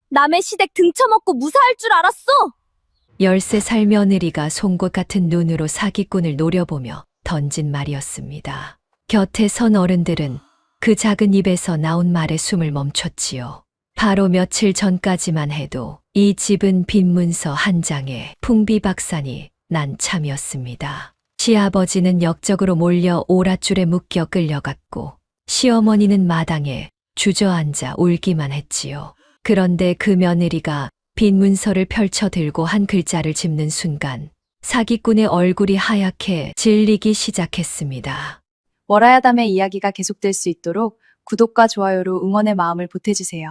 남의 시댁 등쳐먹고 무사할 줄 알았어? 13살 며느리가 송곳 같은 눈으로 사기꾼을 노려보며 던진 말이었습니다. 곁에 선 어른들은 그 작은 입에서 나온 말에 숨을 멈췄지요. 바로 며칠 전까지만 해도 이 집은 빈 문서 한 장에 풍비박산이 난 참이었습니다. 시아버지는 역적으로 몰려 오랏줄에 묶여 끌려갔고 시어머니는 마당에 주저앉아 울기만 했지요. 그런데 그 며느리가 빈 문서를 펼쳐 들고 한 글자를 짚는 순간 사기꾼의 얼굴이 하얗게 질리기 시작했습니다. 월화야담의 이야기가 계속될 수 있도록 구독과 좋아요로 응원의 마음을 보태주세요.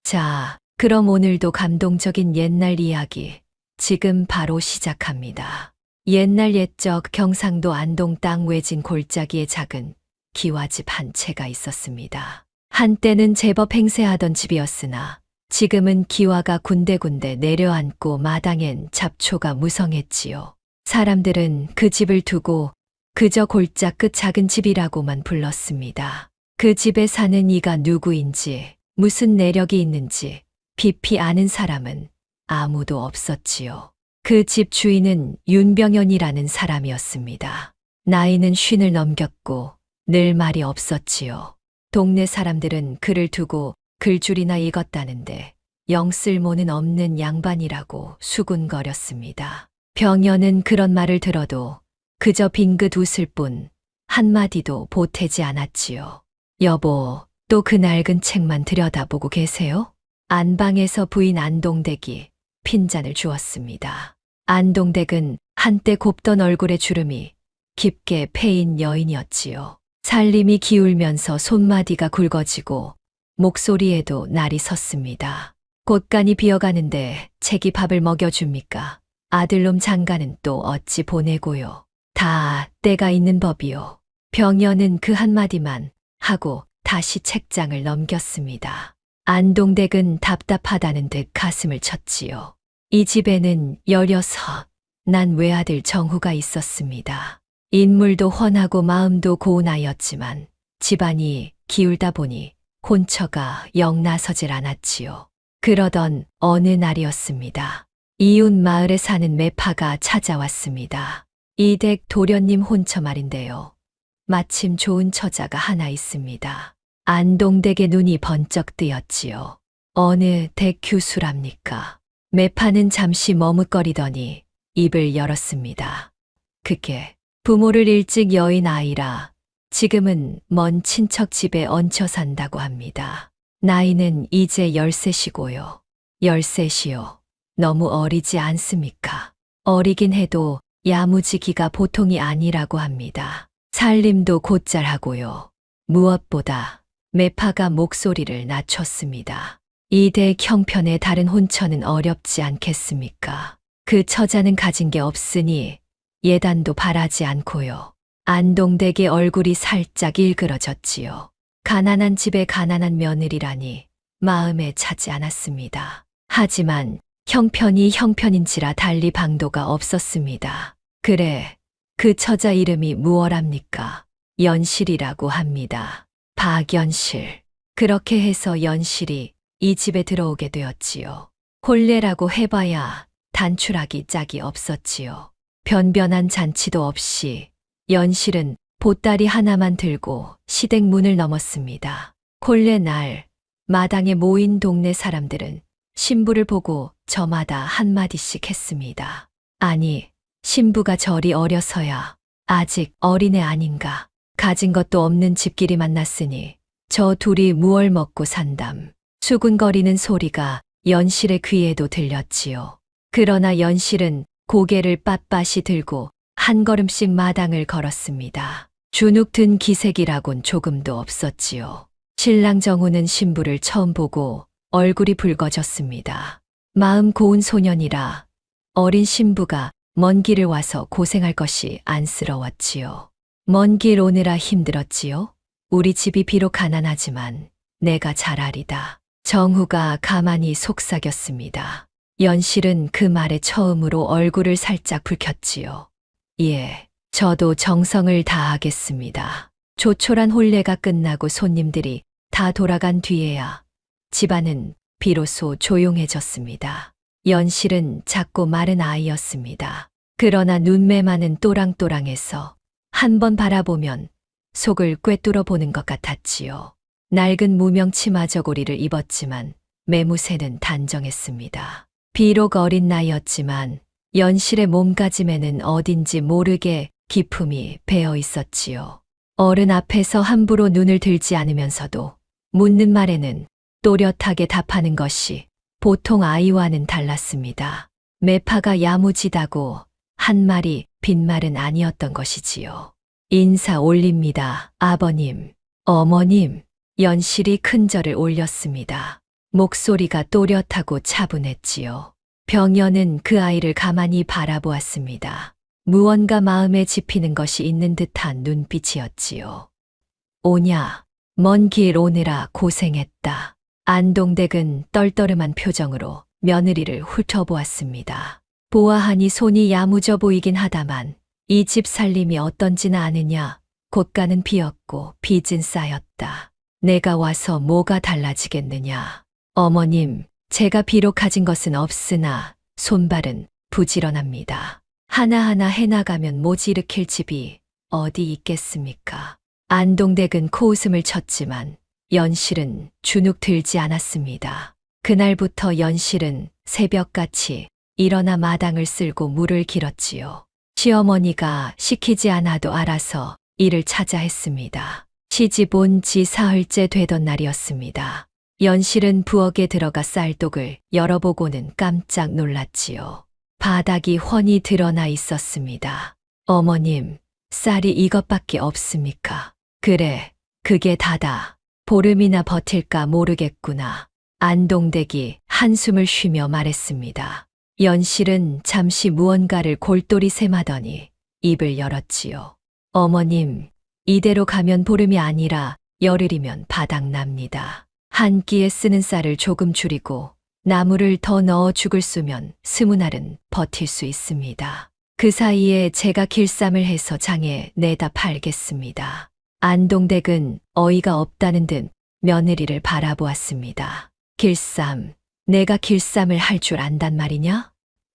자, 그럼 오늘도 감동적인 옛날 이야기 지금 바로 시작합니다. 옛날 옛적 경상도 안동 땅 외진 골짜기에 작은 기와집 한 채가 있었습니다. 한때는 제법 행세하던 집이었으나 지금은 기와가 군데군데 내려앉고 마당엔 잡초가 무성했지요. 사람들은 그 집을 두고 그저 골짜 끝 작은 집이라고만 불렀습니다. 그 집에 사는 이가 누구인지 무슨 내력이 있는지 깊이 아는 사람은 아무도 없었지요. 그 집 주인은 윤병연이라는 사람이었습니다. 나이는 50을 넘겼고 늘 말이 없었지요. 동네 사람들은 그를 두고 글줄이나 읽었다는데 영 쓸모는 없는 양반이라고 수군거렸습니다. 병연은 그런 말을 들어도 그저 빙긋 웃을 뿐 한마디도 보태지 않았지요. 여보, 또 그 낡은 책만 들여다보고 계세요? 안방에서 부인 안동댁이 핀잔을 주었습니다. 안동댁은 한때 곱던 얼굴의 주름이 깊게 패인 여인이었지요. 살림이 기울면서 손마디가 굵어지고 목소리에도 날이 섰습니다. 곳간이 비어가는데 책이 밥을 먹여줍니까? 아들놈 장가는 또 어찌 보내고요. 다 때가 있는 법이요. 병연은 그 한마디만 하고 다시 책장을 넘겼습니다. 안동댁은 답답하다는 듯 가슴을 쳤지요. 이 집에는 16, 난 외아들 정후가 있었습니다. 인물도 훤하고 마음도 고운 아이였지만 집안이 기울다 보니 혼처가 영 나서질 않았지요. 그러던 어느 날이었습니다. 이웃 마을에 사는 매파가 찾아왔습니다. 이 댁 도련님 혼처 말인데요. 마침 좋은 처자가 하나 있습니다. 안동댁의 눈이 번쩍 뜨였지요. 어느 댁 규수랍니까? 매파는 잠시 머뭇거리더니 입을 열었습니다. 그게 부모를 일찍 여인 아이라 지금은 먼 친척 집에 얹혀 산다고 합니다. 나이는 이제 13시고요. 13시요. 너무 어리지 않습니까? 어리긴 해도 야무지기가 보통이 아니라고 합니다. 살림도 곧잘하고요. 무엇보다 매파가 목소리를 낮췄습니다. 이 댁 형편의 다른 혼처는 어렵지 않겠습니까? 그 처자는 가진 게 없으니 예단도 바라지 않고요. 안동댁의 얼굴이 살짝 일그러졌지요. 가난한 집에 가난한 며느리라니 마음에 차지 않았습니다. 하지만 형편이 형편인지라 달리 방도가 없었습니다. 그래, 그 처자 이름이 무엇랍니까? 연실이라고 합니다. 박연실. 그렇게 해서 연실이 이 집에 들어오게 되었지요. 혼례라고 해봐야 단출하기 짝이 없었지요. 변변한 잔치도 없이 연실은 보따리 하나만 들고 시댁 문을 넘었습니다. 혼례 날 마당에 모인 동네 사람들은 신부를 보고 저마다 한마디씩 했습니다. 아니, 신부가 저리 어려서야 아직 어린애 아닌가. 가진 것도 없는 집끼리 만났으니 저 둘이 무얼 먹고 산담. 수군거리는 소리가 연실의 귀에도 들렸지요. 그러나 연실은 고개를 빳빳이 들고 한 걸음씩 마당을 걸었습니다. 주눅 든 기색이라곤 조금도 없었지요. 신랑 정우는 신부를 처음 보고 얼굴이 붉어졌습니다. 마음 고운 소년이라 어린 신부가 먼 길을 와서 고생할 것이 안쓰러웠지요. 먼 길 오느라 힘들었지요. 우리 집이 비록 가난하지만 내가 잘 아리다. 정후가 가만히 속삭였습니다. 연실은 그 말에 처음으로 얼굴을 살짝 붉혔지요. 예, 저도 정성을 다하겠습니다. 조촐한 혼례가 끝나고 손님들이 다 돌아간 뒤에야 집안은 비로소 조용해졌습니다. 연실은 작고 마른 아이였습니다. 그러나 눈매만은 또랑또랑해서 한 번 바라보면 속을 꿰뚫어 보는 것 같았지요. 낡은 무명 치마 저고리를 입었지만 매무새는 단정했습니다. 비록 어린 나이였지만 연실의 몸가짐에는 어딘지 모르게 기품이 배어 있었지요. 어른 앞에서 함부로 눈을 들지 않으면서도 묻는 말에는 또렷하게 답하는 것이 보통 아이와는 달랐습니다. 매파가 야무지다고 한 말이 빈말은 아니었던 것이지요. 인사 올립니다, 아버님, 어머님. 연실이 큰절을 올렸습니다. 목소리가 또렷하고 차분했지요. 병연은 그 아이를 가만히 바라보았습니다. 무언가 마음에 집히는 것이 있는 듯한 눈빛이었지요. 오냐, 먼 길 오느라 고생했다. 안동댁은 떨떠름한 표정으로 며느리를 훑어보았습니다. 보아하니 손이 야무져 보이긴 하다만 이 집 살림이 어떤지는 아느냐. 곳간은 비었고 빚은 쌓였다. 내가 와서 뭐가 달라지겠느냐. 어머님, 제가 비록 가진 것은 없으나 손발은 부지런합니다. 하나하나 해나가면 모지 일으킬 집이 어디 있겠습니까? 안동댁은 코웃음을 쳤지만 연실은 주눅 들지 않았습니다. 그날부터 연실은 새벽같이 일어나 마당을 쓸고 물을 길었지요. 시어머니가 시키지 않아도 알아서 일을 찾아 했습니다. 시집 온 지 사흘째 되던 날이었습니다. 연실은 부엌에 들어가 쌀독을 열어보고는 깜짝 놀랐지요. 바닥이 훤히 드러나 있었습니다. 어머님, 쌀이 이것밖에 없습니까? 그래, 그게 다다. 보름이나 버틸까 모르겠구나. 안동댁이 한숨을 쉬며 말했습니다. 연실은 잠시 무언가를 골똘히 셈하더니 입을 열었지요. 어머님, 이대로 가면 보름이 아니라 열흘이면 바닥납니다. 한 끼에 쓰는 쌀을 조금 줄이고 나물을 더 넣어 죽을 쑤면 20알은 버틸 수 있습니다. 그 사이에 제가 길쌈을 해서 장에 내다 팔겠습니다. 안동댁은 어이가 없다는 듯 며느리를 바라보았습니다. 길쌈, 내가 길쌈을 할 줄 안단 말이냐?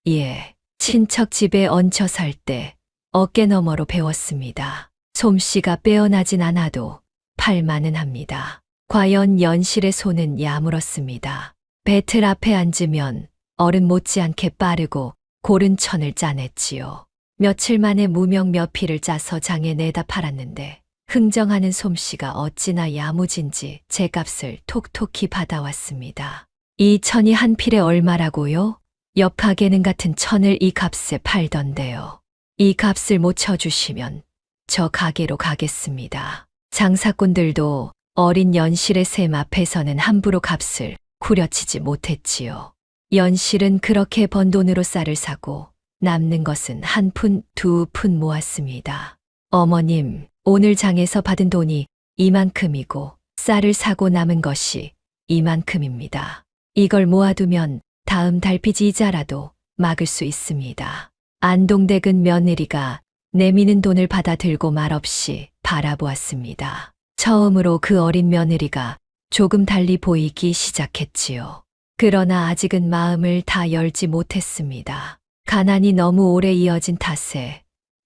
예, 친척 집에 얹혀 살 때 어깨 너머로 배웠습니다. 솜씨가 빼어나진 않아도 팔만은 합니다. 과연 연실의 손은 야물었습니다. 배틀 앞에 앉으면 어른 못지않게 빠르고 고른 천을 짜냈지요. 며칠 만에 무명 몇 피를 짜서 장에 내다 팔았는데 흥정하는 솜씨가 어찌나 야무진지 제 값을 톡톡히 받아왔습니다. 이 천이 한 필에 얼마라고요? 옆 가게는 같은 천을 이 값에 팔던데요. 이 값을 못 쳐주시면 저 가게로 가겠습니다. 장사꾼들도 어린 연실의 셈 앞에서는 함부로 값을 후려치지 못했지요. 연실은 그렇게 번 돈으로 쌀을 사고 남는 것은 한 푼, 두 푼 모았습니다. 어머님, 오늘 장에서 받은 돈이 이만큼이고 쌀을 사고 남은 것이 이만큼입니다. 이걸 모아두면 다음 달빚 이자라도 막을 수 있습니다. 안동댁은 며느리가 내미는 돈을 받아 들고 말없이 바라보았습니다. 처음으로 그 어린 며느리가 조금 달리 보이기 시작했지요. 그러나 아직은 마음을 다 열지 못했습니다. 가난이 너무 오래 이어진 탓에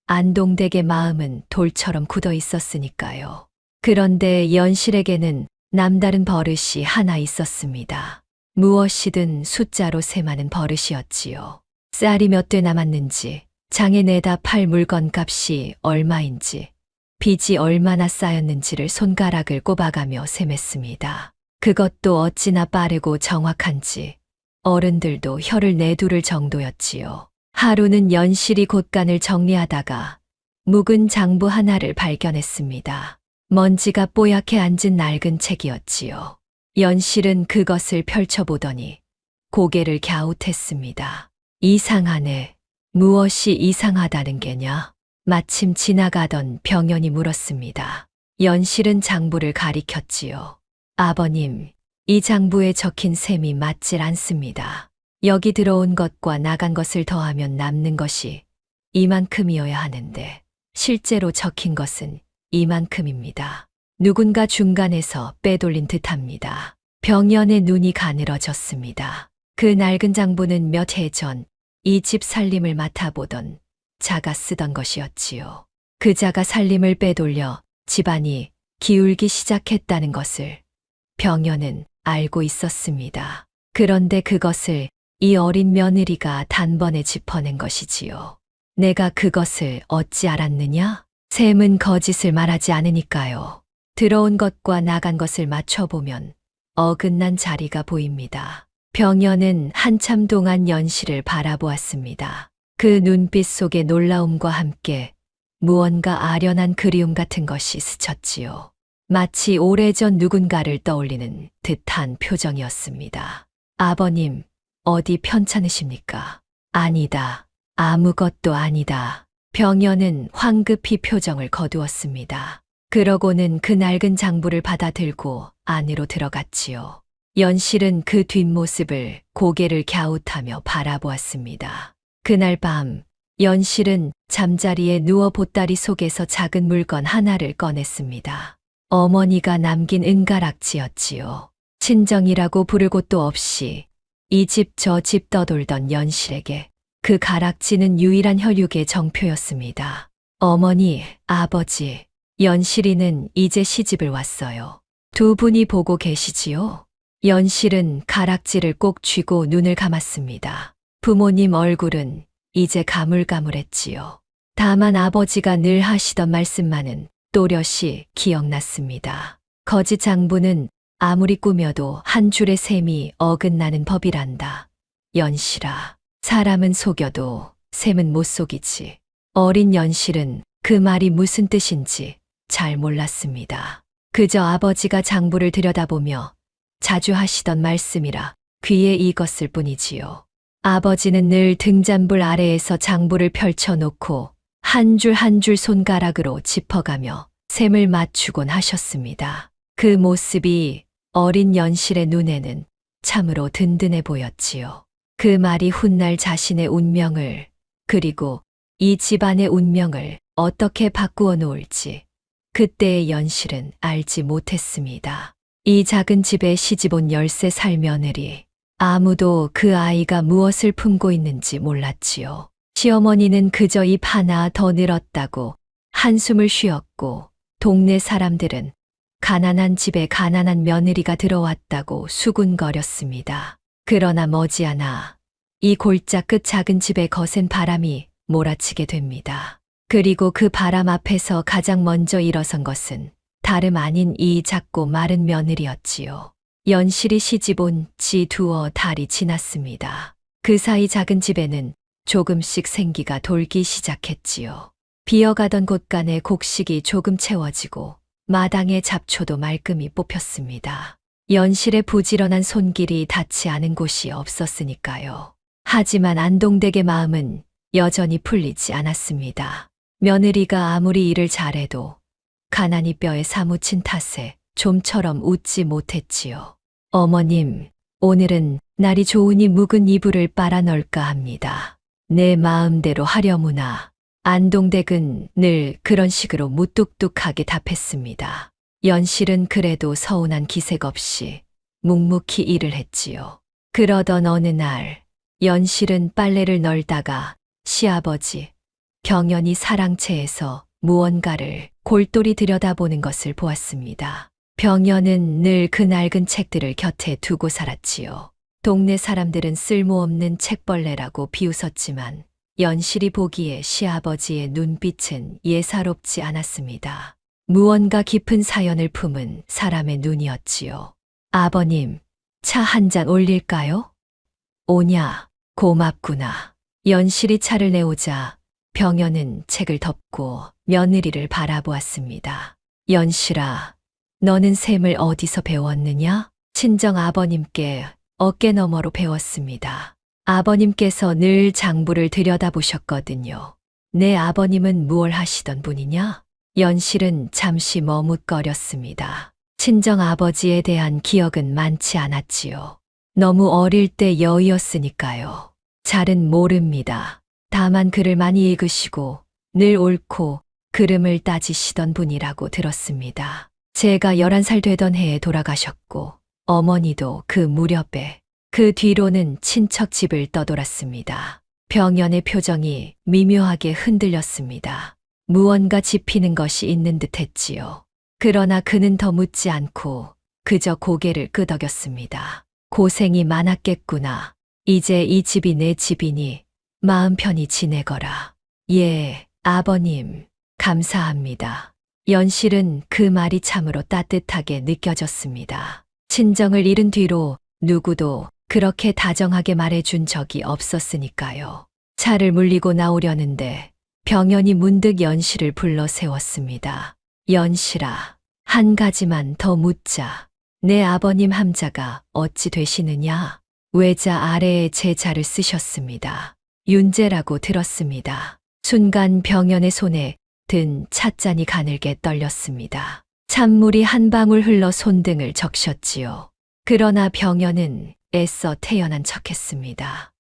안동댁의 마음은 돌처럼 굳어 있었으니까요. 그런데 연실에게는 남다른 버릇이 하나 있었습니다. 무엇이든 숫자로 셈하는 버릇이었지요. 쌀이 몇 대 남았는지, 장에 내다 팔 물건 값이 얼마인지, 빚이 얼마나 쌓였는지를 손가락을 꼽아가며 셈했습니다. 그것도 어찌나 빠르고 정확한지 어른들도 혀를 내두를 정도였지요. 하루는 연실이 곳간을 정리하다가 묵은 장부 하나를 발견했습니다. 먼지가 뽀얗게 앉은 낡은 책이었지요. 연실은 그것을 펼쳐보더니 고개를 갸웃했습니다. 이상하네. 무엇이 이상하다는 게냐? 마침 지나가던 병연이 물었습니다. 연실은 장부를 가리켰지요. 아버님, 이 장부에 적힌 셈이 맞질 않습니다. 여기 들어온 것과 나간 것을 더하면 남는 것이 이만큼이어야 하는데 실제로 적힌 것은 이만큼입니다. 누군가 중간에서 빼돌린 듯합니다. 병연의 눈이 가늘어졌습니다. 그 낡은 장부는 몇 해 전 이 집 살림을 맡아보던 자가 쓰던 것이었지요. 그 자가 살림을 빼돌려 집안이 기울기 시작했다는 것을 병연은 알고 있었습니다. 그런데 그것을 이 어린 며느리가 단번에 짚어낸 것이지요. 내가 그것을 어찌 알았느냐? 샘은 거짓을 말하지 않으니까요. 들어온 것과 나간 것을 맞춰보면 어긋난 자리가 보입니다. 병연은 한참 동안 연실을 바라보았습니다. 그 눈빛 속에 놀라움과 함께 무언가 아련한 그리움 같은 것이 스쳤지요. 마치 오래전 누군가를 떠올리는 듯한 표정이었습니다. 아버님, 어디 편찮으십니까? 아니다. 아무것도 아니다. 병연은 황급히 표정을 거두었습니다. 그러고는 그 낡은 장부를 받아들고 안으로 들어갔지요. 연실은 그 뒷모습을 고개를 갸웃하며 바라보았습니다. 그날 밤, 연실은 잠자리에 누워 보따리 속에서 작은 물건 하나를 꺼냈습니다. 어머니가 남긴 은가락지였지요. 친정이라고 부를 곳도 없이 이 집 저 집 떠돌던 연실에게 그 가락지는 유일한 혈육의 정표였습니다. 어머니, 아버지, 연실이는 이제 시집을 왔어요. 두 분이 보고 계시지요? 연실은 가락지를 꼭 쥐고 눈을 감았습니다. 부모님 얼굴은 이제 가물가물했지요. 다만 아버지가 늘 하시던 말씀만은 또렷이 기억났습니다. 거짓 장부는 아무리 꾸며도 한 줄의 셈이 어긋나는 법이란다. 연실아, 사람은 속여도 셈은 못 속이지. 어린 연실은 그 말이 무슨 뜻인지 잘 몰랐습니다. 그저 아버지가 장부를 들여다보며 자주 하시던 말씀이라 귀에 익었을 뿐이지요. 아버지는 늘 등잔불 아래에서 장부를 펼쳐놓고 한 줄 한 줄 손가락으로 짚어가며 셈을 맞추곤 하셨습니다. 그 모습이 어린 연실의 눈에는 참으로 든든해 보였지요. 그 말이 훗날 자신의 운명을, 그리고 이 집안의 운명을 어떻게 바꾸어 놓을지 그때의 연실은 알지 못했습니다. 이 작은 집에 시집온 13살 며느리, 아무도 그 아이가 무엇을 품고 있는지 몰랐지요. 시어머니는 그저 입 하나 더 늘었다고 한숨을 쉬었고, 동네 사람들은 가난한 집에 가난한 며느리가 들어왔다고 수군거렸습니다. 그러나 머지않아 이 골짜 끝 작은 집에 거센 바람이 몰아치게 됩니다. 그리고 그 바람 앞에서 가장 먼저 일어선 것은 다름 아닌 이 작고 마른 며느리였지요. 연실이 시집온 지 두어 달이 지났습니다. 그 사이 작은 집에는 조금씩 생기가 돌기 시작했지요. 비어가던 곳간에 곡식이 조금 채워지고 마당의 잡초도 말끔히 뽑혔습니다. 연실의 부지런한 손길이 닿지 않은 곳이 없었으니까요. 하지만 안동댁의 마음은 여전히 풀리지 않았습니다. 며느리가 아무리 일을 잘해도 가난이 뼈에 사무친 탓에 좀처럼 웃지 못했지요. 어머님, 오늘은 날이 좋으니 묵은 이불을 빨아 널까 합니다. 내 마음대로 하려무나. 안동댁은 늘 그런 식으로 무뚝뚝하게 답했습니다. 연실은 그래도 서운한 기색 없이 묵묵히 일을 했지요. 그러던 어느 날, 연실은 빨래를 널다가 시아버지, 병연이 사랑채에서 무언가를 골똘히 들여다보는 것을 보았습니다. 병연은 늘 그 낡은 책들을 곁에 두고 살았지요. 동네 사람들은 쓸모없는 책벌레라고 비웃었지만 연실이 보기에 시아버지의 눈빛은 예사롭지 않았습니다. 무언가 깊은 사연을 품은 사람의 눈이었지요. 아버님, 차 한 잔 올릴까요? 오냐, 고맙구나. 연실이 차를 내오자 병연은 책을 덮고 며느리를 바라보았습니다. 연실아, 너는 셈을 어디서 배웠느냐? 친정 아버님께 어깨너머로 배웠습니다. 아버님께서 늘 장부를 들여다보셨거든요. 내 아버님은 무얼 하시던 분이냐? 연실은 잠시 머뭇거렸습니다. 친정 아버지에 대한 기억은 많지 않았지요. 너무 어릴 때 여의었으니까요. 잘은 모릅니다. 다만 글을 많이 읽으시고 늘 옳고 그름을 따지시던 분이라고 들었습니다. 제가 11살 되던 해에 돌아가셨고 어머니도 그 무렵에 그 뒤로는 친척 집을 떠돌았습니다. 병연의 표정이 미묘하게 흔들렸습니다. 무언가 짚히는 것이 있는 듯 했지요. 그러나 그는 더 묻지 않고 그저 고개를 끄덕였습니다. 고생이 많았겠구나. 이제 이 집이 내 집이니 마음 편히 지내거라. 예, 아버님, 감사합니다. 연실은 그 말이 참으로 따뜻하게 느껴졌습니다. 친정을 잃은 뒤로 누구도 그렇게 다정하게 말해준 적이 없었으니까요. 차를 물리고 나오려는데 병연이 문득 연실을 불러 세웠습니다. 연실아, 한 가지만 더 묻자. 내 아버님 함자가 어찌 되시느냐? 외자 아래에 제 자를 쓰셨습니다. 윤재라고 들었습니다. 순간 병연의 손에 든 찻잔이 가늘게 떨렸습니다. 찬물이 한 방울 흘러 손등을 적셨지요. 그러나 병연은 애써 태연한 척했습니다.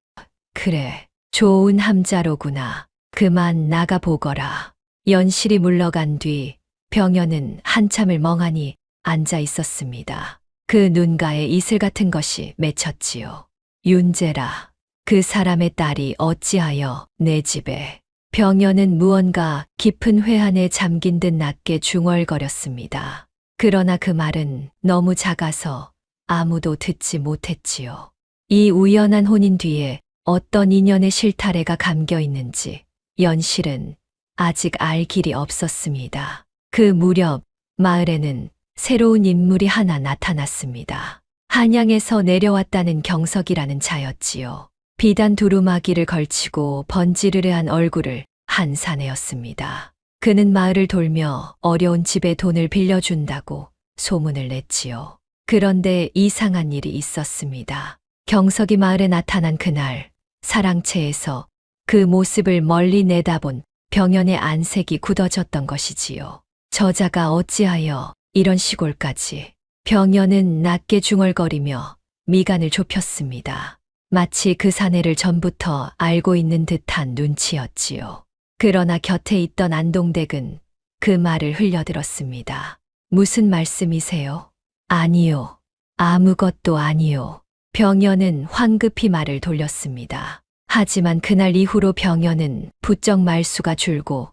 그래, 좋은 함자로구나. 그만 나가 보거라. 연실이 물러간 뒤 병연은 한참을 멍하니 앉아 있었습니다. 그 눈가에 이슬 같은 것이 맺혔지요. 윤재라, 그 사람의 딸이 어찌하여 내 집에. 병연은 무언가 깊은 회한에 잠긴 듯 낮게 중얼거렸습니다. 그러나 그 말은 너무 작아서 아무도 듣지 못했지요. 이 우연한 혼인 뒤에 어떤 인연의 실타래가 감겨 있는지 연실은 아직 알 길이 없었습니다. 그 무렵 마을에는 새로운 인물이 하나 나타났습니다. 한양에서 내려왔다는 경석이라는 자였지요. 비단 두루마기를 걸치고 번지르르한 얼굴을 한 사내였습니다. 그는 마을을 돌며 어려운 집에 돈을 빌려준다고 소문을 냈지요. 그런데 이상한 일이 있었습니다. 경석이 마을에 나타난 그날 사랑채에서 그 모습을 멀리 내다본 병연의 안색이 굳어졌던 것이지요. 저자가 어찌하여 이런 시골까지. 병연은 낮게 중얼거리며 미간을 좁혔습니다. 마치 그 사내를 전부터 알고 있는 듯한 눈치였지요. 그러나 곁에 있던 안동댁은 그 말을 흘려들었습니다. 무슨 말씀이세요? 아니요. 아무것도 아니요. 병연은 황급히 말을 돌렸습니다. 하지만 그날 이후로 병연은 부쩍 말수가 줄고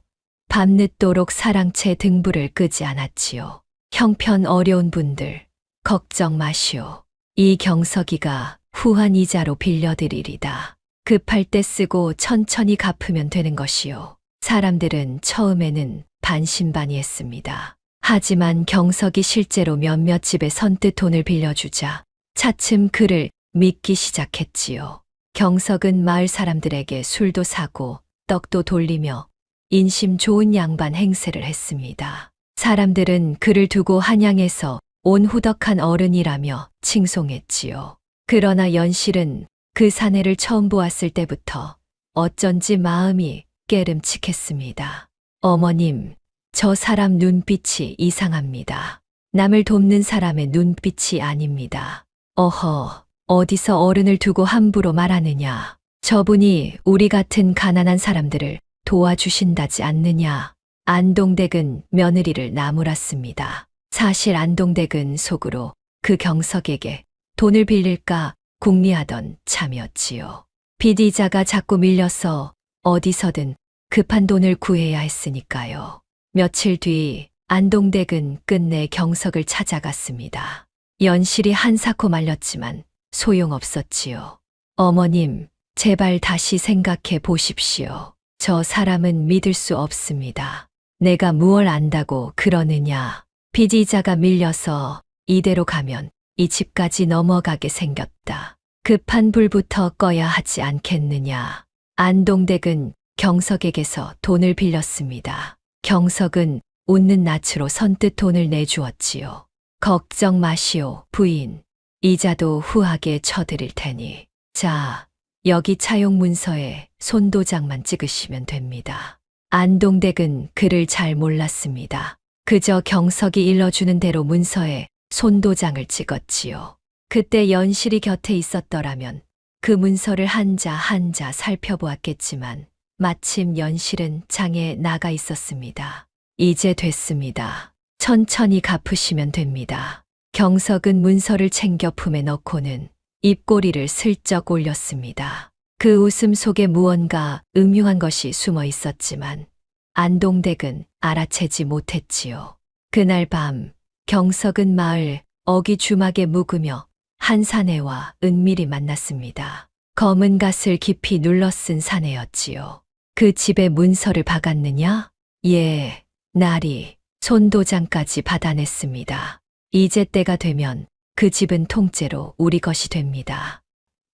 밤늦도록 사랑채 등불을 끄지 않았지요. 형편 어려운 분들 걱정 마시오. 이 경석이가 후한 이자로 빌려드리리다. 급할 때 쓰고 천천히 갚으면 되는 것이요. 사람들은 처음에는 반신반의했습니다. 하지만 경석이 실제로 몇몇 집에 선뜻 돈을 빌려주자 차츰 그를 믿기 시작했지요. 경석은 마을 사람들에게 술도 사고 떡도 돌리며 인심 좋은 양반 행세를 했습니다. 사람들은 그를 두고 한양에서 온 후덕한 어른이라며 칭송했지요. 그러나 연실은 그 사내를 처음 보았을 때부터 어쩐지 마음이 깨름칙했습니다. 어머님, 저 사람 눈빛이 이상합니다. 남을 돕는 사람의 눈빛이 아닙니다. 어허, 어디서 어른을 두고 함부로 말하느냐. 저분이 우리 같은 가난한 사람들을 도와주신다지 않느냐. 안동댁은 며느리를 나무랐습니다. 사실 안동댁은 속으로 그 경석에게 돈을 빌릴까 궁리하던 참이었지요. 빚이자가 자꾸 밀려서 어디서든 급한 돈을 구해야 했으니까요. 며칠 뒤 안동댁은 끝내 경석을 찾아갔습니다. 연실이 한사코 말렸지만 소용없었지요. 어머님, 제발 다시 생각해 보십시오. 저 사람은 믿을 수 없습니다. 내가 무얼 안다고 그러느냐. 빚이자가 밀려서 이대로 가면 이 집까지 넘어가게 생겼다. 급한 불부터 꺼야 하지 않겠느냐. 안동댁은 경석에게서 돈을 빌렸습니다. 경석은 웃는 낯으로 선뜻 돈을 내주었지요. 걱정 마시오, 부인. 이자도 후하게 쳐드릴 테니. 자, 여기 차용 문서에 손도장만 찍으시면 됩니다. 안동댁은 그를 잘 몰랐습니다. 그저 경석이 일러주는 대로 문서에 손도장을 찍었지요. 그때 연실이 곁에 있었더라면 그 문서를 한자 한자 살펴보았겠지만 마침 연실은 장에 나가 있었습니다. 이제 됐습니다. 천천히 갚으시면 됩니다. 경석은 문서를 챙겨 품에 넣고는 입꼬리를 슬쩍 올렸습니다. 그 웃음 속에 무언가 음흉한 것이 숨어 있었지만 안동댁은 알아채지 못했지요. 그날 밤 경석은 마을 어귀 주막에 묵으며 한 사내와 은밀히 만났습니다. 검은 갓을 깊이 눌러쓴 사내였지요. 그 집에 문서를 박았느냐? 예, 날이 손도장까지 받아냈습니다. 이제 때가 되면 그 집은 통째로 우리 것이 됩니다.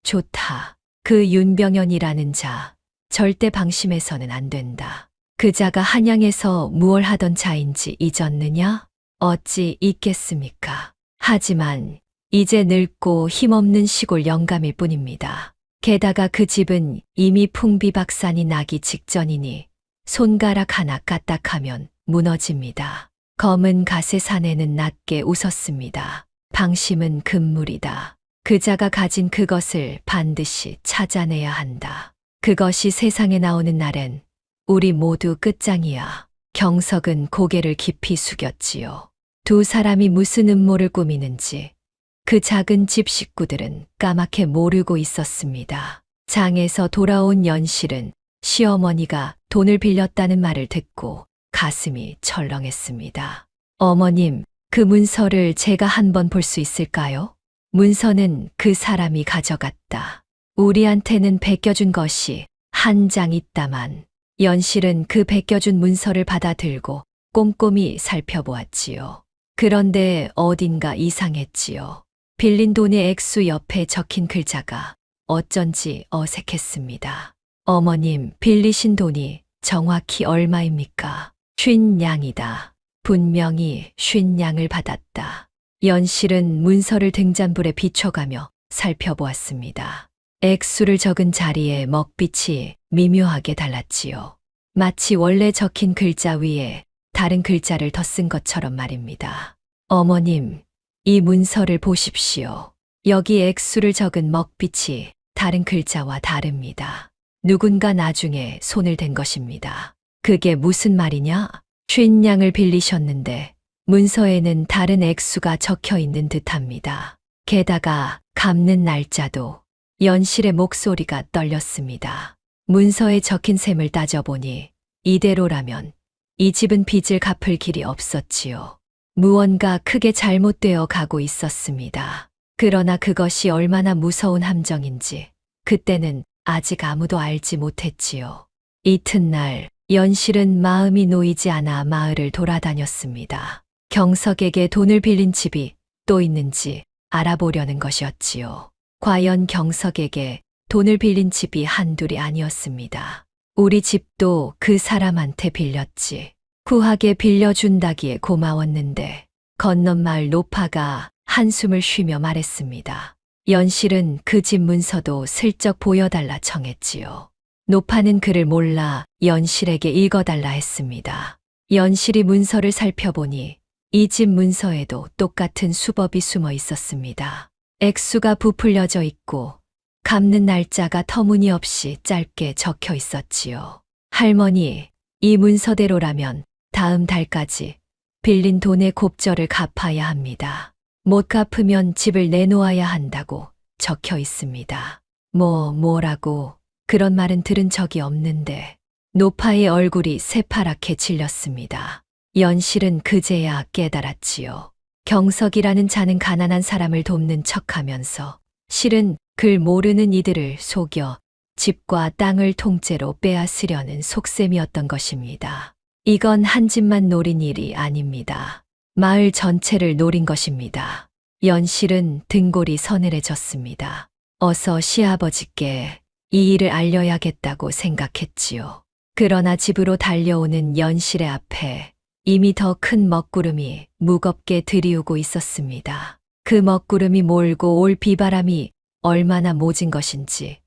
좋다. 그 윤병현이라는 자, 절대 방심해서는 안 된다. 그 자가 한양에서 무얼 하던 자인지 잊었느냐? 어찌 잊겠습니까? 하지만 이제 늙고 힘없는 시골 영감일 뿐입니다. 게다가 그 집은 이미 풍비박산이 나기 직전이니 손가락 하나 까딱하면 무너집니다. 검은 갓의 사내는 낮게 웃었습니다. 방심은 금물이다. 그자가 가진 그것을 반드시 찾아내야 한다. 그것이 세상에 나오는 날엔 우리 모두 끝장이야. 경석은 고개를 깊이 숙였지요. 두 사람이 무슨 음모를 꾸미는지 그 작은 집 식구들은 까맣게 모르고 있었습니다. 장에서 돌아온 연실은 시어머니가 돈을 빌렸다는 말을 듣고 가슴이 철렁했습니다. 어머님, 그 문서를 제가 한번 볼 수 있을까요? 문서는 그 사람이 가져갔다. 우리한테는 베껴준 것이 한 장 있다만 연실은 그 베껴준 문서를 받아들고 꼼꼼히 살펴보았지요. 그런데 어딘가 이상했지요. 빌린 돈의 액수 옆에 적힌 글자가 어쩐지 어색했습니다. 어머님, 빌리신 돈이 정확히 얼마입니까? 50냥이다. 분명히 50냥을 받았다. 연실은 문서를 등잔불에 비춰가며 살펴보았습니다. 액수를 적은 자리에 먹빛이 미묘하게 달랐지요. 마치 원래 적힌 글자 위에 다른 글자를 더 쓴 것처럼 말입니다. 어머님, 이 문서를 보십시오. 여기 액수를 적은 먹빛이 다른 글자와 다릅니다. 누군가 나중에 손을 댄 것입니다. 그게 무슨 말이냐? 50냥을 빌리셨는데 문서에는 다른 액수가 적혀 있는 듯합니다. 게다가 갚는 날짜도. 연실의 목소리가 떨렸습니다. 문서에 적힌 셈을 따져보니 이대로라면 이 집은 빚을 갚을 길이 없었지요. 무언가 크게 잘못되어 가고 있었습니다. 그러나 그것이 얼마나 무서운 함정인지 그때는 아직 아무도 알지 못했지요. 이튿날 연실은 마음이 놓이지 않아 마을을 돌아다녔습니다. 경석에게 돈을 빌린 집이 또 있는지 알아보려는 것이었지요. 과연 경석에게 돈을 빌린 집이 한둘이 아니었습니다. 우리 집도 그 사람한테 빌렸지. 후하게 빌려준다기에 고마웠는데 건넌 마을 노파가 한숨을 쉬며 말했습니다. 연실은 그 집 문서도 슬쩍 보여달라 청했지요. 노파는 그를 몰라 연실에게 읽어달라 했습니다. 연실이 문서를 살펴보니 이 집 문서에도 똑같은 수법이 숨어 있었습니다. 액수가 부풀려져 있고 갚는 날짜가 터무니없이 짧게 적혀 있었지요. 할머니, 이 문서대로라면 다음 달까지 빌린 돈의 곱절을 갚아야 합니다. 못 갚으면 집을 내놓아야 한다고 적혀 있습니다. 뭐라고 그런 말은 들은 적이 없는데. 노파의 얼굴이 새파랗게 질렸습니다. 연실은 그제야 깨달았지요. 경석이라는 자는 가난한 사람을 돕는 척하면서 실은 글 모르는 이들을 속여 집과 땅을 통째로 빼앗으려는 속셈이었던 것입니다. 이건 한 집만 노린 일이 아닙니다. 마을 전체를 노린 것입니다. 연실은 등골이 서늘해졌습니다. 어서 시아버지께 이 일을 알려야겠다고 생각했지요. 그러나 집으로 달려오는 연실의 앞에 이미 더 큰 먹구름이 무겁게 들이우고 있었습니다. 그 먹구름이 몰고 올 비바람이 얼마나 모진 것인지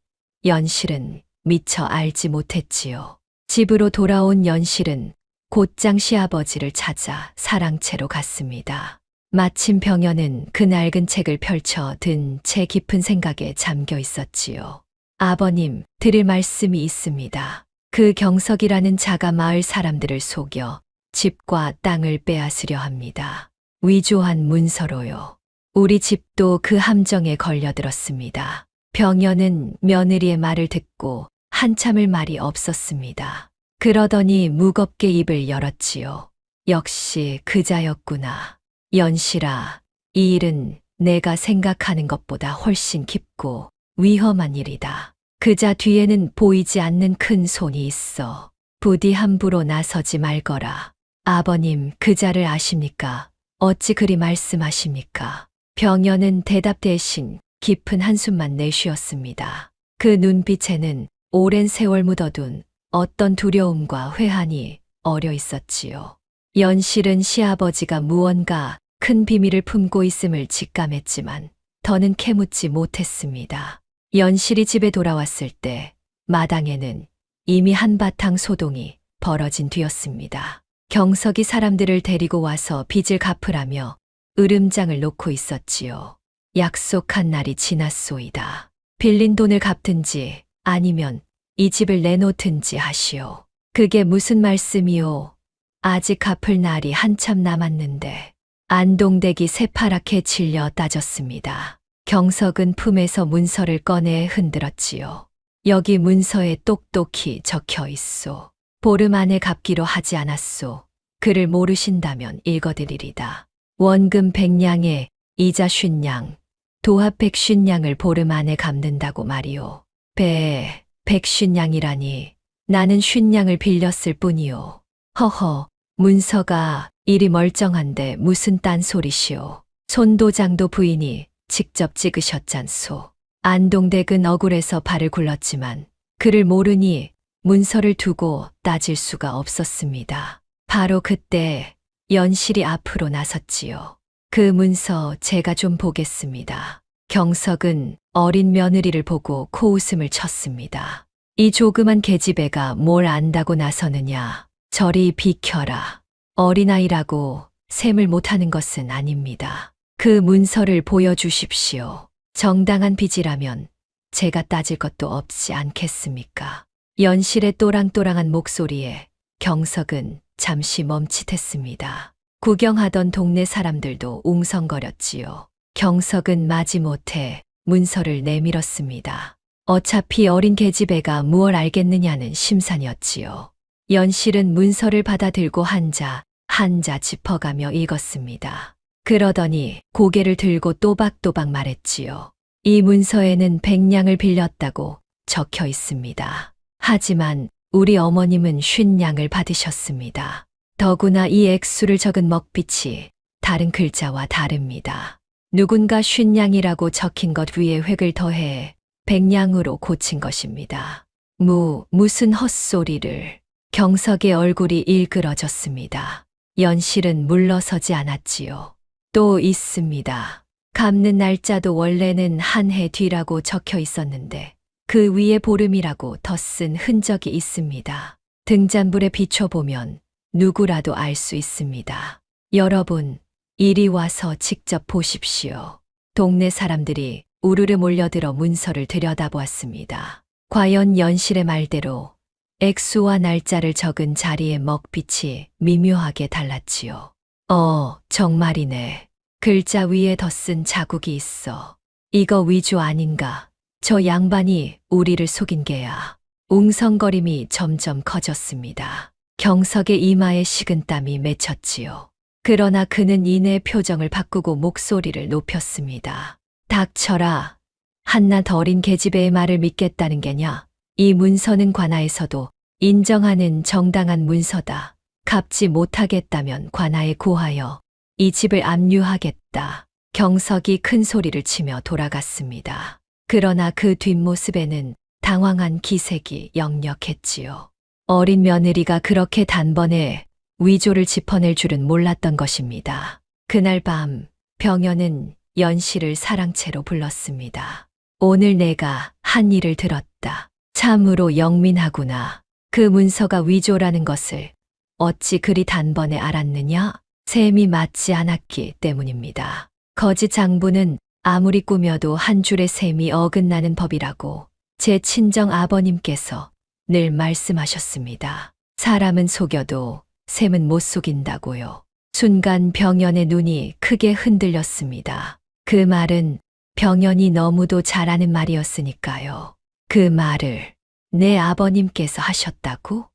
연실은 미처 알지 못했지요. 집으로 돌아온 연실은 곧장 시아버지를 찾아 사랑채로 갔습니다. 마침 병현은 그 낡은 책을 펼쳐 든 채 깊은 생각에 잠겨 있었지요. 아버님, 드릴 말씀이 있습니다. 그 경석이라는 자가 마을 사람들을 속여 집과 땅을 빼앗으려 합니다. 위조한 문서로요. 우리 집도 그 함정에 걸려들었습니다. 병연은 며느리의 말을 듣고 한참을 말이 없었습니다. 그러더니 무겁게 입을 열었지요. 역시 그자였구나. 연실아, 이 일은 내가 생각하는 것보다 훨씬 깊고 위험한 일이다. 그자 뒤에는 보이지 않는 큰 손이 있어. 부디 함부로 나서지 말거라. 아버님, 그자를 아십니까? 어찌 그리 말씀하십니까? 병연은 대답 대신 깊은 한숨만 내쉬었습니다. 그 눈빛에는 오랜 세월 묻어둔 어떤 두려움과 회한이 어려 있었지요. 연실은 시아버지가 무언가 큰 비밀을 품고 있음을 직감했지만 더는 캐묻지 못했습니다. 연실이 집에 돌아왔을 때 마당에는 이미 한바탕 소동이 벌어진 뒤였습니다. 경석이 사람들을 데리고 와서 빚을 갚으라며 으름장을 놓고 있었지요. 약속한 날이 지났소이다. 빌린 돈을 갚든지 아니면 이 집을 내놓든지 하시오. 그게 무슨 말씀이오? 아직 갚을 날이 한참 남았는데. 안동댁이 새파랗게 질려 따졌습니다. 경석은 품에서 문서를 꺼내 흔들었지요. 여기 문서에 똑똑히 적혀 있소. 보름 안에 갚기로 하지 않았소. 글을 모르신다면 읽어드리리다. 원금 100냥에 이자 50냥, 도합 150냥을 보름 안에 갚는다고 말이오. 150냥이라니 나는 50냥을 빌렸을 뿐이오. 허허, 문서가 이리 멀쩡한데 무슨 딴소리시오. 손도장도 부인이 직접 찍으셨잖소. 안동댁은 억울해서 발을 굴렀지만 그를 모르니 문서를 두고 따질 수가 없었습니다. 바로 그때 연실이 앞으로 나섰지요. 그 문서 제가 좀 보겠습니다. 경석은 어린 며느리를 보고 코웃음을 쳤습니다. 이 조그만 계집애가 뭘 안다고 나서느냐. 저리 비켜라. 어린아이라고 셈을 못하는 것은 아닙니다. 그 문서를 보여주십시오. 정당한 빚이라면 제가 따질 것도 없지 않겠습니까? 연실의 또랑또랑한 목소리에 경석은 잠시 멈칫했습니다. 구경하던 동네 사람들도 웅성거렸지요. 경석은 마지못해 문서를 내밀었습니다. 어차피 어린 계집애가 무얼 알겠느냐는 심산이었지요. 연실은 문서를 받아들고 한자 한자 짚어가며 읽었습니다. 그러더니 고개를 들고 또박또박 말했지요. 이 문서에는 100냥을 빌렸다고 적혀 있습니다. 하지만 우리 어머님은 50냥을 받으셨습니다. 더구나 이 액수를 적은 먹빛이 다른 글자와 다릅니다. 누군가 50냥이라고 적힌 것 위에 획을 더해 100냥으로 고친 것입니다. 무슨 헛소리를. 경석의 얼굴이 일그러졌습니다. 연실은 물러서지 않았지요. 또 있습니다. 갚는 날짜도 원래는 한 해 뒤라고 적혀 있었는데 그 위에 보름이라고 더 쓴 흔적이 있습니다. 등잔불에 비춰보면 누구라도 알 수 있습니다. 여러분, 이리 와서 직접 보십시오. 동네 사람들이 우르르 몰려들어 문서를 들여다보았습니다. 과연 연실의 말대로 액수와 날짜를 적은 자리의 먹빛이 미묘하게 달랐지요. 정말이네. 글자 위에 더 쓴 자국이 있어. 이거 위조 아닌가? 저 양반이 우리를 속인 게야. 웅성거림이 점점 커졌습니다. 경석의 이마에 식은땀이 맺혔지요. 그러나 그는 이내 표정을 바꾸고 목소리를 높였습니다. 닥쳐라. 한낱 어린 계집애의 말을 믿겠다는 게냐? 이 문서는 관아에서도 인정하는 정당한 문서다. 갚지 못하겠다면 관아에 고하여 이 집을 압류하겠다. 경석이 큰 소리를 치며 돌아갔습니다. 그러나 그 뒷모습에는 당황한 기색이 역력했지요. 어린 며느리가 그렇게 단번에 위조를 짚어낼 줄은 몰랐던 것입니다. 그날 밤 병연은 연실을 사랑채로 불렀습니다. 오늘 내가 한 일을 들었다. 참으로 영민하구나. 그 문서가 위조라는 것을 어찌 그리 단번에 알았느냐? 셈이 맞지 않았기 때문입니다. 거짓 장부는 아무리 꾸며도 한 줄의 셈이 어긋나는 법이라고 제 친정 아버님께서 늘 말씀하셨습니다. 사람은 속여도 셈은 못 속인다고요. 순간 병연의 눈이 크게 흔들렸습니다. 그 말은 병연이 너무도 잘하는 말이었으니까요. 그 말을 내 아버님께서 하셨다고?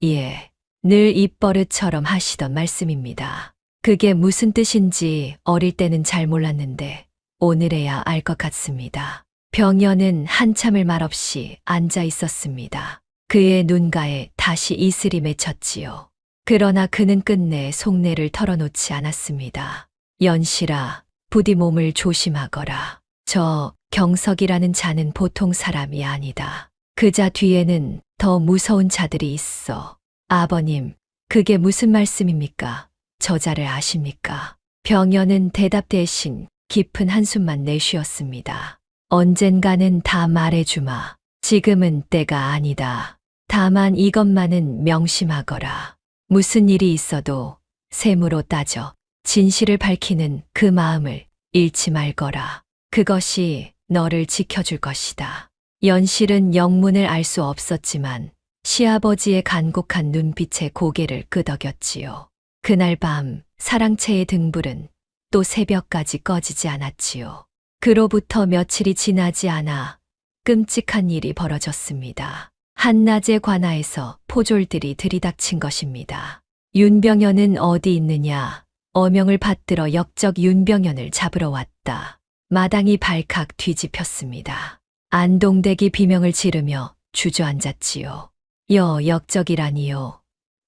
예, 늘 입버릇처럼 하시던 말씀입니다. 그게 무슨 뜻인지 어릴 때는 잘 몰랐는데 오늘에야 알 것 같습니다. 병연은 한참을 말없이 앉아 있었습니다. 그의 눈가에 다시 이슬이 맺혔지요. 그러나 그는 끝내 속내를 털어놓지 않았습니다. 연실아, 부디 몸을 조심하거라. 저 경석이라는 자는 보통 사람이 아니다. 그 자 뒤에는 더 무서운 자들이 있어. 아버님, 그게 무슨 말씀입니까? 저 자를 아십니까? 병연은 대답 대신 깊은 한숨만 내쉬었습니다. 언젠가는 다 말해주마. 지금은 때가 아니다. 다만 이것만은 명심하거라. 무슨 일이 있어도 셈으로 따져 진실을 밝히는 그 마음을 잃지 말거라. 그것이 너를 지켜줄 것이다. 연실은 영문을 알 수 없었지만 시아버지의 간곡한 눈빛에 고개를 끄덕였지요. 그날 밤 사랑채의 등불은 또 새벽까지 꺼지지 않았지요. 그로부터 며칠이 지나지 않아 끔찍한 일이 벌어졌습니다. 한낮의 관아에서 포졸들이 들이닥친 것입니다. 윤병연은 어디 있느냐? 어명을 받들어 역적 윤병연을 잡으러 왔다. 마당이 발칵 뒤집혔습니다. 안동댁이 비명을 지르며 주저앉았지요. 역적이라니요.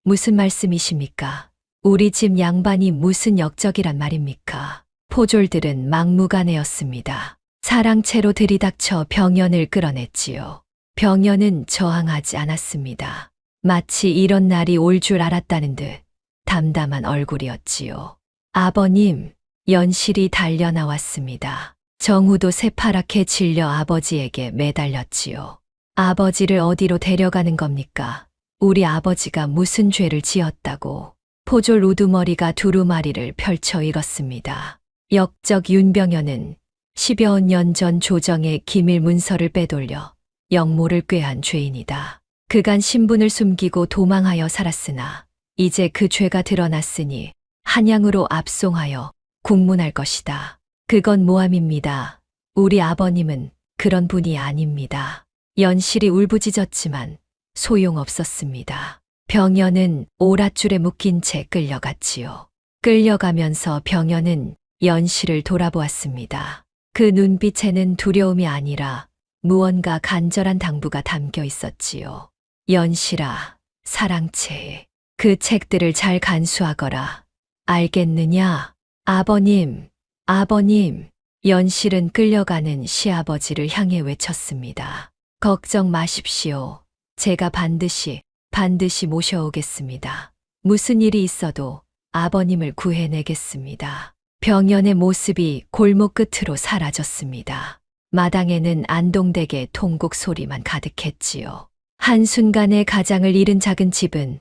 무슨 말씀이십니까? 우리 집 양반이 무슨 역적이란 말입니까? 포졸들은 막무가내였습니다. 사랑채로 들이닥쳐 병연을 끌어냈지요. 병연은 저항하지 않았습니다. 마치 이런 날이 올 줄 알았다는 듯 담담한 얼굴이었지요. 아버님, 연실이 달려나왔습니다. 정우도 새파랗게 질려 아버지에게 매달렸지요. 아버지를 어디로 데려가는 겁니까? 우리 아버지가 무슨 죄를 지었다고. 포졸 우두머리가 두루마리를 펼쳐 읽었습니다. 역적 윤병연은 10여 년 전 조정의 기밀 문서를 빼돌려 역모를 꾀한 죄인이다. 그간 신분을 숨기고 도망하여 살았으나 이제 그 죄가 드러났으니 한양으로 압송하여 국문할 것이다. 그건 모함입니다. 우리 아버님은 그런 분이 아닙니다. 연실이 울부짖었지만 소용없었습니다. 병연은 오랏줄에 묶인 채 끌려갔지요. 끌려가면서 병연은 연실을 돌아보았습니다. 그 눈빛에는 두려움이 아니라 무언가 간절한 당부가 담겨 있었지요. 연실아, 사랑채, 그 책들을 잘 간수하거라. 알겠느냐? 아버님, 아버님. 연실은 끌려가는 시아버지를 향해 외쳤습니다. 걱정 마십시오. 제가 반드시 모셔오겠습니다. 무슨 일이 있어도 아버님을 구해내겠습니다. 병연의 모습이 골목 끝으로 사라졌습니다. 마당에는 안동댁의 통곡 소리만 가득했지요. 한순간에 가장을 잃은 작은 집은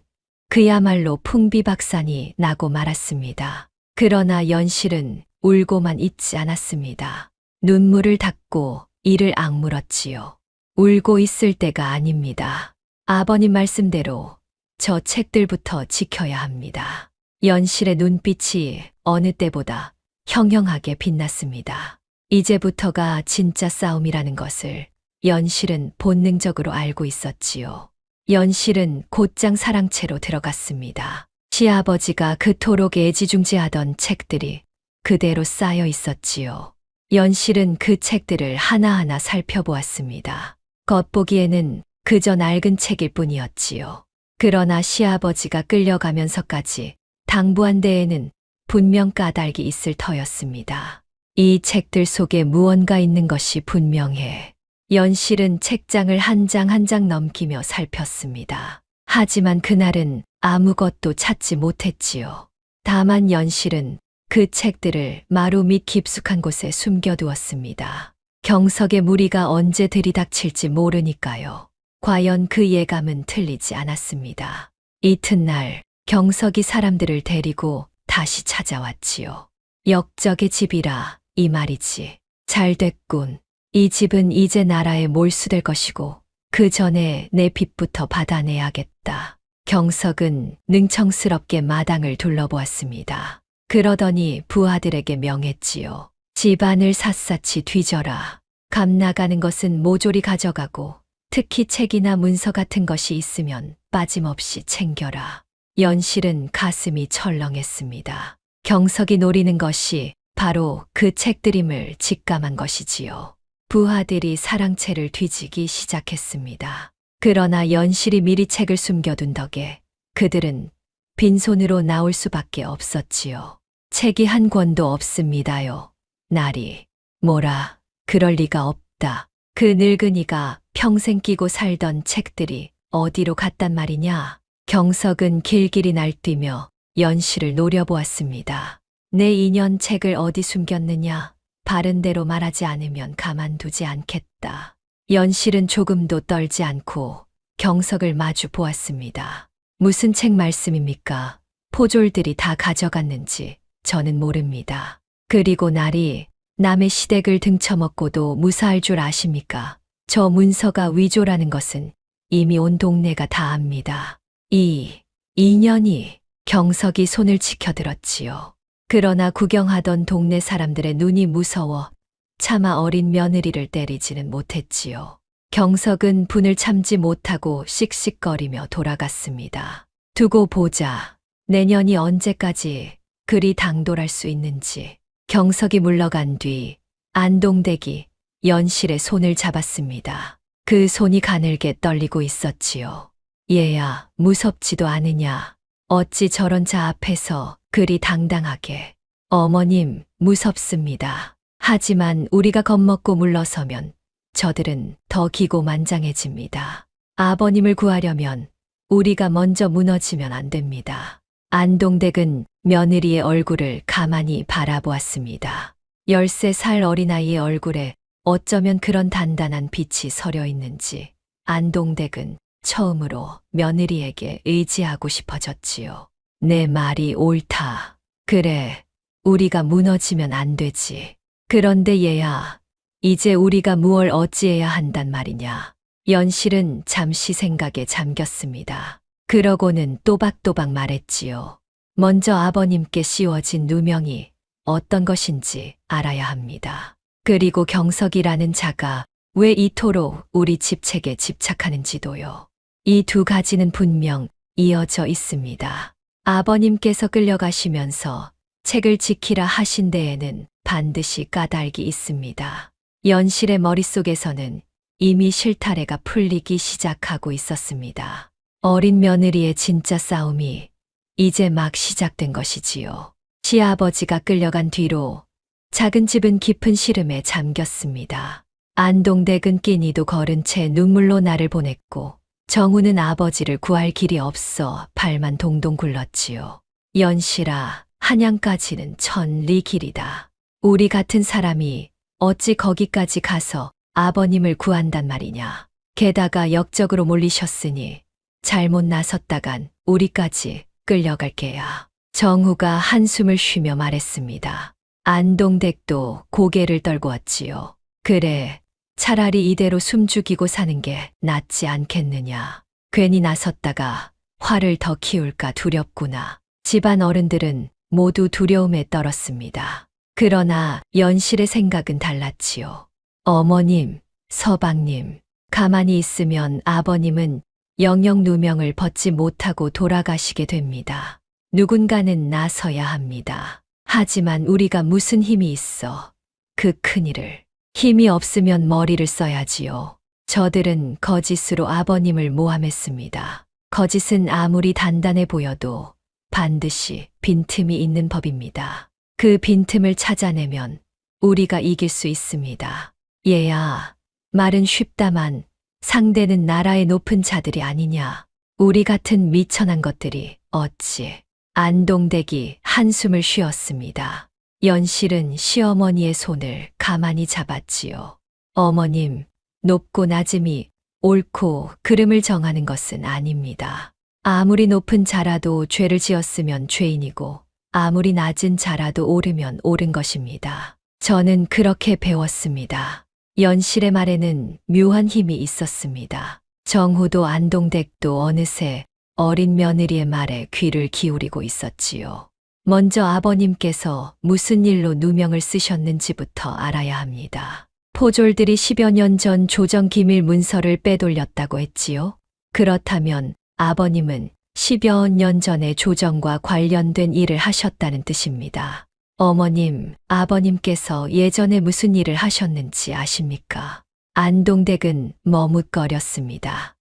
그야말로 풍비박산이 나고 말았습니다. 그러나 연실은 울고만 있지 않았습니다. 눈물을 닦고 이를 악물었지요. 울고 있을 때가 아닙니다. 아버님 말씀대로 저 책들부터 지켜야 합니다. 연실의 눈빛이 어느 때보다 형형하게 빛났습니다. 이제부터가 진짜 싸움이라는 것을 연실은 본능적으로 알고 있었지요. 연실은 곧장 사랑채로 들어갔습니다. 시아버지가 그토록 애지중지하던 책들이 그대로 쌓여 있었지요. 연실은 그 책들을 하나하나 살펴보았습니다. 겉보기에는 그저 낡은 책일 뿐이었지요. 그러나 시아버지가 끌려가면서까지 당부한 데에는 분명 까닭이 있을 터였습니다. 이 책들 속에 무언가 있는 것이 분명해. 연실은 책장을 한 장 한 장 넘기며 살폈습니다. 하지만 그날은 아무것도 찾지 못했지요. 다만 연실은 그 책들을 마루 밑 깊숙한 곳에 숨겨두었습니다. 경석의 무리가 언제 들이닥칠지 모르니까요. 과연 그 예감은 틀리지 않았습니다. 이튿날 경석이 사람들을 데리고 다시 찾아왔지요. 역적의 집이라 이 말이지. 잘 됐군. 이 집은 이제 나라에 몰수될 것이고 그 전에 내 빚부터 받아내야겠다. 경석은 능청스럽게 마당을 둘러보았습니다. 그러더니 부하들에게 명했지요. 집안을 샅샅이 뒤져라. 감 나가는 것은 모조리 가져가고 특히 책이나 문서 같은 것이 있으면 빠짐없이 챙겨라. 연실은 가슴이 철렁했습니다. 경석이 노리는 것이 바로 그 책들임을 직감한 것이지요. 부하들이 사랑채를 뒤지기 시작했습니다. 그러나 연실이 미리 책을 숨겨둔 덕에 그들은 빈손으로 나올 수밖에 없었지요. 책이 한 권도 없습니다요. 나리, 뭐라, 그럴 리가 없다. 그 늙은이가 평생 끼고 살던 책들이 어디로 갔단 말이냐. 경석은 길길이 날뛰며 연실을 노려보았습니다. 내 인연 책을 어디 숨겼느냐? 바른 대로 말하지 않으면 가만두지 않겠다. 연실은 조금도 떨지 않고 경석을 마주 보았습니다. 무슨 책 말씀입니까? 포졸들이 다 가져갔는지 저는 모릅니다. 그리고 날이 남의 시댁을 등쳐먹고도 무사할 줄 아십니까? 저 문서가 위조라는 것은 이미 온 동네가 다 압니다. 이 인연이 경석이 손을 치켜들었지요. 그러나 구경하던 동네 사람들의 눈이 무서워 차마 어린 며느리를 때리지는 못했지요. 경석은 분을 참지 못하고 씩씩거리며 돌아갔습니다. 두고 보자. 내년이 언제까지 그리 당돌할 수 있는지. 경석이 물러간 뒤 안동댁이 연실의 손을 잡았습니다. 그 손이 가늘게 떨리고 있었지요. 얘야, 무섭지도 않으냐. 어찌 저런 자 앞에서 그리 당당하게. 어머님, 무섭습니다. 하지만 우리가 겁먹고 물러서면 저들은 더 기고만장해집니다. 아버님을 구하려면 우리가 먼저 무너지면 안 됩니다. 안동댁은 며느리의 얼굴을 가만히 바라보았습니다. 13살 어린아이의 얼굴에 어쩌면 그런 단단한 빛이 서려 있는지 안동댁은 처음으로 며느리에게 의지하고 싶어졌지요. 내 말이 옳다. 그래, 우리가 무너지면 안 되지. 그런데 얘야, 이제 우리가 무얼 어찌해야 한단 말이냐. 연실은 잠시 생각에 잠겼습니다. 그러고는 또박또박 말했지요. 먼저 아버님께 씌워진 누명이 어떤 것인지 알아야 합니다. 그리고 경석이라는 자가 왜 이토록 우리 집 책에 집착하는지도요. 이 두 가지는 분명 이어져 있습니다. 아버님께서 끌려가시면서 책을 지키라 하신 데에는 반드시 까닭이 있습니다. 연실의 머릿속에서는 이미 실타래가 풀리기 시작하고 있었습니다. 어린 며느리의 진짜 싸움이 이제 막 시작된 것이지요. 시아버지가 끌려간 뒤로 작은 집은 깊은 시름에 잠겼습니다. 안동댁은 끼니도 거른 채 눈물로 나를 보냈고 정우는 아버지를 구할 길이 없어 발만 동동 굴렀지요. 연실아, 한양까지는 천리 길이다. 우리 같은 사람이 어찌 거기까지 가서 아버님을 구한단 말이냐. 게다가 역적으로 몰리셨으니 잘못 나섰다간 우리까지 끌려갈 게야. 정우가 한숨을 쉬며 말했습니다. 안동댁도 고개를 떨구었지요. 그래, 차라리 이대로 숨죽이고 사는 게 낫지 않겠느냐. 괜히 나섰다가 화를 더 키울까 두렵구나. 집안 어른들은 모두 두려움에 떨었습니다. 그러나 연실의 생각은 달랐지요. 어머님, 서방님, 가만히 있으면 아버님은 영영 누명을 벗지 못하고 돌아가시게 됩니다. 누군가는 나서야 합니다. 하지만 우리가 무슨 힘이 있어 그 큰일을. 힘이 없으면 머리를 써야지요. 저들은 거짓으로 아버님을 모함했습니다. 거짓은 아무리 단단해 보여도 반드시 빈틈이 있는 법입니다. 그 빈틈을 찾아내면 우리가 이길 수 있습니다. 얘야, 말은 쉽다만 상대는 나라의 높은 자들이 아니냐. 우리 같은 미천한 것들이 어찌. 안동댁이 한숨을 쉬었습니다. 연실은 시어머니의 손을 가만히 잡았지요. 어머님, 높고 낮음이 옳고 그름을 정하는 것은 아닙니다. 아무리 높은 자라도 죄를 지었으면 죄인이고 아무리 낮은 자라도 옳으면 옳은 것입니다. 저는 그렇게 배웠습니다. 연실의 말에는 묘한 힘이 있었습니다. 정후도 안동댁도 어느새 어린 며느리의 말에 귀를 기울이고 있었지요. 먼저 아버님께서 무슨 일로 누명을 쓰셨는지부터 알아야 합니다. 포졸들이 10여 년 전 조정 기밀 문서를 빼돌렸다고 했지요. 그렇다면 아버님은 10여 년 전에 조정과 관련된 일을 하셨다는 뜻입니다. 어머님, 아버님께서 예전에 무슨 일을 하셨는지 아십니까? 안동댁은 머뭇거렸습니다.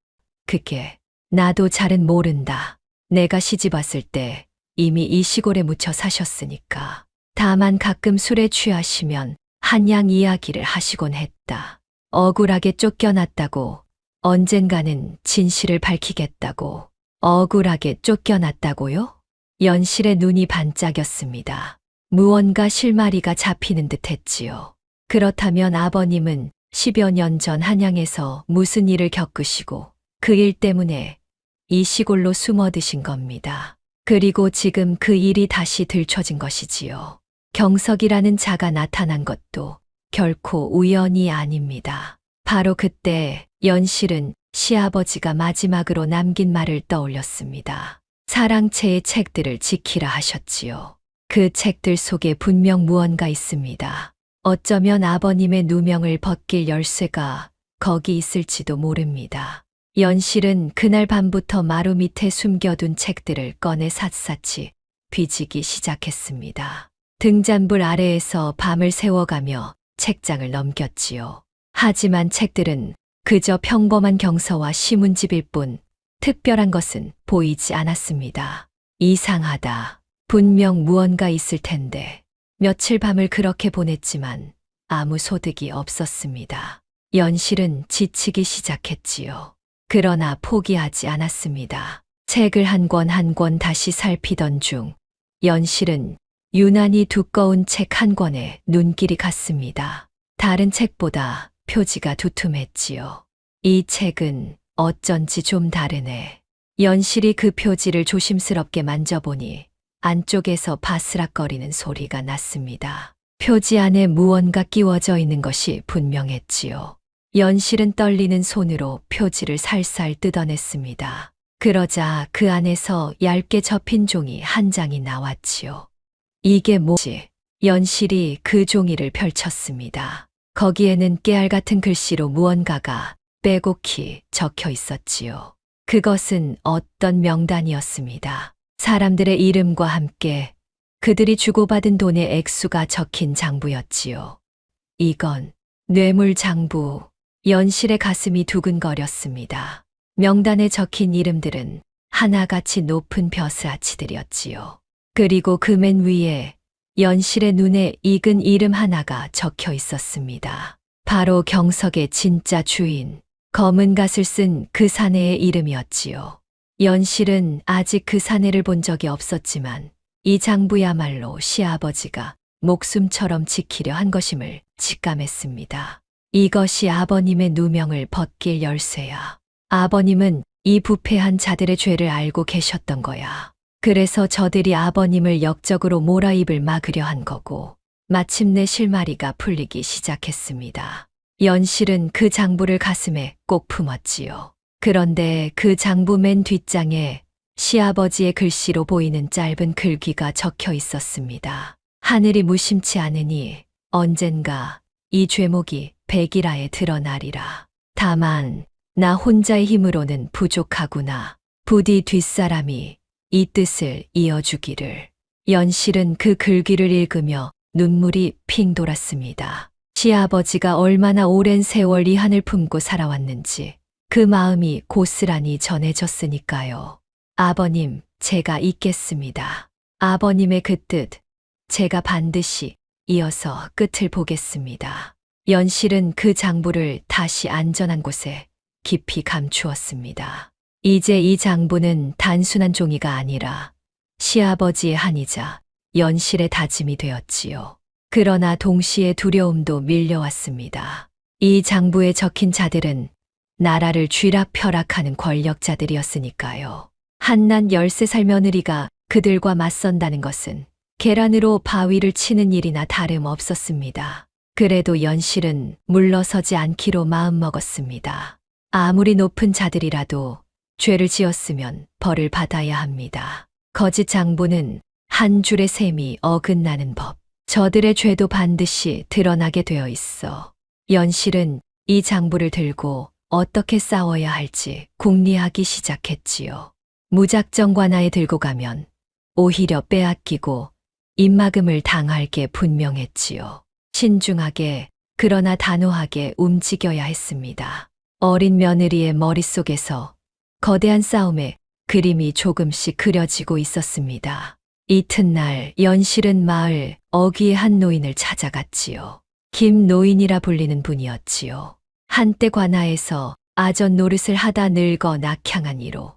그게 나도 잘은 모른다. 내가 시집 왔을 때 이미 이 시골에 묻혀 사셨으니까. 다만 가끔 술에 취하시면 한양 이야기를 하시곤 했다. 억울하게 쫓겨났다고, 언젠가는 진실을 밝히겠다고. 억울하게 쫓겨났다고요? 연실의 눈이 반짝였습니다. 무언가 실마리가 잡히는 듯 했지요. 그렇다면 아버님은 10여 년 전 한양에서 무슨 일을 겪으시고 그 일 때문에 이 시골로 숨어드신 겁니다. 그리고 지금 그 일이 다시 들춰진 것이지요. 경석이라는 자가 나타난 것도 결코 우연이 아닙니다. 바로 그때 연실은 시아버지가 마지막으로 남긴 말을 떠올렸습니다. 사랑채의 책들을 지키라 하셨지요. 그 책들 속에 분명 무언가 있습니다. 어쩌면 아버님의 누명을 벗길 열쇠가 거기 있을지도 모릅니다. 연실은 그날 밤부터 마루 밑에 숨겨둔 책들을 꺼내 샅샅이 뒤지기 시작했습니다. 등잔불 아래에서 밤을 새워가며 책장을 넘겼지요. 하지만 책들은 그저 평범한 경서와 시문집일 뿐 특별한 것은 보이지 않았습니다. 이상하다. 분명 무언가 있을 텐데. 며칠 밤을 그렇게 보냈지만 아무 소득이 없었습니다. 연실은 지치기 시작했지요. 그러나 포기하지 않았습니다. 책을 한 권 한 권 다시 살피던 중 연실은 유난히 두꺼운 책 한 권에 눈길이 갔습니다. 다른 책보다 표지가 두툼했지요. 이 책은 어쩐지 좀 다르네. 연실이 그 표지를 조심스럽게 만져보니 안쪽에서 바스락거리는 소리가 났습니다. 표지 안에 무언가 끼워져 있는 것이 분명했지요. 연실은 떨리는 손으로 표지를 살살 뜯어냈습니다. 그러자 그 안에서 얇게 접힌 종이 한 장이 나왔지요. 이게 뭐지? 연실이 그 종이를 펼쳤습니다. 거기에는 깨알 같은 글씨로 무언가가 빼곡히 적혀 있었지요. 그것은 어떤 명단이었습니다. 사람들의 이름과 함께 그들이 주고받은 돈의 액수가 적힌 장부였지요. 이건 뇌물장부. 연실의 가슴이 두근거렸습니다. 명단에 적힌 이름들은 하나같이 높은 벼슬아치들이었지요. 그리고 그 맨 위에 연실의 눈에 익은 이름 하나가 적혀 있었습니다. 바로 경석의 진짜 주인, 검은 갓을 쓴 그 사내의 이름이었지요. 연실은 아직 그 사내를 본 적이 없었지만 이 장부야말로 시아버지가 목숨처럼 지키려 한 것임을 직감했습니다. 이것이 아버님의 누명을 벗길 열쇠야. 아버님은 이 부패한 자들의 죄를 알고 계셨던 거야. 그래서 저들이 아버님을 역적으로 몰아입을 막으려 한 거고 마침내 실마리가 풀리기 시작했습니다. 연실은 그 장부를 가슴에 꼭 품었지요. 그런데 그 장부 맨 뒷장에 시아버지의 글씨로 보이는 짧은 글귀가 적혀 있었습니다. 하늘이 무심치 않으니 언젠가 이 죄목이 백일하에 드러나리라. 다만 나 혼자의 힘으로는 부족하구나. 부디 뒷사람이 이 뜻을 이어주기를. 연실은 그 글귀를 읽으며 눈물이 핑 돌았습니다. 시아버지가 얼마나 오랜 세월 이 한을 품고 살아왔는지 그 마음이 고스란히 전해졌으니까요. 아버님, 제가 잊겠습니다. 아버님의 그 뜻, 제가 반드시 이어서 끝을 보겠습니다. 연실은 그 장부를 다시 안전한 곳에 깊이 감추었습니다. 이제 이 장부는 단순한 종이가 아니라 시아버지의 한이자 연실의 다짐이 되었지요. 그러나 동시에 두려움도 밀려왔습니다. 이 장부에 적힌 자들은 나라를 쥐락펴락하는 권력자들이었으니까요. 한낱 13살 며느리가 그들과 맞선다는 것은 계란으로 바위를 치는 일이나 다름없었습니다. 그래도 연실은 물러서지 않기로 마음먹었습니다. 아무리 높은 자들이라도 죄를 지었으면 벌을 받아야 합니다. 거짓 장부는 한 줄의 셈이 어긋나는 법. 저들의 죄도 반드시 드러나게 되어 있어. 연실은 이 장부를 들고 어떻게 싸워야 할지 궁리하기 시작했지요. 무작정 관아에 들고 가면 오히려 빼앗기고 입막음을 당할 게 분명했지요. 신중하게 그러나 단호하게 움직여야 했습니다. 어린 며느리의 머릿속에서 거대한 싸움의 그림이 조금씩 그려지고 있었습니다. 이튿날 연실은 마을 어귀의 한 노인을 찾아갔지요. 김 노인이라 불리는 분이었지요. 한때 관아에서 아전 노릇을 하다 늙어 낙향한 이로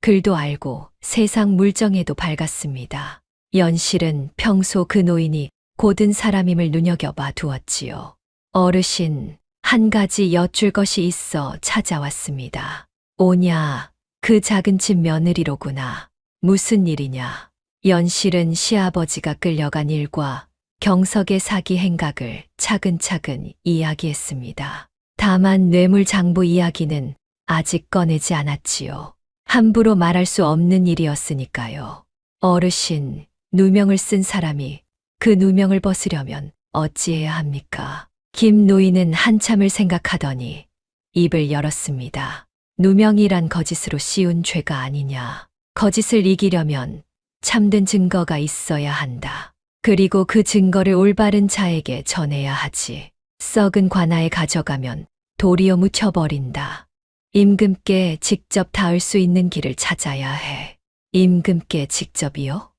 글도 알고 세상 물정에도 밝았습니다. 연실은 평소 그 노인이 고든 사람임을 눈여겨봐 두었지요. 어르신, 한 가지 여쭐 것이 있어 찾아왔습니다. 오냐, 그 작은 집 며느리로구나. 무슨 일이냐? 연실은 시아버지가 끌려간 일과 경석의 사기 행각을 차근차근 이야기했습니다. 다만 뇌물 장부 이야기는 아직 꺼내지 않았지요. 함부로 말할 수 없는 일이었으니까요. 어르신, 누명을 쓴 사람이 그 누명을 벗으려면 어찌해야 합니까? 김 노인은 한참을 생각하더니 입을 열었습니다. 누명이란 거짓으로 씌운 죄가 아니냐. 거짓을 이기려면 참된 증거가 있어야 한다. 그리고 그 증거를 올바른 자에게 전해야 하지. 썩은 관아에 가져가면 도리어 묻혀버린다. 임금께 직접 닿을 수 있는 길을 찾아야 해. 임금께 직접이요?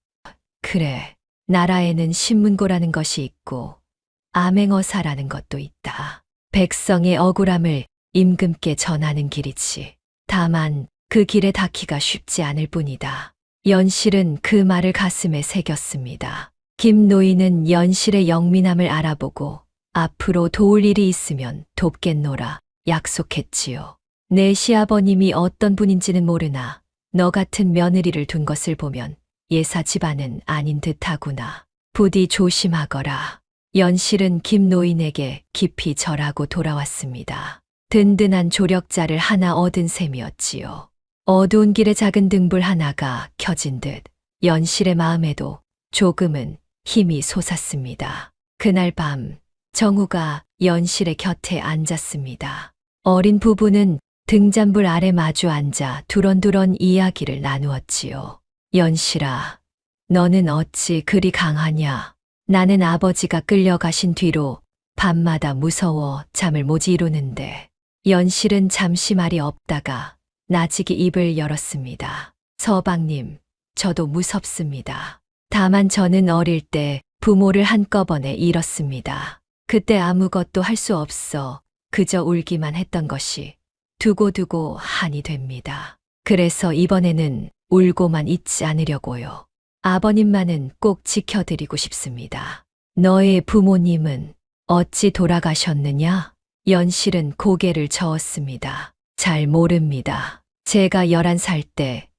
그래, 나라에는 신문고라는 것이 있고 암행어사라는 것도 있다. 백성의 억울함을 임금께 전하는 길이지. 다만 그 길에 닿기가 쉽지 않을 뿐이다. 연실은 그 말을 가슴에 새겼습니다. 김 노인은 연실의 영민함을 알아보고 앞으로 도울 일이 있으면 돕겠노라 약속했지요. 내 시아버님이 어떤 분인지는 모르나 너 같은 며느리를 둔 것을 보면 예사 집안은 아닌 듯하구나. 부디 조심하거라. 연실은 김 노인에게 깊이 절하고 돌아왔습니다. 든든한 조력자를 하나 얻은 셈이었지요. 어두운 길에 작은 등불 하나가 켜진 듯 연실의 마음에도 조금은 힘이 솟았습니다. 그날 밤 정우가 연실의 곁에 앉았습니다. 어린 부부는 등잔불 아래 마주 앉아 두런두런 이야기를 나누었지요. 연실아, 너는 어찌 그리 강하냐? 나는 아버지가 끌려가신 뒤로 밤마다 무서워 잠을 못 이루는데. 연실은 잠시 말이 없다가 나직이 입을 열었습니다. 서방님, 저도 무섭습니다. 다만 저는 어릴 때 부모를 한꺼번에 잃었습니다. 그때 아무것도 할 수 없어 그저 울기만 했던 것이 두고두고 한이 됩니다. 그래서 이번에는 울고만 있지 않으려고요. 아버님만은 꼭 지켜드리고 싶습니다. 너의 부모님은 어찌 돌아가셨느냐? 연실은 고개를 저었습니다. 잘 모릅니다. 제가 11살 때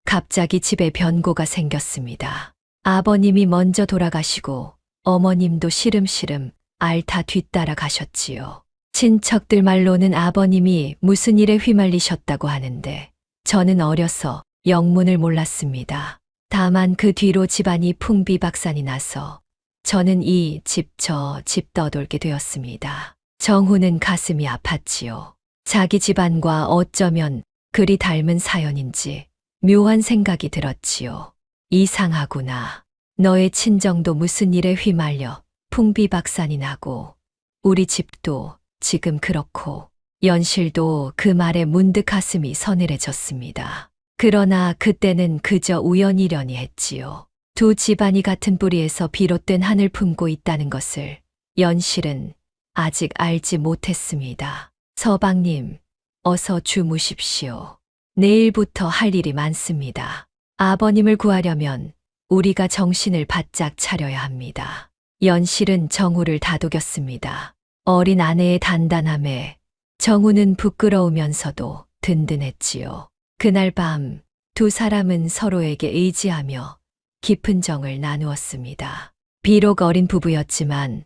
갑자기 집에 변고가 생겼습니다. 아버님이 먼저 돌아가시고 어머님도 시름시름 앓다 뒤따라 가셨지요. 친척들 말로는 아버님이 무슨 일에 휘말리셨다고 하는데 저는 어려서 영문을 몰랐습니다. 다만 그 뒤로 집안이 풍비박산이 나서 저는 이 집 저 집 떠돌게 되었습니다. 정후는 가슴이 아팠지요. 자기 집안과 어쩌면 그리 닮은 사연인지 묘한 생각이 들었지요. 이상하구나. 너의 친정도 무슨 일에 휘말려 풍비박산이 나고 우리 집도 지금 그렇고. 연실도 그 말에 문득 가슴이 서늘해졌습니다. 그러나 그때는 그저 우연이려니 했지요. 두 집안이 같은 뿌리에서 비롯된 한을 품고 있다는 것을 연실은 아직 알지 못했습니다. 서방님, 어서 주무십시오. 내일부터 할 일이 많습니다. 아버님을 구하려면 우리가 정신을 바짝 차려야 합니다. 연실은 정우를 다독였습니다. 어린 아내의 단단함에 정우는 부끄러우면서도 든든했지요. 그날 밤 두 사람은 서로에게 의지하며 깊은 정을 나누었습니다. 비록 어린 부부였지만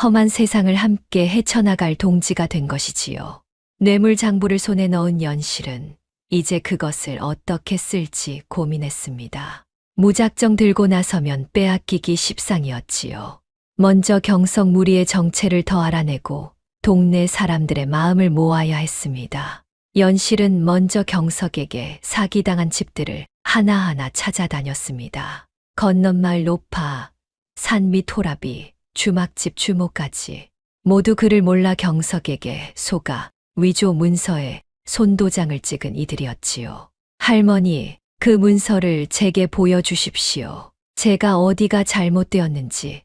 험한 세상을 함께 헤쳐나갈 동지가 된 것이지요. 뇌물 장부를 손에 넣은 연실은 이제 그것을 어떻게 쓸지 고민했습니다. 무작정 들고 나서면 빼앗기기 십상이었지요. 먼저 경석 무리의 정체를 더 알아내고 동네 사람들의 마음을 모아야 했습니다. 연실은 먼저 경석에게 사기당한 집들을 하나하나 찾아다녔습니다. 건넌마을 노파, 산밑 호라비, 주막집 주모까지 모두 그를 몰라 경석에게 속아 위조 문서에 손도장을 찍은 이들이었지요. 할머니, 그 문서를 제게 보여주십시오. 제가 어디가 잘못되었는지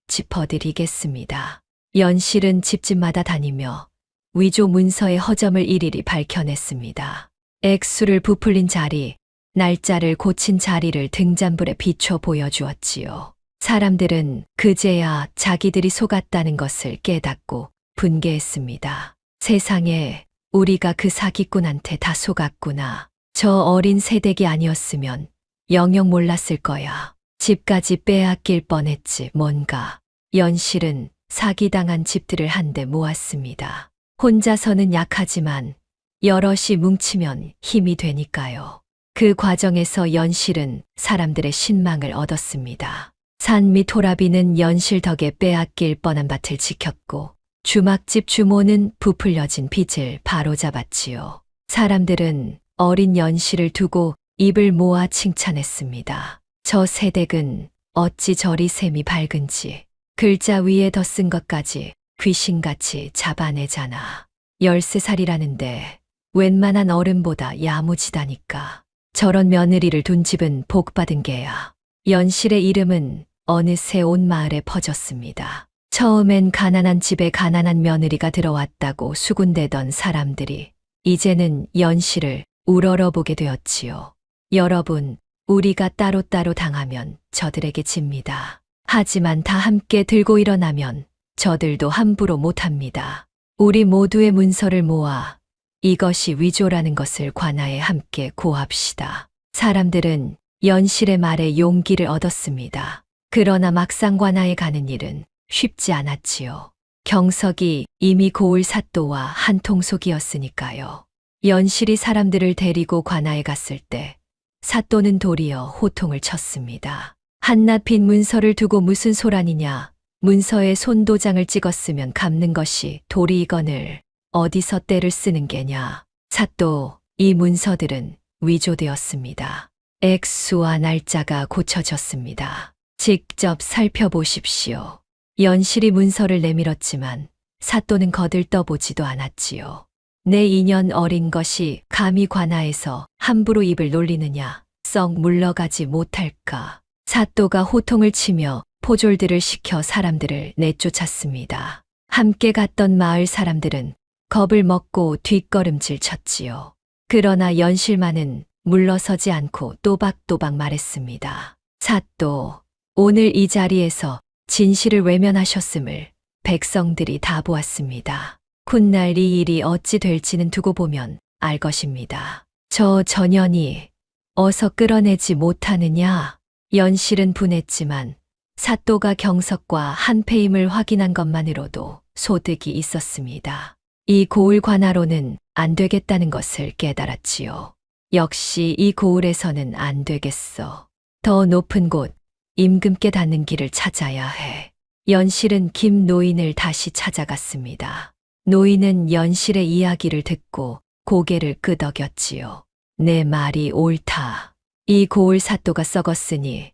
짚어드리겠습니다. 연실은 집집마다 다니며 위조 문서의 허점을 일일이 밝혀냈습니다. 액수를 부풀린 자리, 날짜를 고친 자리를 등잔불에 비춰 보여주었지요. 사람들은 그제야 자기들이 속았다는 것을 깨닫고 분개했습니다. 세상에, 우리가 그 사기꾼한테 다 속았구나. 저 어린 새댁이 아니었으면 영영 몰랐을 거야. 집까지 빼앗길 뻔했지 뭔가. 연실은 사기당한 집들을 한데 모았습니다. 혼자서는 약하지만 여럿이 뭉치면 힘이 되니까요. 그 과정에서 연실은 사람들의 신망을 얻었습니다. 산밑 호라비는 연실 덕에 빼앗길 뻔한 밭을 지켰고 주막집 주모는 부풀려진 빚을 바로잡았지요. 사람들은 어린 연실을 두고 입을 모아 칭찬했습니다. 저 새댁은 어찌 저리 셈이 밝은지 글자 위에 더 쓴 것까지 귀신같이 잡아내잖아. 13살이라는데 웬만한 어른보다 야무지다니까. 저런 며느리를 둔 집은 복받은 게야. 연실의 이름은 어느새 온 마을에 퍼졌습니다. 처음엔 가난한 집에 가난한 며느리가 들어왔다고 수군대던 사람들이 이제는 연실을 우러러보게 되었지요. 여러분, 우리가 따로따로 당하면 저들에게 집니다. 하지만 다 함께 들고 일어나면 저들도 함부로 못합니다. 우리 모두의 문서를 모아 이것이 위조라는 것을 관아에 함께 고합시다. 사람들은 연실의 말에 용기를 얻었습니다. 그러나 막상 관아에 가는 일은 쉽지 않았지요. 경석이 이미 고을 사또와 한통속이었으니까요. 연실이 사람들을 데리고 관아에 갔을 때 사또는 도리어 호통을 쳤습니다. 한낱 빈 문서를 두고 무슨 소란이냐. 문서에 손도장을 찍었으면 갚는 것이 도리이거늘 어디서 때를 쓰는 게냐. 사또, 이 문서들은 위조되었습니다. 액수와 날짜가 고쳐졌습니다. 직접 살펴보십시오. 연실이 문서를 내밀었지만 사또는 거들떠보지도 않았지요. 내 2년 어린 것이 감히 관아에서 함부로 입을 놀리느냐. 썩 물러가지 못할까. 사또가 호통을 치며 포졸들을 시켜 사람들을 내쫓았습니다. 함께 갔던 마을 사람들은 겁을 먹고 뒷걸음질 쳤지요. 그러나 연실만은 물러서지 않고 또박또박 말했습니다. 사또, 오늘 이 자리에서 진실을 외면하셨음을 백성들이 다 보았습니다. 훗날 이 일이 어찌 될지는 두고 보면 알 것입니다. 저 전현이 어서 끌어내지 못하느냐. 연실은 분했지만 사또가 경석과 한패임을 확인한 것만으로도 소득이 있었습니다. 이 고을 관하로는 안 되겠다는 것을 깨달았지요. 역시 이 고을에서는 안 되겠어. 더 높은 곳, 임금께 닿는 길을 찾아야 해. 연실은 김 노인을 다시 찾아갔습니다. 노인은 연실의 이야기를 듣고 고개를 끄덕였지요. 내 말이 옳다. 이 고을 사또가 썩었으니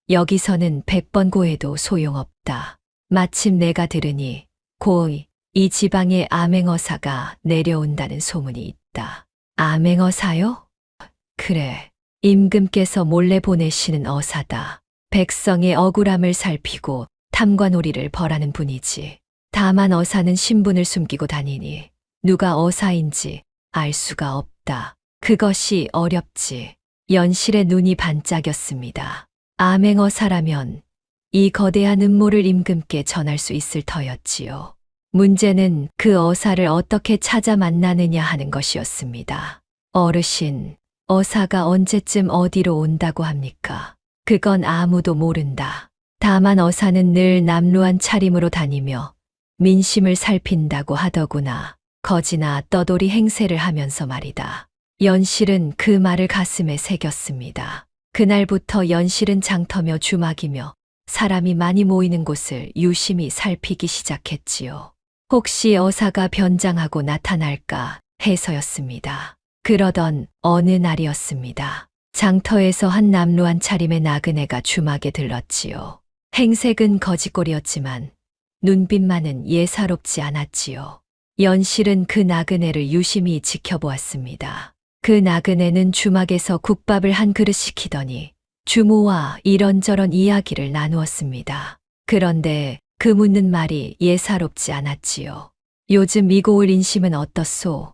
여기서는 100번 고해도 소용없다. 마침 내가 들으니 곧 이 지방에 암행어사가 내려온다는 소문이 있다. 암행어사요? 그래. 임금께서 몰래 보내시는 어사다. 백성의 억울함을 살피고 탐관오리를 벌하는 분이지. 다만 어사는 신분을 숨기고 다니니 누가 어사인지 알 수가 없다. 그것이 어렵지. 연실의 눈이 반짝였습니다. 암행어사라면 이 거대한 음모를 임금께 전할 수 있을 터였지요. 문제는 그 어사를 어떻게 찾아 만나느냐 하는 것이었습니다. 어르신, 어사가 언제쯤 어디로 온다고 합니까? 그건 아무도 모른다. 다만 어사는 늘 남루한 차림으로 다니며 민심을 살핀다고 하더구나. 거지나 떠돌이 행세를 하면서 말이다. 연실은 그 말을 가슴에 새겼습니다. 그날부터 연실은 장터며 주막이며 사람이 많이 모이는 곳을 유심히 살피기 시작했지요. 혹시 어사가 변장하고 나타날까 해서였습니다. 그러던 어느 날이었습니다. 장터에서 한 남루한 차림의 나그네가 주막에 들렀지요. 행색은 거지꼴이었지만 눈빛만은 예사롭지 않았지요. 연실은 그 나그네를 유심히 지켜보았습니다. 그 나그네는 주막에서 국밥을 한 그릇 시키더니 주모와 이런저런 이야기를 나누었습니다. 그런데 그 묻는 말이 예사롭지 않았지요. 요즘 이고을 인심은 어떻소?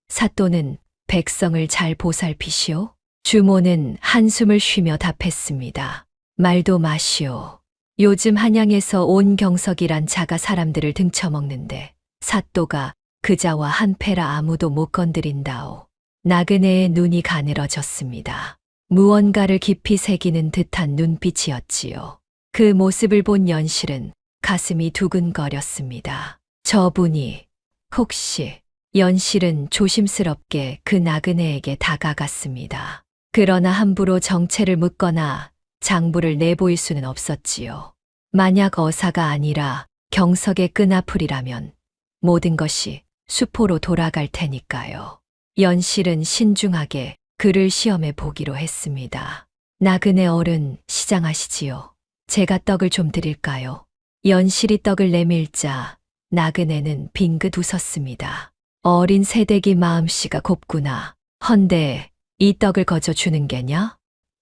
사또는 백성을 잘 보살피시오? 주모는 한숨을 쉬며 답했습니다. 말도 마시오. 요즘 한양에서 온 경석이란 자가 사람들을 등쳐먹는데 사또가 그자와 한패라 아무도 못 건드린다오. 나그네의 눈이 가늘어졌습니다. 무언가를 깊이 새기는 듯한 눈빛이었지요. 그 모습을 본 연실은 가슴이 두근거렸습니다. 저분이 혹시 연실은 조심스럽게 그 나그네에게 다가갔습니다. 그러나 함부로 정체를 묻거나 장부를 내보일 수는 없었지요. 만약 어사가 아니라 경석의 끈아풀이라면 모든 것이 수포로 돌아갈 테니까요. 연실은 신중하게 그를 시험해 보기로 했습니다. 나그네 어른 시장하시지요. 제가 떡을 좀 드릴까요? 연실이 떡을 내밀자 나그네는 빙긋 웃었습니다. 어린 새댁이 마음씨가 곱구나. 헌데 이 떡을 거저 주는 게냐?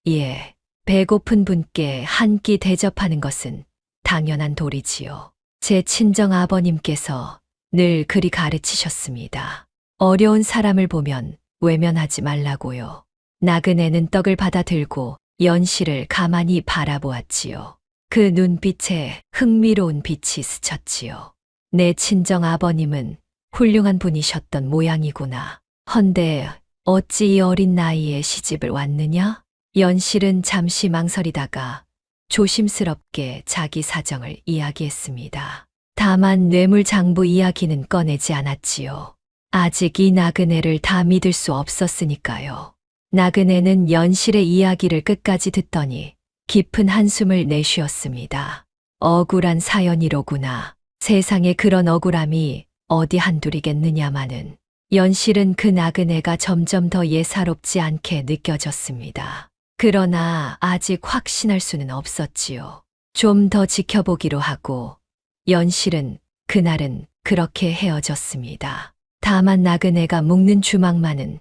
예, 배고픈 분께 한 끼 대접하는 것은 당연한 도리지요. 제 친정 아버님께서 늘 그리 가르치셨습니다. 어려운 사람을 보면 외면하지 말라고요. 나그네는 떡을 받아 들고 연실을 가만히 바라보았지요. 그 눈빛에 흥미로운 빛이 스쳤지요. 내 친정 아버님은 훌륭한 분이셨던 모양이구나. 헌데 어찌 이 어린 나이에 시집을 왔느냐? 연실은 잠시 망설이다가 조심스럽게 자기 사정을 이야기했습니다. 다만 뇌물장부 이야기는 꺼내지 않았지요. 아직 이 나그네를 다 믿을 수 없었으니까요. 나그네는 연실의 이야기를 끝까지 듣더니 깊은 한숨을 내쉬었습니다. 억울한 사연이로구나. 세상에 그런 억울함이 어디 한둘이겠느냐마는. 연실은 그 나그네가 점점 더 예사롭지 않게 느껴졌습니다. 그러나 아직 확신할 수는 없었지요. 좀 더 지켜보기로 하고 연실은 그날은 그렇게 헤어졌습니다. 다만 나그네가 묵는 주막만은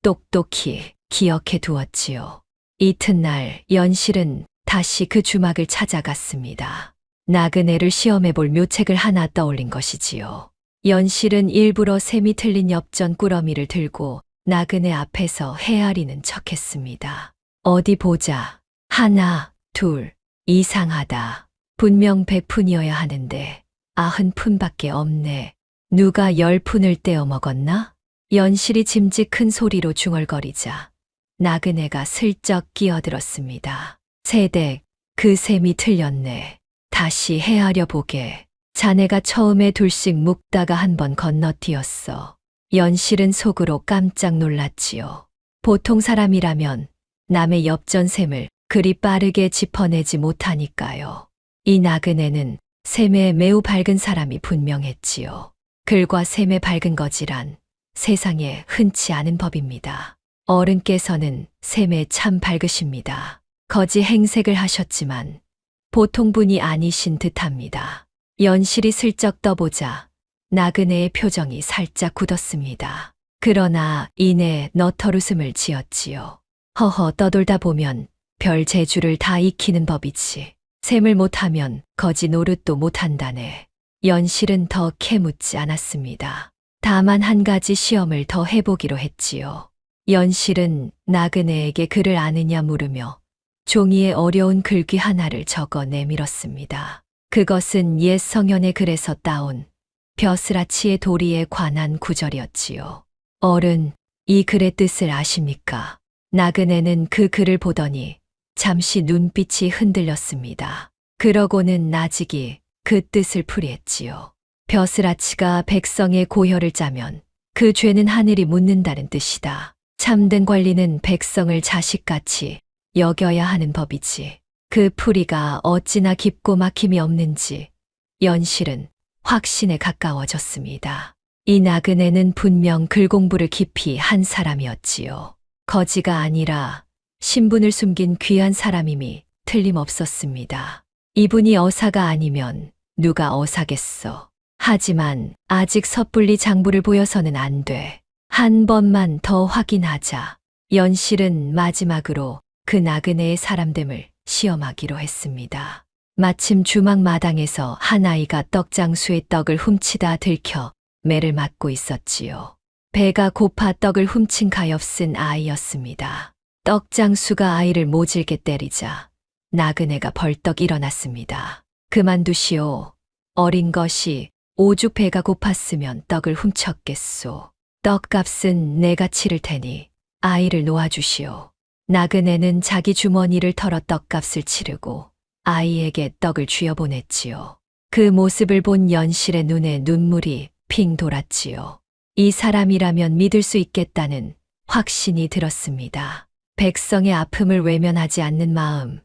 똑똑히 기억해 두었지요. 이튿날 연실은 다시 그 주막을 찾아갔습니다. 나그네를 시험해 볼 묘책을 하나 떠올린 것이지요. 연실은 일부러 셈이 틀린 엽전 꾸러미를 들고 나그네 앞에서 헤아리는 척했습니다. 어디 보자. 하나, 둘, 이상하다. 분명 100푼이어야 하는데 90푼밖에 없네. 누가 10푼을 떼어 먹었나? 연실이 짐짓 큰 소리로 중얼거리자 나그네가 슬쩍 끼어들었습니다. 새댁, 그 셈이 틀렸네. 다시 헤아려 보게. 자네가 처음에 둘씩 묶다가 한 번 건너뛰었어. 연실은 속으로 깜짝 놀랐지요. 보통 사람이라면 남의 엽전셈을 그리 빠르게 짚어내지 못하니까요. 이 나그네는 셈에 매우 밝은 사람이 분명했지요. 글과 셈에 밝은 거지란 세상에 흔치 않은 법입니다. 어른께서는 셈에 참 밝으십니다. 거지 행색을 하셨지만 보통 분이 아니신 듯합니다. 연실이 슬쩍 떠보자 나그네의 표정이 살짝 굳었습니다. 그러나 이내 너털웃음을 지었지요. 허허, 떠돌다 보면 별 재주를 다 익히는 법이지. 셈을 못하면 거지 노릇도 못한다네. 연실은 더 캐묻지 않았습니다. 다만 한 가지 시험을 더 해보기로 했지요. 연실은 나그네에게 글을 아느냐 물으며 종이에 어려운 글귀 하나를 적어 내밀었습니다. 그것은 옛 성현의 글에서 따온 벼슬아치의 도리에 관한 구절이었지요. 어른, 이 글의 뜻을 아십니까? 나그네는 그 글을 보더니 잠시 눈빛이 흔들렸습니다. 그러고는 나직이 그 뜻을 풀이했지요. 벼슬아치가 백성의 고혈을 짜면 그 죄는 하늘이 묻는다는 뜻이다. 참된 관리는 백성을 자식같이 여겨야 하는 법이지. 그 풀이가 어찌나 깊고 막힘이 없는지 연실은 확신에 가까워졌습니다. 이 나그네는 분명 글공부를 깊이 한 사람이었지요. 거지가 아니라 신분을 숨긴 귀한 사람임이 틀림없었습니다. 이분이 어사가 아니면 누가 어사겠어. 하지만 아직 섣불리 장부를 보여서는 안 돼. 한 번만 더 확인하자. 연실은 마지막으로 그 나그네의 사람됨을 시험하기로 했습니다. 마침 주막 마당에서 한 아이가 떡장수의 떡을 훔치다 들켜 매를 맞고 있었지요. 배가 고파 떡을 훔친 가엾은 아이였습니다. 떡장수가 아이를 모질게 때리자 나그네가 벌떡 일어났습니다. 그만두시오. 어린 것이 오죽 배가 고팠으면 떡을 훔쳤겠소. 떡값은 내가 치를 테니 아이를 놓아주시오. 나그네는 자기 주머니를 털어 떡값을 치르고 아이에게 떡을 쥐어보냈지요. 그 모습을 본 연실의 눈에 눈물이 핑 돌았지요. 이 사람이라면 믿을 수 있겠다는 확신이 들었습니다. 백성의 아픔을 외면하지 않는 마음,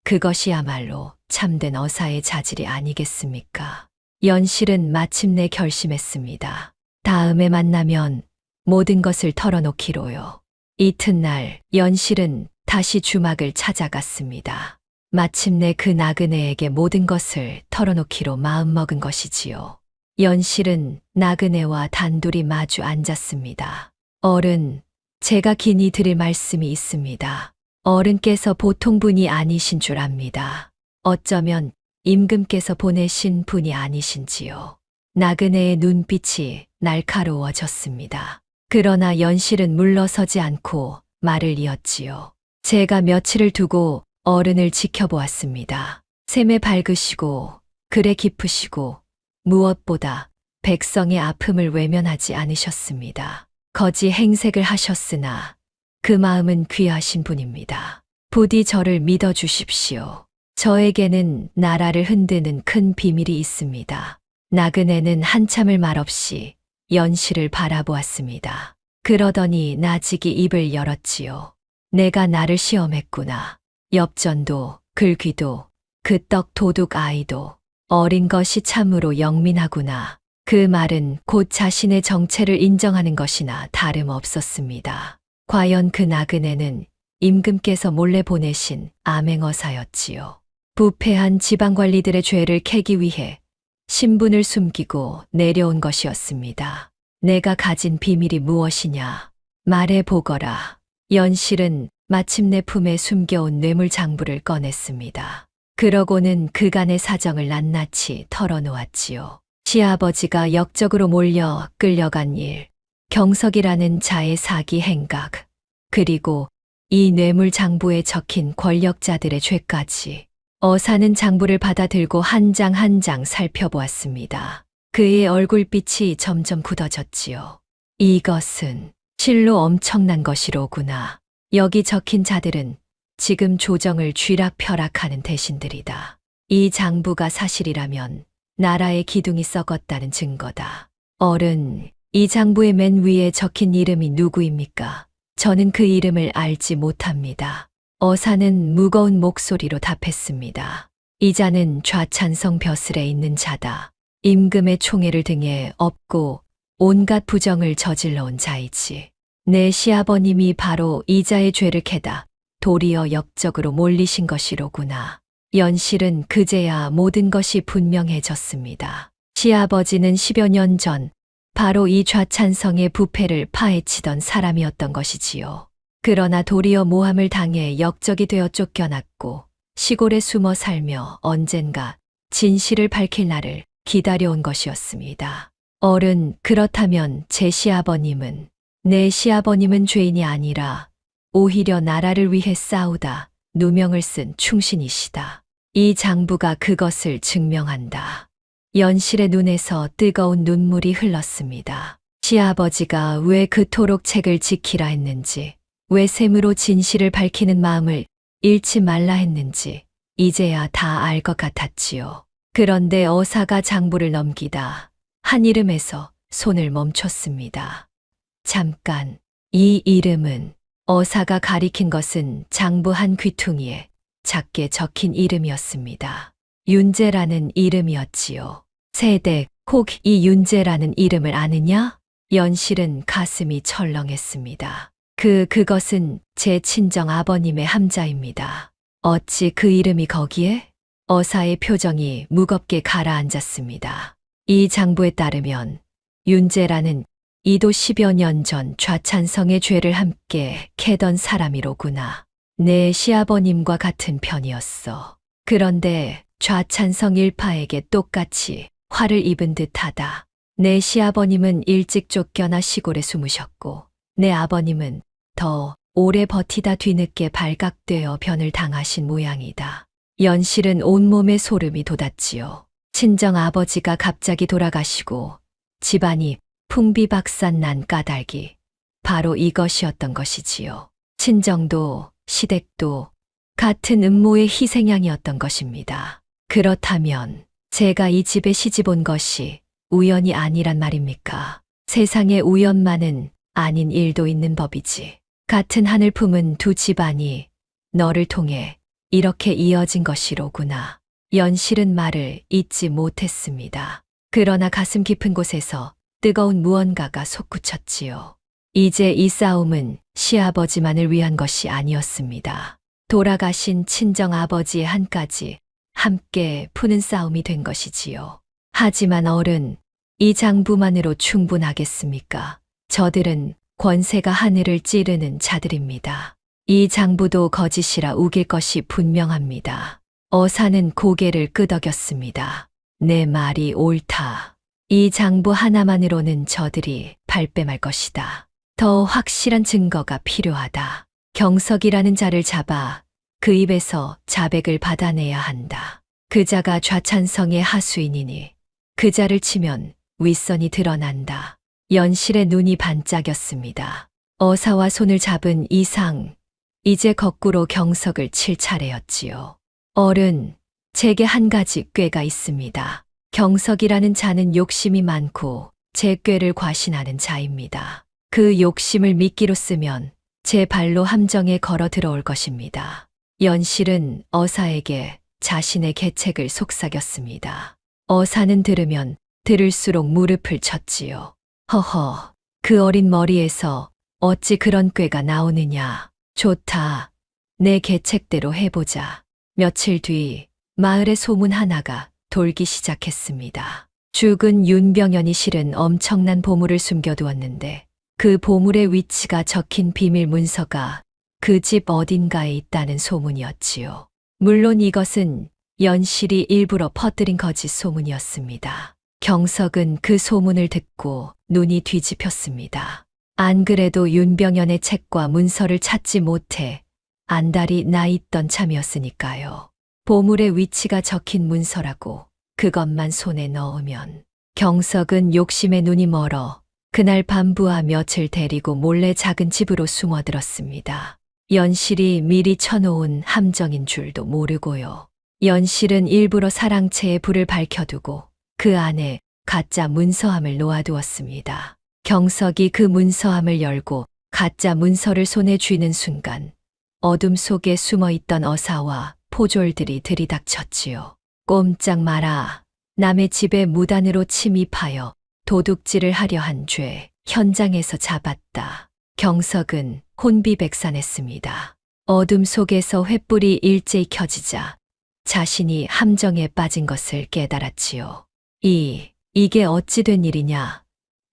그것이야말로 참된 어사의 자질이 아니겠습니까? 연실은 마침내 결심했습니다. 다음에 만나면 모든 것을 털어놓기로요. 이튿날 연실은 다시 주막을 찾아갔습니다. 마침내 그 나그네에게 모든 것을 털어놓기로 마음먹은 것이지요. 연실은 나그네와 단둘이 마주 앉았습니다. 어른, 제가 긴히 드릴 말씀이 있습니다. 어른께서 보통 분이 아니신 줄 압니다. 어쩌면 임금께서 보내신 분이 아니신지요. 나그네의 눈빛이 날카로워졌습니다. 그러나 연실은 물러서지 않고 말을 이었지요. 제가 며칠을 두고 어른을 지켜보았습니다. 샘에 밝으시고 글에 깊으시고 무엇보다 백성의 아픔을 외면하지 않으셨습니다. 거지 행색을 하셨으나 그 마음은 귀하신 분입니다. 부디 저를 믿어주십시오. 저에게는 나라를 흔드는 큰 비밀이 있습니다. 나그네는 한참을 말없이 연실을 바라보았습니다. 그러더니 나직이 입을 열었지요. 내가 나를 시험했구나. 엽전도, 글귀도, 그 떡 도둑 아이도 어린 것이 참으로 영민하구나. 그 말은 곧 자신의 정체를 인정하는 것이나 다름없었습니다. 과연 그 나그네는 임금께서 몰래 보내신 암행어사였지요. 부패한 지방관리들의 죄를 캐기 위해 신분을 숨기고 내려온 것이었습니다. 내가 가진 비밀이 무엇이냐? 말해보거라. 연실은 마침내 품에 숨겨온 뇌물장부를 꺼냈습니다. 그러고는 그간의 사정을 낱낱이 털어놓았지요. 시아버지가 역적으로 몰려 끌려간 일, 경석이라는 자의 사기 행각, 그리고 이 뇌물장부에 적힌 권력자들의 죄까지. 어사는 장부를 받아 들고 한 장 한 장 살펴보았습니다. 그의 얼굴빛이 점점 굳어졌지요. 이것은 실로 엄청난 것이로구나. 여기 적힌 자들은 지금 조정을 쥐락펴락하는 대신들이다. 이 장부가 사실이라면 나라의 기둥이 썩었다는 증거다. 어른, 이 장부의 맨 위에 적힌 이름이 누구입니까? 저는 그 이름을 알지 못합니다. 어사는 무거운 목소리로 답했습니다. 이 자는 좌찬성 벼슬에 있는 자다. 임금의 총애를 등에 업고 온갖 부정을 저질러 온 자이지. 내 시아버님이 바로 이 자의 죄를 캐다 도리어 역적으로 몰리신 것이로구나. 연실은 그제야 모든 것이 분명해졌습니다. 시아버지는 10여 년 전 바로 이 좌찬성의 부패를 파헤치던 사람이었던 것이지요. 그러나 도리어 모함을 당해 역적이 되어 쫓겨났고 시골에 숨어 살며 언젠가 진실을 밝힐 날을 기다려온 것이었습니다. 어른, 그렇다면 제 시아버님은, 내 시아버님은 죄인이 아니라 오히려 나라를 위해 싸우다 누명을 쓴 충신이시다. 이 장부가 그것을 증명한다. 연실의 눈에서 뜨거운 눈물이 흘렀습니다. 시아버지가 왜 그토록 책을 지키라 했는지, 왜 셈으로 진실을 밝히는 마음을 잃지 말라 했는지 이제야 다 알 것 같았지요. 그런데 어사가 장부를 넘기다 한 이름에서 손을 멈췄습니다. 잠깐, 이 이름은 어사가 가리킨 것은 장부 한 귀퉁이에 작게 적힌 이름이었습니다. 윤재라는 이름이었지요. 세댁, 혹 이 윤재라는 이름을 아느냐? 연실은 가슴이 철렁했습니다. 그것은 제 친정 아버님의 함자입니다. 어찌 그 이름이 거기에? 어사의 표정이 무겁게 가라앉았습니다. 이 장부에 따르면 윤재라는 이도 10여 년 전 좌찬성의 죄를 함께 캐던 사람이로구나. 내 시아버님과 같은 편이었어. 그런데 좌찬성 일파에게 똑같이 화를 입은 듯하다. 내 시아버님은 일찍 쫓겨나 시골에 숨으셨고 내 아버님은 더 오래 버티다 뒤늦게 발각되어 변을 당하신 모양이다. 연실은 온몸에 소름이 돋았지요. 친정 아버지가 갑자기 돌아가시고 집안이 풍비박산 난 까닭이 바로 이것이었던 것이지요. 친정도 시댁도 같은 음모의 희생양이었던 것입니다. 그렇다면 제가 이 집에 시집 온 것이 우연이 아니란 말입니까? 세상에 우연만은 아닌 일도 있는 법이지. 같은 하늘 품은 두 집안이 너를 통해 이렇게 이어진 것이로구나. 연실은 말을 잇지 못했습니다. 그러나 가슴 깊은 곳에서 뜨거운 무언가가 솟구쳤지요. 이제 이 싸움은 시아버지만을 위한 것이 아니었습니다. 돌아가신 친정 아버지의 한까지 함께 푸는 싸움이 된 것이지요. 하지만 어른, 이 장부만으로 충분하겠습니까? 저들은 권세가 하늘을 찌르는 자들입니다. 이 장부도 거짓이라 우길 것이 분명합니다. 어사는 고개를 끄덕였습니다. 내 말이 옳다. 이 장부 하나만으로는 저들이 발뺌할 것이다. 더 확실한 증거가 필요하다. 경석이라는 자를 잡아 그 입에서 자백을 받아내야 한다. 그 자가 좌찬성의 하수인이니 그 자를 치면 윗선이 드러난다. 연실의 눈이 반짝였습니다. 어사와 손을 잡은 이상, 이제 거꾸로 경석을 칠 차례였지요. 어른, 제게 한 가지 꾀가 있습니다. 경석이라는 자는 욕심이 많고 제 꾀를 과신하는 자입니다. 그 욕심을 미끼로 쓰면 제 발로 함정에 걸어 들어올 것입니다. 연실은 어사에게 자신의 계책을 속삭였습니다. 어사는 들으면 들을수록 무릎을 쳤지요. 허허, 그 어린 머리에서 어찌 그런 꾀가 나오느냐. 좋다. 내 계책대로 해보자. 며칠 뒤 마을에 소문 하나가 돌기 시작했습니다. 죽은 윤병연이 실은 엄청난 보물을 숨겨두었는데 그 보물의 위치가 적힌 비밀 문서가 그 집 어딘가에 있다는 소문이었지요. 물론 이것은 연실이 일부러 퍼뜨린 거짓 소문이었습니다. 경석은 그 소문을 듣고 눈이 뒤집혔습니다. 안 그래도 윤병연의 책과 문서를 찾지 못해 안달이 나 있던 참이었으니까요. 보물의 위치가 적힌 문서라고 그것만 손에 넣으면 경석은 욕심에 눈이 멀어 그날 밤 부하 며칠 데리고 몰래 작은 집으로 숨어들었습니다. 연실이 미리 쳐놓은 함정인 줄도 모르고요. 연실은 일부러 사랑채에 불을 밝혀두고 그 안에 가짜 문서함을 놓아두었습니다. 경석이 그 문서함을 열고 가짜 문서를 손에 쥐는 순간 어둠 속에 숨어있던 어사와 포졸들이 들이닥쳤지요. 꼼짝 마라. 남의 집에 무단으로 침입하여 도둑질을 하려 한 죄 현장에서 잡았다. 경석은 혼비백산했습니다. 어둠 속에서 횃불이 일제히 켜지자 자신이 함정에 빠진 것을 깨달았지요. 이게 어찌 된 일이냐?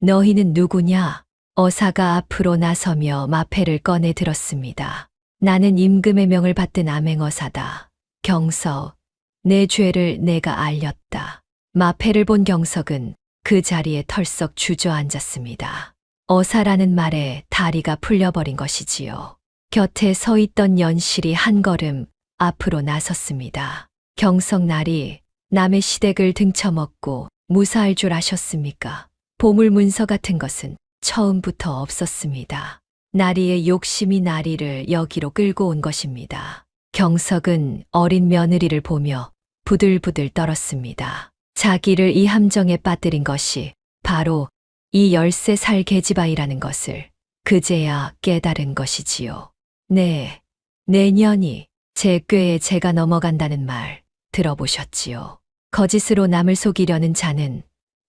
너희는 누구냐? 어사가 앞으로 나서며 마패를 꺼내 들었습니다. 나는 임금의 명을 받든 암행어사다. 경석, 내 죄를 내가 알렸다. 마패를 본 경석은 그 자리에 털썩 주저앉았습니다. 어사라는 말에 다리가 풀려버린 것이지요. 곁에 서 있던 연실이 한 걸음 앞으로 나섰습니다. 경석 나리, 남의 시댁을 등쳐먹고 무사할 줄 아셨습니까? 보물 문서 같은 것은 처음부터 없었습니다. 나리의 욕심이 나리를 여기로 끌고 온 것입니다. 경석은 어린 며느리를 보며 부들부들 떨었습니다. 자기를 이 함정에 빠뜨린 것이 바로 이 13살 계집아이라는 것을 그제야 깨달은 것이지요. 네, 내년이 제 꾀에 제가 넘어간다는 말 들어보셨지요. 거짓으로 남을 속이려는 자는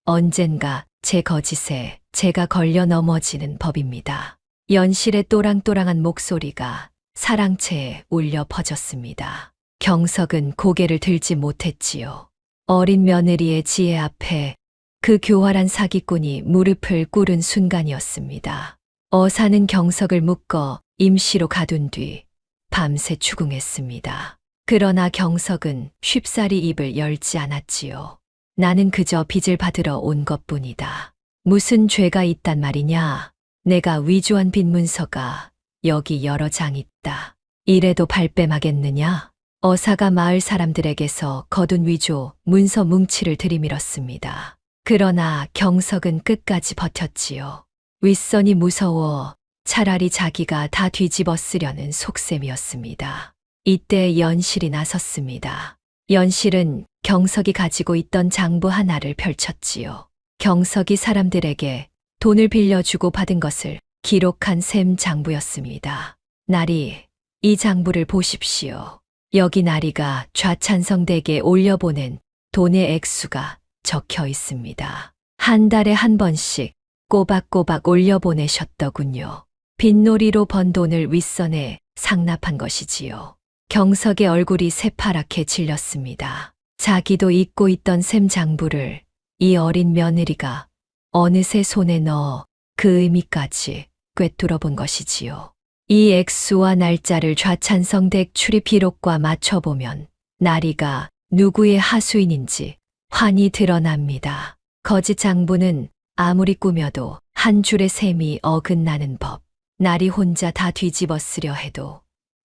언젠가 제 거짓에 제가 걸려 넘어지는 법입니다. 연실의 또랑또랑한 목소리가 사랑채에 울려 퍼졌습니다. 경석은 고개를 들지 못했지요. 어린 며느리의 지혜 앞에 그 교활한 사기꾼이 무릎을 꿇은 순간이었습니다. 어사는 경석을 묶어 임시로 가둔 뒤 밤새 추궁했습니다. 그러나 경석은 쉽사리 입을 열지 않았지요. 나는 그저 빚을 받으러 온 것뿐이다. 무슨 죄가 있단 말이냐? 내가 위조한 빚 문서가 여기 여러 장 있다. 이래도 발뺌하겠느냐? 어사가 마을 사람들에게서 거둔 위조 문서 뭉치를 들이밀었습니다. 그러나 경석은 끝까지 버텼지요. 윗선이 무서워 차라리 자기가 다 뒤집어 쓰려는 속셈이었습니다. 이때 연실이 나섰습니다. 연실은 경석이 가지고 있던 장부 하나를 펼쳤지요. 경석이 사람들에게 돈을 빌려주고 받은 것을 기록한 셈 장부였습니다. 나리, 이 장부를 보십시오. 여기 나리가 좌찬성댁에 올려보낸 돈의 액수가 적혀 있습니다. 한 달에 한 번씩 꼬박꼬박 올려보내셨더군요. 빚놀이로 번 돈을 윗선에 상납한 것이지요. 경석의 얼굴이 새파랗게 질렸습니다. 자기도 잊고 있던 셈 장부를 이 어린 며느리가 어느새 손에 넣어 그 의미까지 꿰뚫어 본 것이지요. 이 액수와 날짜를 좌찬성댁 출입 기록과 맞춰보면 나리가 누구의 하수인인지 환히 드러납니다. 거짓 장부는 아무리 꾸며도 한 줄의 셈이 어긋나는 법. 나리 혼자 다 뒤집어 쓰려 해도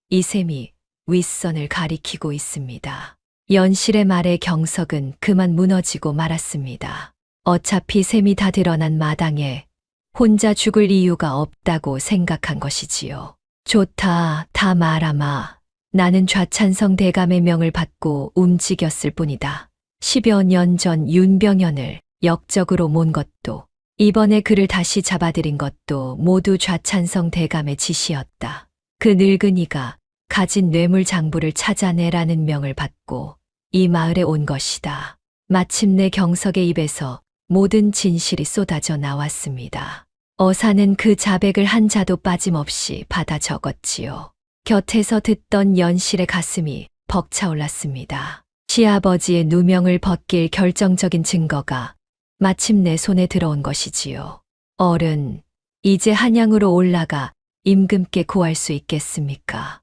이 셈이 윗선을 가리키고 있습니다. 연실의 말에 경석은 그만 무너지고 말았습니다. 어차피 셈이 다 드러난 마당에 혼자 죽을 이유가 없다고 생각한 것이지요. 좋다, 다 말아마. 나는 좌찬성 대감의 명을 받고 움직였을 뿐이다. 10여 년 전 윤병연을 역적으로 몬 것도 이번에 그를 다시 잡아들인 것도 모두 좌찬성 대감의 지시였다. 그 늙은이가 가진 뇌물 장부를 찾아내라는 명을 받고 이 마을에 온 것이다. 마침내 경석의 입에서 모든 진실이 쏟아져 나왔습니다. 어사는 그 자백을 한 자도 빠짐없이 받아 적었지요. 곁에서 듣던 연실의 가슴이 벅차올랐습니다. 시아버지의 누명을 벗길 결정적인 증거가 마침내 손에 들어온 것이지요. 어른, 이제 한양으로 올라가 임금께 구할 수 있겠습니까?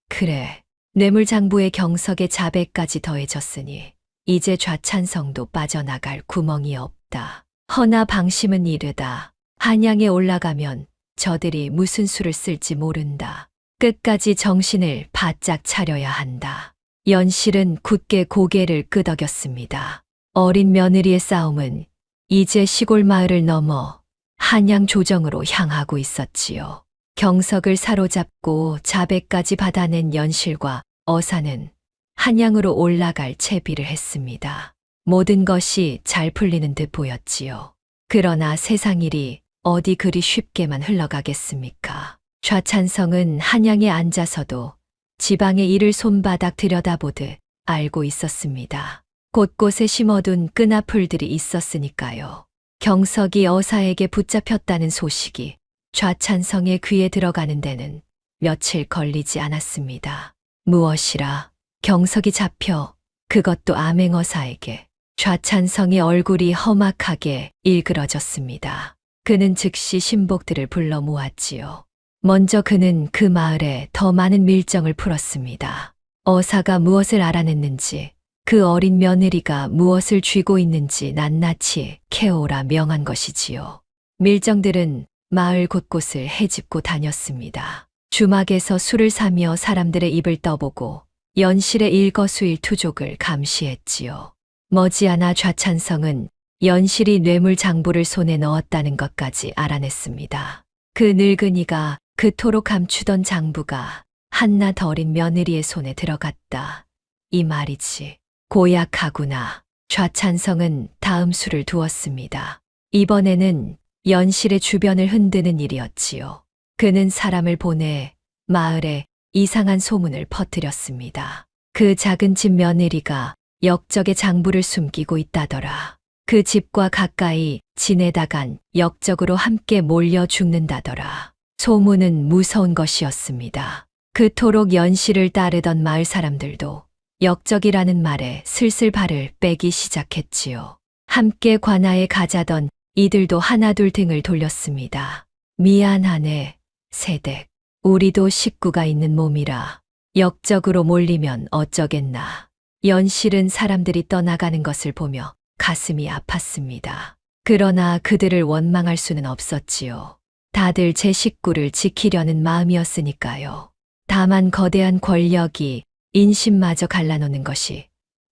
그래, 뇌물장부의 경석의 자백까지 더해졌으니 이제 좌찬성도 빠져나갈 구멍이 없다. 허나 방심은 이르다. 한양에 올라가면 저들이 무슨 수를 쓸지 모른다. 끝까지 정신을 바짝 차려야 한다. 연실은 굳게 고개를 끄덕였습니다. 어린 며느리의 싸움은 이제 시골 마을을 넘어 한양 조정으로 향하고 있었지요. 경석을 사로잡고 자백까지 받아낸 연실과 어사는 한양으로 올라갈 채비를 했습니다. 모든 것이 잘 풀리는 듯 보였지요. 그러나 세상 일이 어디 그리 쉽게만 흘러가겠습니까? 좌찬성은 한양에 앉아서도 지방의 일을 손바닥 들여다보듯 알고 있었습니다. 곳곳에 심어둔 끈아풀들이 있었으니까요. 경석이 어사에게 붙잡혔다는 소식이 좌찬성의 귀에 들어가는 데는 며칠 걸리지 않았습니다. 무엇이라 경석이 잡혀 그것도 암행어사에게 좌찬성의 얼굴이 험악하게 일그러졌습니다. 그는 즉시 신복들을 불러 모았지요. 먼저 그는 그 마을에 더 많은 밀정을 풀었습니다. 어사가 무엇을 알아냈는지 그 어린 며느리가 무엇을 쥐고 있는지 낱낱이 캐오라 명한 것이지요. 밀정들은 마을 곳곳을 헤집고 다녔습니다. 주막에서 술을 사며 사람들의 입을 떠보고 연실의 일거수일투족을 감시했지요. 머지않아 좌찬성은 연실이 뇌물 장부를 손에 넣었다는 것까지 알아냈습니다. 그 늙은이가 그토록 감추던 장부가 한낱 어린 며느리의 손에 들어갔다. 이 말이지. 고약하구나. 좌찬성은 다음 수를 두었습니다. 이번에는 연실의 주변을 흔드는 일이었지요. 그는 사람을 보내 마을에 이상한 소문을 퍼뜨렸습니다. 그 작은 집 며느리가 역적의 장부를 숨기고 있다더라. 그 집과 가까이 지내다간 역적으로 함께 몰려 죽는다더라. 소문은 무서운 것이었습니다. 그토록 연씨를 따르던 마을 사람들도 역적이라는 말에 슬슬 발을 빼기 시작했지요. 함께 관아에 가자던 이들도 하나둘 등을 돌렸습니다. 미안하네, 세댁. 우리도 식구가 있는 몸이라 역적으로 몰리면 어쩌겠나. 연실은 사람들이 떠나가는 것을 보며 가슴이 아팠습니다. 그러나 그들을 원망할 수는 없었지요. 다들 제 식구를 지키려는 마음이었으니까요. 다만 거대한 권력이 인심마저 갈라놓는 것이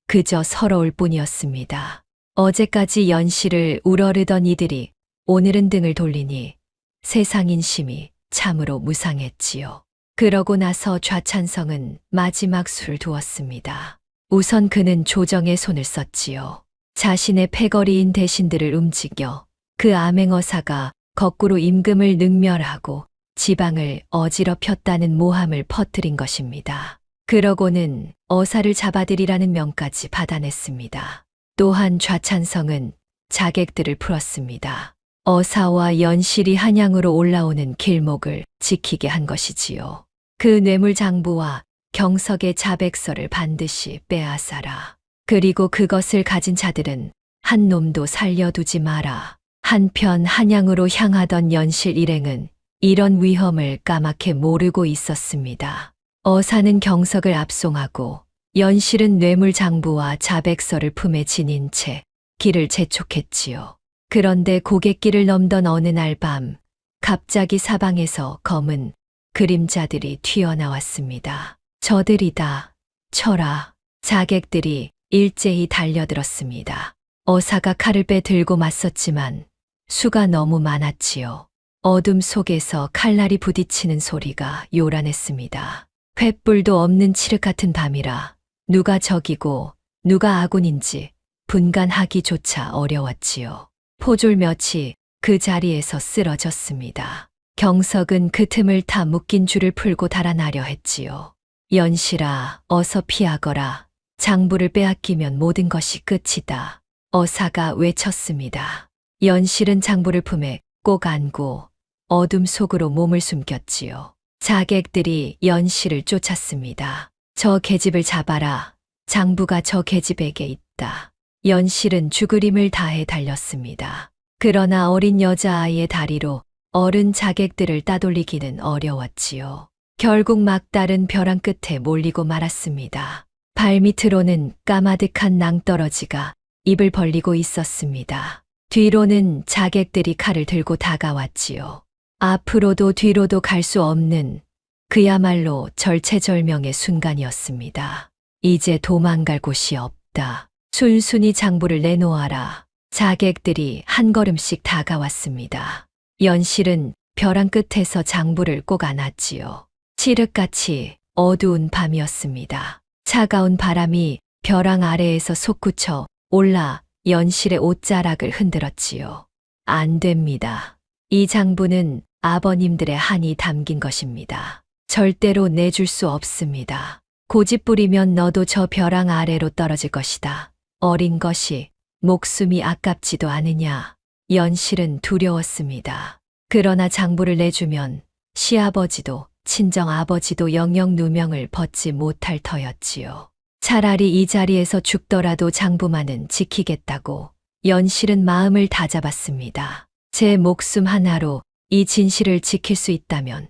그저 서러울 뿐이었습니다. 어제까지 연실을 우러르던 이들이 오늘은 등을 돌리니 세상 인심이 참으로 무상했지요. 그러고 나서 좌찬성은 마지막 수를 두었습니다. 우선 그는 조정에 손을 썼지요. 자신의 패거리인 대신들을 움직여 그 암행어사가 거꾸로 임금을 능멸하고 지방을 어지럽혔다는 모함을 퍼뜨린 것입니다. 그러고는 어사를 잡아들이라는 명까지 받아냈습니다. 또한 좌찬성은 자객들을 풀었습니다. 어사와 연실이 한양으로 올라오는 길목을 지키게 한 것이지요. 그 뇌물장부와 경석의 자백서를 반드시 빼앗아라. 그리고 그것을 가진 자들은 한 놈도 살려두지 마라. 한편 한양으로 향하던 연실 일행은 이런 위험을 까맣게 모르고 있었습니다. 어사는 경석을 압송하고 연실은 뇌물장부와 자백서를 품에 지닌 채 길을 재촉했지요. 그런데 고갯길을 넘던 어느 날 밤 갑자기 사방에서 검은 그림자들이 튀어나왔습니다. 저들이다. 쳐라. 자객들이 일제히 달려들었습니다. 어사가 칼을 빼들고 맞섰지만 수가 너무 많았지요. 어둠 속에서 칼날이 부딪히는 소리가 요란했습니다. 횃불도 없는 칠흑 같은 밤이라 누가 적이고 누가 아군인지 분간하기조차 어려웠지요. 포졸 몇이 그 자리에서 쓰러졌습니다. 경석은 그 틈을 타 묶인 줄을 풀고 달아나려 했지요. 연실아, 어서 피하거라. 장부를 빼앗기면 모든 것이 끝이다. 어사가 외쳤습니다. 연실은 장부를 품에 꼭 안고 어둠 속으로 몸을 숨겼지요. 자객들이 연실을 쫓았습니다. 저 계집을 잡아라. 장부가 저 계집에게 있다. 연실은 죽을 힘을 다해 달렸습니다. 그러나 어린 여자아이의 다리로 어른 자객들을 따돌리기는 어려웠지요. 결국 막다른 벼랑 끝에 몰리고 말았습니다. 발밑으로는 까마득한 낭떠러지가 입을 벌리고 있었습니다. 뒤로는 자객들이 칼을 들고 다가왔지요. 앞으로도 뒤로도 갈 수 없는 그야말로 절체절명의 순간이었습니다. 이제 도망갈 곳이 없다. 순순히 장부를 내놓아라. 자객들이 한 걸음씩 다가왔습니다. 연실은 벼랑 끝에서 장부를 꼭 안았지요. 칠흑같이 어두운 밤이었습니다. 차가운 바람이 벼랑 아래에서 솟구쳐 올라 연실의 옷자락을 흔들었지요. 안 됩니다. 이 장부는 아버님들의 한이 담긴 것입니다. 절대로 내줄 수 없습니다. 고집 부리면 너도 저 벼랑 아래로 떨어질 것이다. 어린 것이 목숨이 아깝지도 않으냐. 연실은 두려웠습니다. 그러나 장부를 내주면 시아버지도 친정아버지도 영영 누명을 벗지 못할 터였지요. 차라리 이 자리에서 죽더라도 장부만은 지키겠다고 연실은 마음을 다잡았습니다. 제 목숨 하나로 이 진실을 지킬 수 있다면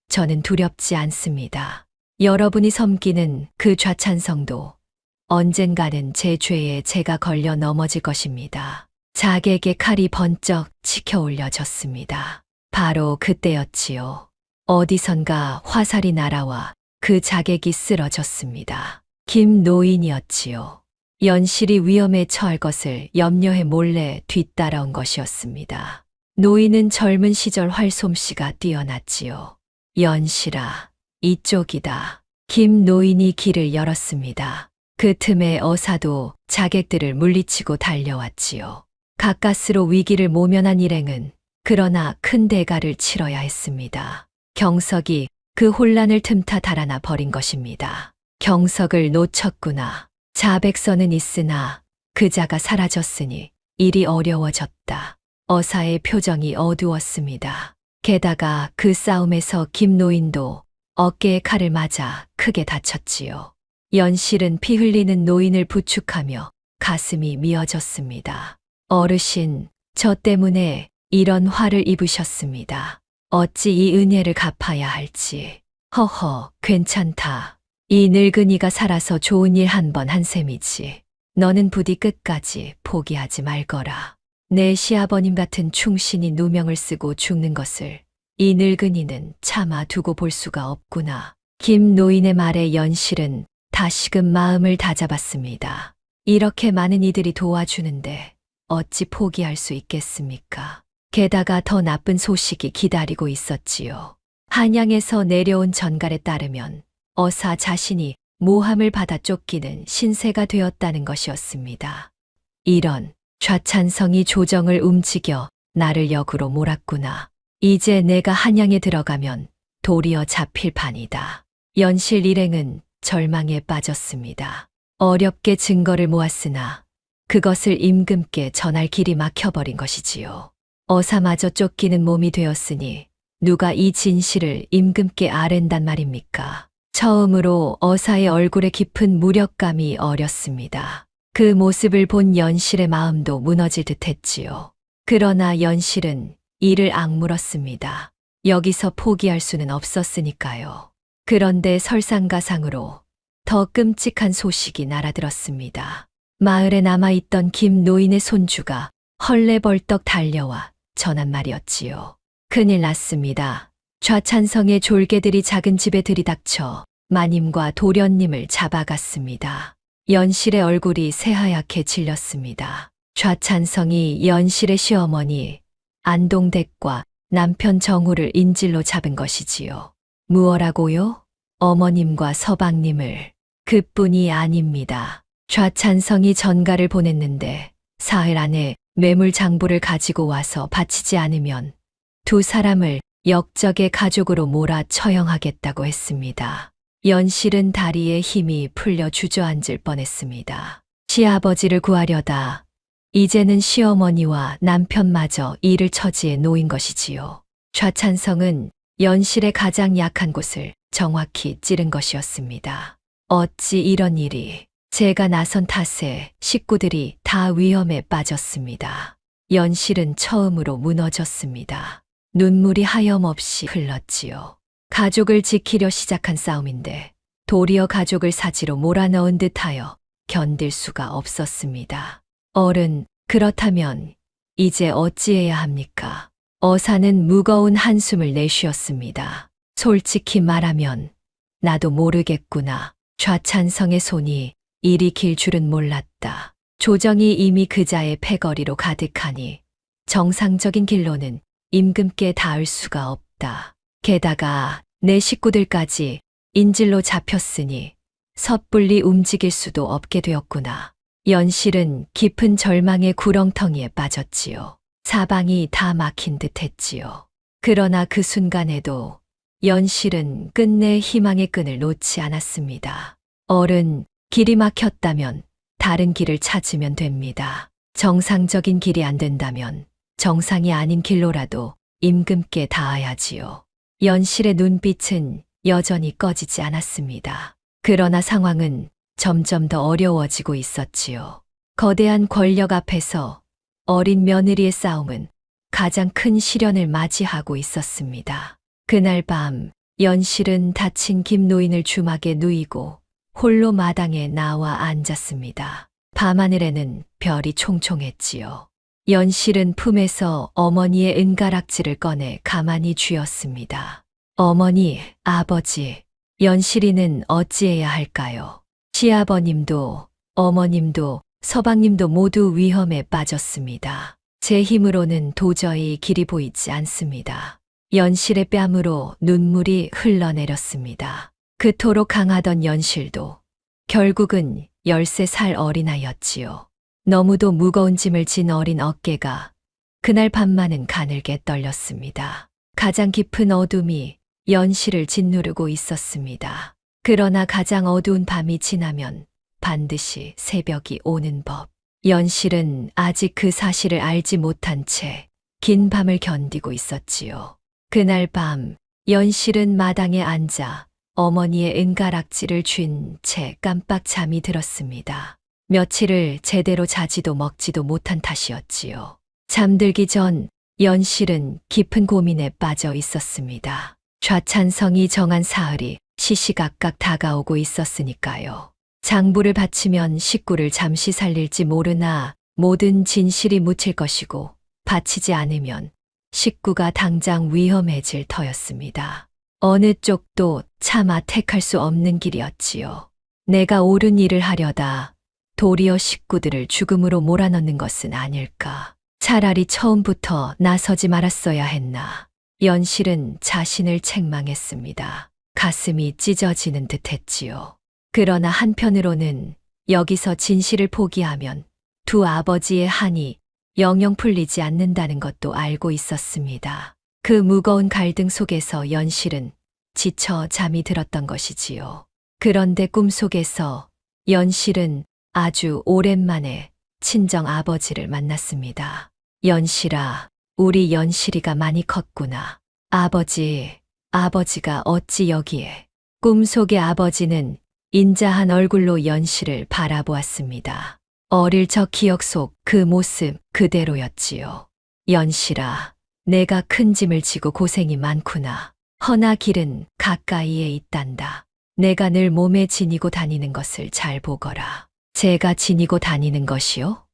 저는 두렵지 않습니다. 여러분이 섬기는 그 좌찬성도 언젠가는 제 죄에 제가 걸려 넘어질 것입니다. 자객의 칼이 번쩍 치켜 올려졌습니다. 바로 그때였지요. 어디선가 화살이 날아와 그 자객이 쓰러졌습니다. 김노인이었지요. 연실이 위험에 처할 것을 염려해 몰래 뒤따라온 것이었습니다. 노인은 젊은 시절 활솜씨가 뛰어났지요. 연실아, 이쪽이다. 김노인이 길을 열었습니다. 그 틈에 어사도 자객들을 물리치고 달려왔지요. 가까스로 위기를 모면한 일행은 그러나 큰 대가를 치러야 했습니다. 경석이 그 혼란을 틈타 달아나 버린 것입니다. 경석을 놓쳤구나. 자백서는 있으나 그자가 사라졌으니 일이 어려워졌다. 어사의 표정이 어두웠습니다. 게다가 그 싸움에서 김노인도 어깨에 칼을 맞아 크게 다쳤지요. 연실은 피 흘리는 노인을 부축하며 가슴이 미어졌습니다. 어르신, 저 때문에 이런 화를 입으셨습니다. 어찌 이 은혜를 갚아야 할지. 허허, 괜찮다. 이 늙은이가 살아서 좋은 일 한 번 한 셈이지. 너는 부디 끝까지 포기하지 말거라. 내 시아버님 같은 충신이 누명을 쓰고 죽는 것을 이 늙은이는 차마 두고 볼 수가 없구나. 김 노인의 말에 연실은 다시금 마음을 다잡았습니다. 이렇게 많은 이들이 도와주는데 어찌 포기할 수 있겠습니까? 게다가 더 나쁜 소식이 기다리고 있었지요. 한양에서 내려온 전갈에 따르면 어사 자신이 모함을 받아 쫓기는 신세가 되었다는 것이었습니다. 이런, 좌찬성이 조정을 움직여 나를 역으로 몰았구나. 이제 내가 한양에 들어가면 도리어 잡힐 판이다. 연실 일행은 절망에 빠졌습니다. 어렵게 증거를 모았으나 그것을 임금께 전할 길이 막혀버린 것이지요. 어사마저 쫓기는 몸이 되었으니 누가 이 진실을 임금께 아랜단 말입니까? 처음으로 어사의 얼굴에 깊은 무력감이 어렸습니다. 그 모습을 본 연실의 마음도 무너질 듯했지요. 그러나 연실은 이를 악물었습니다. 여기서 포기할 수는 없었으니까요. 그런데 설상가상으로 더 끔찍한 소식이 날아들었습니다. 마을에 남아있던 김 노인의 손주가 헐레벌떡 달려와 전한 말이었지요. 큰일 났습니다. 좌찬성의 졸개들이 작은 집에 들이닥쳐 마님과 도련님을 잡아갔습니다. 연실의 얼굴이 새하얗게 질렸습니다. 좌찬성이 연실의 시어머니 안동댁과 남편 정우를 인질로 잡은 것이지요. 무엇라고요? 어머님과 서방님을. 그뿐이 아닙니다. 좌찬성이 전가를 보냈는데 사흘 안에 매물 장부를 가지고 와서 바치지 않으면 두 사람을 역적의 가족으로 몰아 처형하겠다고 했습니다. 연실은 다리에 힘이 풀려 주저앉을 뻔했습니다. 시아버지를 구하려다 이제는 시어머니와 남편마저 이를 처지에 놓인 것이지요. 좌찬성은 연실의 가장 약한 곳을 정확히 찌른 것이었습니다. 어찌 이런 일이. 제가 나선 탓에 식구들이 다 위험에 빠졌습니다. 연실은 처음으로 무너졌습니다. 눈물이 하염없이 흘렀지요. 가족을 지키려 시작한 싸움인데 도리어 가족을 사지로 몰아넣은 듯하여 견딜 수가 없었습니다. 어른, 그렇다면 이제 어찌해야 합니까? 어사는 무거운 한숨을 내쉬었습니다. 솔직히 말하면 나도 모르겠구나. 좌찬성의 손이 이리 길 줄은 몰랐다. 조정이 이미 그자의 패거리로 가득하니 정상적인 길로는 임금께 닿을 수가 없다. 게다가 내 식구들까지 인질로 잡혔으니 섣불리 움직일 수도 없게 되었구나. 연실은 깊은 절망의 구렁텅이에 빠졌지요. 사방이 다 막힌 듯 했지요. 그러나 그 순간에도 연실은 끝내 희망의 끈을 놓지 않았습니다. 어른, 길이 막혔다면 다른 길을 찾으면 됩니다. 정상적인 길이 안 된다면 정상이 아닌 길로라도 임금께 닿아야지요. 연실의 눈빛은 여전히 꺼지지 않았습니다. 그러나 상황은 점점 더 어려워지고 있었지요. 거대한 권력 앞에서 어린 며느리의 싸움은 가장 큰 시련을 맞이하고 있었습니다. 그날 밤 연실은 다친 김노인을 주막에 누이고 홀로 마당에 나와 앉았습니다. 밤하늘에는 별이 총총했지요. 연실은 품에서 어머니의 은가락지를 꺼내 가만히 쥐었습니다. 어머니, 아버지, 연실이는 어찌해야 할까요? 시아버님도, 어머님도, 서방님도 모두 위험에 빠졌습니다. 제 힘으로는 도저히 길이 보이지 않습니다. 연실의 뺨으로 눈물이 흘러내렸습니다. 그토록 강하던 연실도 결국은 13살 어린아이였지요. 너무도 무거운 짐을 진 어린 어깨가 그날 밤만은 가늘게 떨렸습니다. 가장 깊은 어둠이 연실을 짓누르고 있었습니다. 그러나 가장 어두운 밤이 지나면 반드시 새벽이 오는 법. 연실은 아직 그 사실을 알지 못한 채 긴 밤을 견디고 있었지요. 그날 밤 연실은 마당에 앉아 어머니의 은가락지를 쥔 채 깜빡 잠이 들었습니다. 며칠을 제대로 자지도 먹지도 못한 탓이었지요. 잠들기 전 연실은 깊은 고민에 빠져 있었습니다. 좌찬성이 정한 사흘이 시시각각 다가오고 있었으니까요. 장부를 바치면 식구를 잠시 살릴지 모르나 모든 진실이 묻힐 것이고 바치지 않으면 식구가 당장 위험해질 터였습니다. 어느 쪽도 차마 택할 수 없는 길이었지요. 내가 옳은 일을 하려다 도리어 식구들을 죽음으로 몰아넣는 것은 아닐까. 차라리 처음부터 나서지 말았어야 했나. 연실은 자신을 책망했습니다. 가슴이 찢어지는 듯 했지요. 그러나 한편으로는 여기서 진실을 포기하면 두 아버지의 한이 영영 풀리지 않는다는 것도 알고 있었습니다. 그 무거운 갈등 속에서 연실은 지쳐 잠이 들었던 것이지요. 그런데 꿈속에서 연실은 아주 오랜만에 친정 아버지를 만났습니다. 연실아, 우리 연실이가 많이 컸구나. 아버지가 어찌 여기에. 꿈속의 아버지는 인자한 얼굴로 연실을 바라보았습니다. 어릴 적 기억 속 그 모습 그대로였지요. 연실아, 내가 큰 짐을 지고 고생이 많구나. 허나 길은 가까이에 있단다. 내가 늘 몸에 지니고 다니는 것을 잘 보거라. 제가 지니고 다니는 것이요?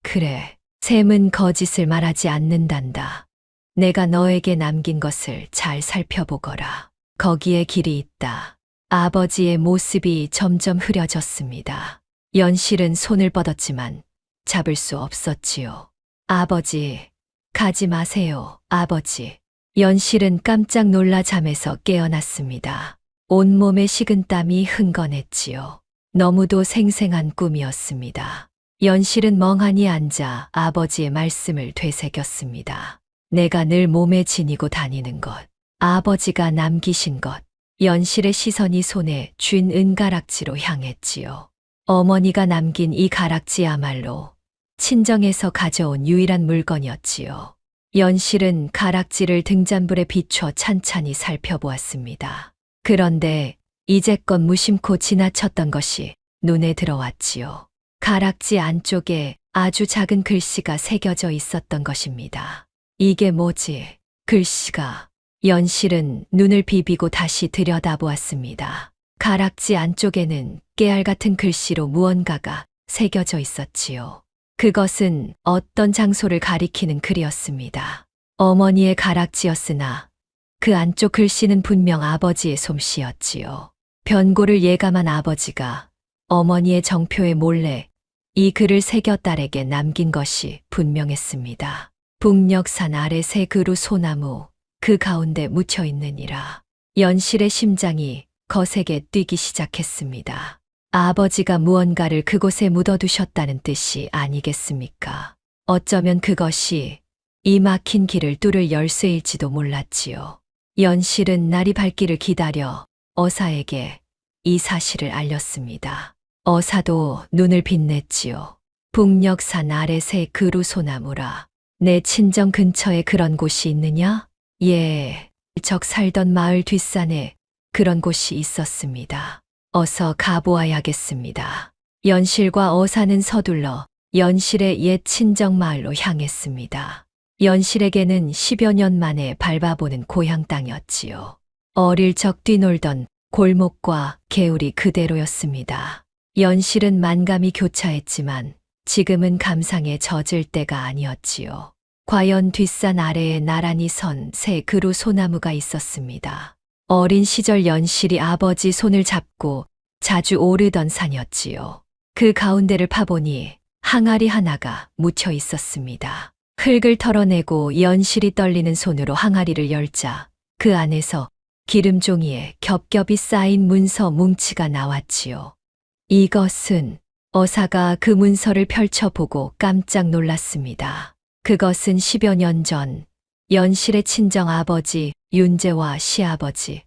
그래, 샘은 거짓을 말하지 않는단다. 내가 너에게 남긴 것을 잘 살펴보거라. 거기에 길이 있다. 아버지의 모습이 점점 흐려졌습니다. 연실은 손을 뻗었지만 잡을 수 없었지요. 아버지, 가지 마세요, 아버지. 연실은 깜짝 놀라 잠에서 깨어났습니다. 온몸에 식은땀이 흥건했지요. 너무도 생생한 꿈이었습니다. 연실은 멍하니 앉아 아버지의 말씀을 되새겼습니다. 내가 늘 몸에 지니고 다니는 것, 아버지가 남기신 것. 연실의 시선이 손에 쥔 은가락지로 향했지요. 어머니가 남긴 이 가락지야말로 친정에서 가져온 유일한 물건이었지요. 연실은 가락지를 등잔불에 비춰 찬찬히 살펴보았습니다. 그런데 이제껏 무심코 지나쳤던 것이 눈에 들어왔지요. 가락지 안쪽에 아주 작은 글씨가 새겨져 있었던 것입니다. 이게 뭐지? 글씨가. 연실은 눈을 비비고 다시 들여다보았습니다. 가락지 안쪽에는 깨알 같은 글씨로 무언가가 새겨져 있었지요. 그것은 어떤 장소를 가리키는 글이었습니다. 어머니의 가락지였으나 그 안쪽 글씨는 분명 아버지의 솜씨였지요. 변고를 예감한 아버지가 어머니의 정표에 몰래 이 글을 새겨 딸에게 남긴 것이 분명했습니다. 북녘산 아래 새 그루 소나무 그 가운데 묻혀 있느니라. 연실의 심장이 거세게 뛰기 시작했습니다. 아버지가 무언가를 그곳에 묻어두셨다는 뜻이 아니겠습니까? 어쩌면 그것이 이 막힌 길을 뚫을 열쇠일지도 몰랐지요. 연실은 날이 밝기를 기다려 어사에게 이 사실을 알렸습니다. 어사도 눈을 빛냈지요. 북녘산 아래 새 그루 소나무라. 내 친정 근처에 그런 곳이 있느냐? 예, 적 살던 마을 뒷산에 그런 곳이 있었습니다. 어서 가보아야겠습니다. 연실과 어사는 서둘러 연실의 옛 친정 마을로 향했습니다. 연실에게는 10여 년 만에 밟아보는 고향 땅이었지요. 어릴 적 뛰놀던 골목과 개울이 그대로였습니다. 연실은 만감이 교차했지만 지금은 감상에 젖을 때가 아니었지요. 과연 뒷산 아래에 나란히 선 새 그루 소나무가 있었습니다. 어린 시절 연실이 아버지 손을 잡고 자주 오르던 산이었지요. 그 가운데를 파보니 항아리 하나가 묻혀 있었습니다. 흙을 털어내고 연실이 떨리는 손으로 항아리를 열자 그 안에서 기름종이에 겹겹이 쌓인 문서 뭉치가 나왔지요. 이것은 어사가 그 문서를 펼쳐보고 깜짝 놀랐습니다. 그것은 10여 년 전 연실의 친정 아버지 윤재와 시아버지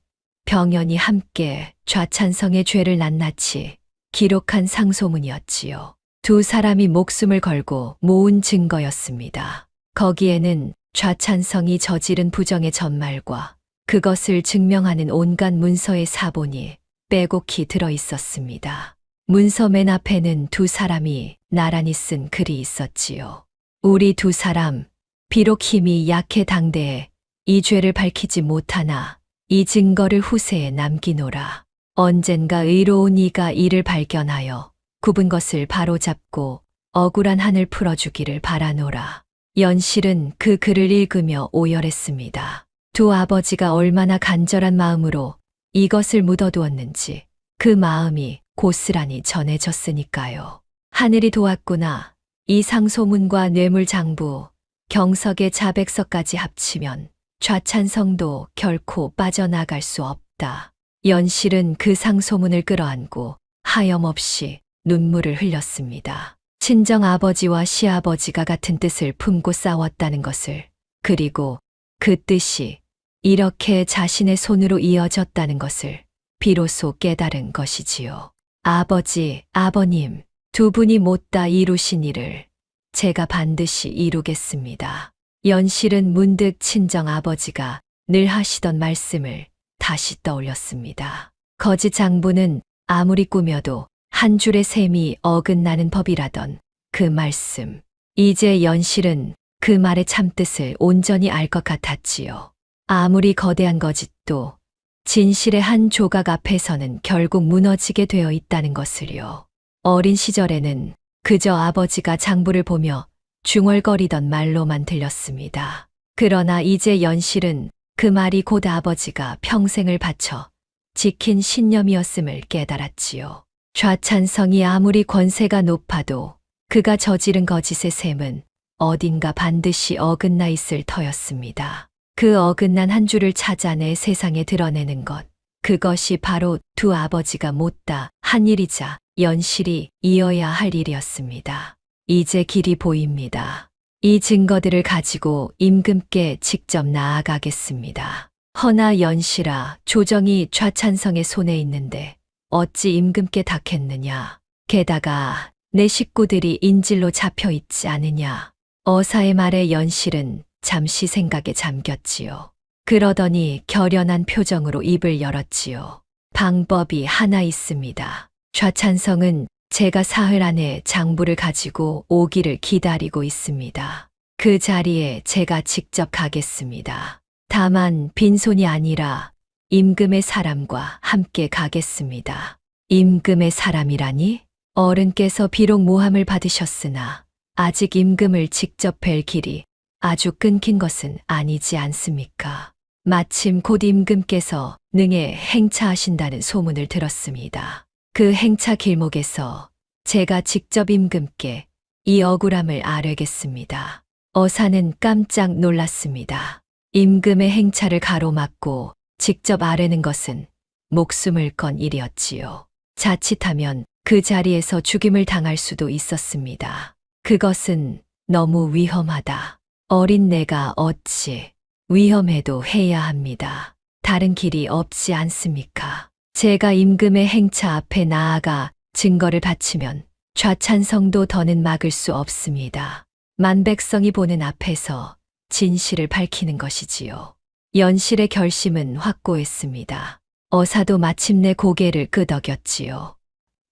병연이 함께 좌찬성의 죄를 낱낱이 기록한 상소문이었지요. 두 사람이 목숨을 걸고 모은 증거였습니다. 거기에는 좌찬성이 저지른 부정의 전말과 그것을 증명하는 온갖 문서의 사본이 빼곡히 들어 있었습니다. 문서 맨 앞에는 두 사람이 나란히 쓴 글이 있었지요. 우리 두 사람, 비록 힘이 약해 당대에 이 죄를 밝히지 못하나 이 증거를 후세에 남기노라. 언젠가 의로운 이가 이를 발견하여 굽은 것을 바로잡고 억울한 한을 풀어주기를 바라노라. 연실은 그 글을 읽으며 오열했습니다. 두 아버지가 얼마나 간절한 마음으로 이것을 묻어두었는지 그 마음이 고스란히 전해졌으니까요. 하늘이 도왔구나. 이 상소문과 뇌물장부, 경석의 자백서까지 합치면 좌찬성도 결코 빠져나갈 수 없다. 연실은 그 상소문을 끌어안고 하염없이 눈물을 흘렸습니다. 친정 아버지와 시아버지가 같은 뜻을 품고 싸웠다는 것을, 그리고 그 뜻이 이렇게 자신의 손으로 이어졌다는 것을 비로소 깨달은 것이지요. 아버지, 아버님, 두 분이 못다 이루신 일을 제가 반드시 이루겠습니다. 연실은 문득 친정 아버지가 늘 하시던 말씀을 다시 떠올렸습니다. 거짓 장부는 아무리 꾸며도 한 줄의 셈이 어긋나는 법이라던 그 말씀. 이제 연실은 그 말의 참뜻을 온전히 알 것 같았지요. 아무리 거대한 거짓도 진실의 한 조각 앞에서는 결국 무너지게 되어 있다는 것을요. 어린 시절에는 그저 아버지가 장부를 보며 중얼거리던 말로만 들렸습니다. 그러나 이제 연실은 그 말이 곧 아버지가 평생을 바쳐 지킨 신념이었음을 깨달았지요. 좌찬성이 아무리 권세가 높아도 그가 저지른 거짓의 셈은 어딘가 반드시 어긋나 있을 터였습니다. 그 어긋난 한 줄을 찾아내 세상에 드러내는 것, 그것이 바로 두 아버지가 못다 한 일이자 연실이 이어야 할 일이었습니다. 이제 길이 보입니다. 이 증거들을 가지고 임금께 직접 나아가겠습니다. 허나 연실아, 조정이 좌찬성의 손에 있는데 어찌 임금께 닿겠느냐. 게다가 내 식구들이 인질로 잡혀 있지 않으냐. 어사의 말에 연실은 잠시 생각에 잠겼지요. 그러더니 결연한 표정으로 입을 열었지요. 방법이 하나 있습니다. 좌찬성은 제가 사흘 안에 장부를 가지고 오기를 기다리고 있습니다. 그 자리에 제가 직접 가겠습니다. 다만 빈손이 아니라 임금의 사람과 함께 가겠습니다. 임금의 사람이라니? 어른께서 비록 모함을 받으셨으나 아직 임금을 직접 뵐 길이 아주 끊긴 것은 아니지 않습니까? 마침 곧 임금께서 능에 행차하신다는 소문을 들었습니다. 그 행차 길목에서 제가 직접 임금께 이 억울함을 아뢰겠습니다. 어사는 깜짝 놀랐습니다. 임금의 행차를 가로막고 직접 아뢰는 것은 목숨을 건 일이었지요. 자칫하면 그 자리에서 죽임을 당할 수도 있었습니다. 그것은 너무 위험하다. 어린 내가 어찌 위험해도 해야 합니다. 다른 길이 없지 않습니까? 제가 임금의 행차 앞에 나아가 증거를 바치면 좌찬성도 더는 막을 수 없습니다. 만백성이 보는 앞에서 진실을 밝히는 것이지요. 연실의 결심은 확고했습니다. 어사도 마침내 고개를 끄덕였지요.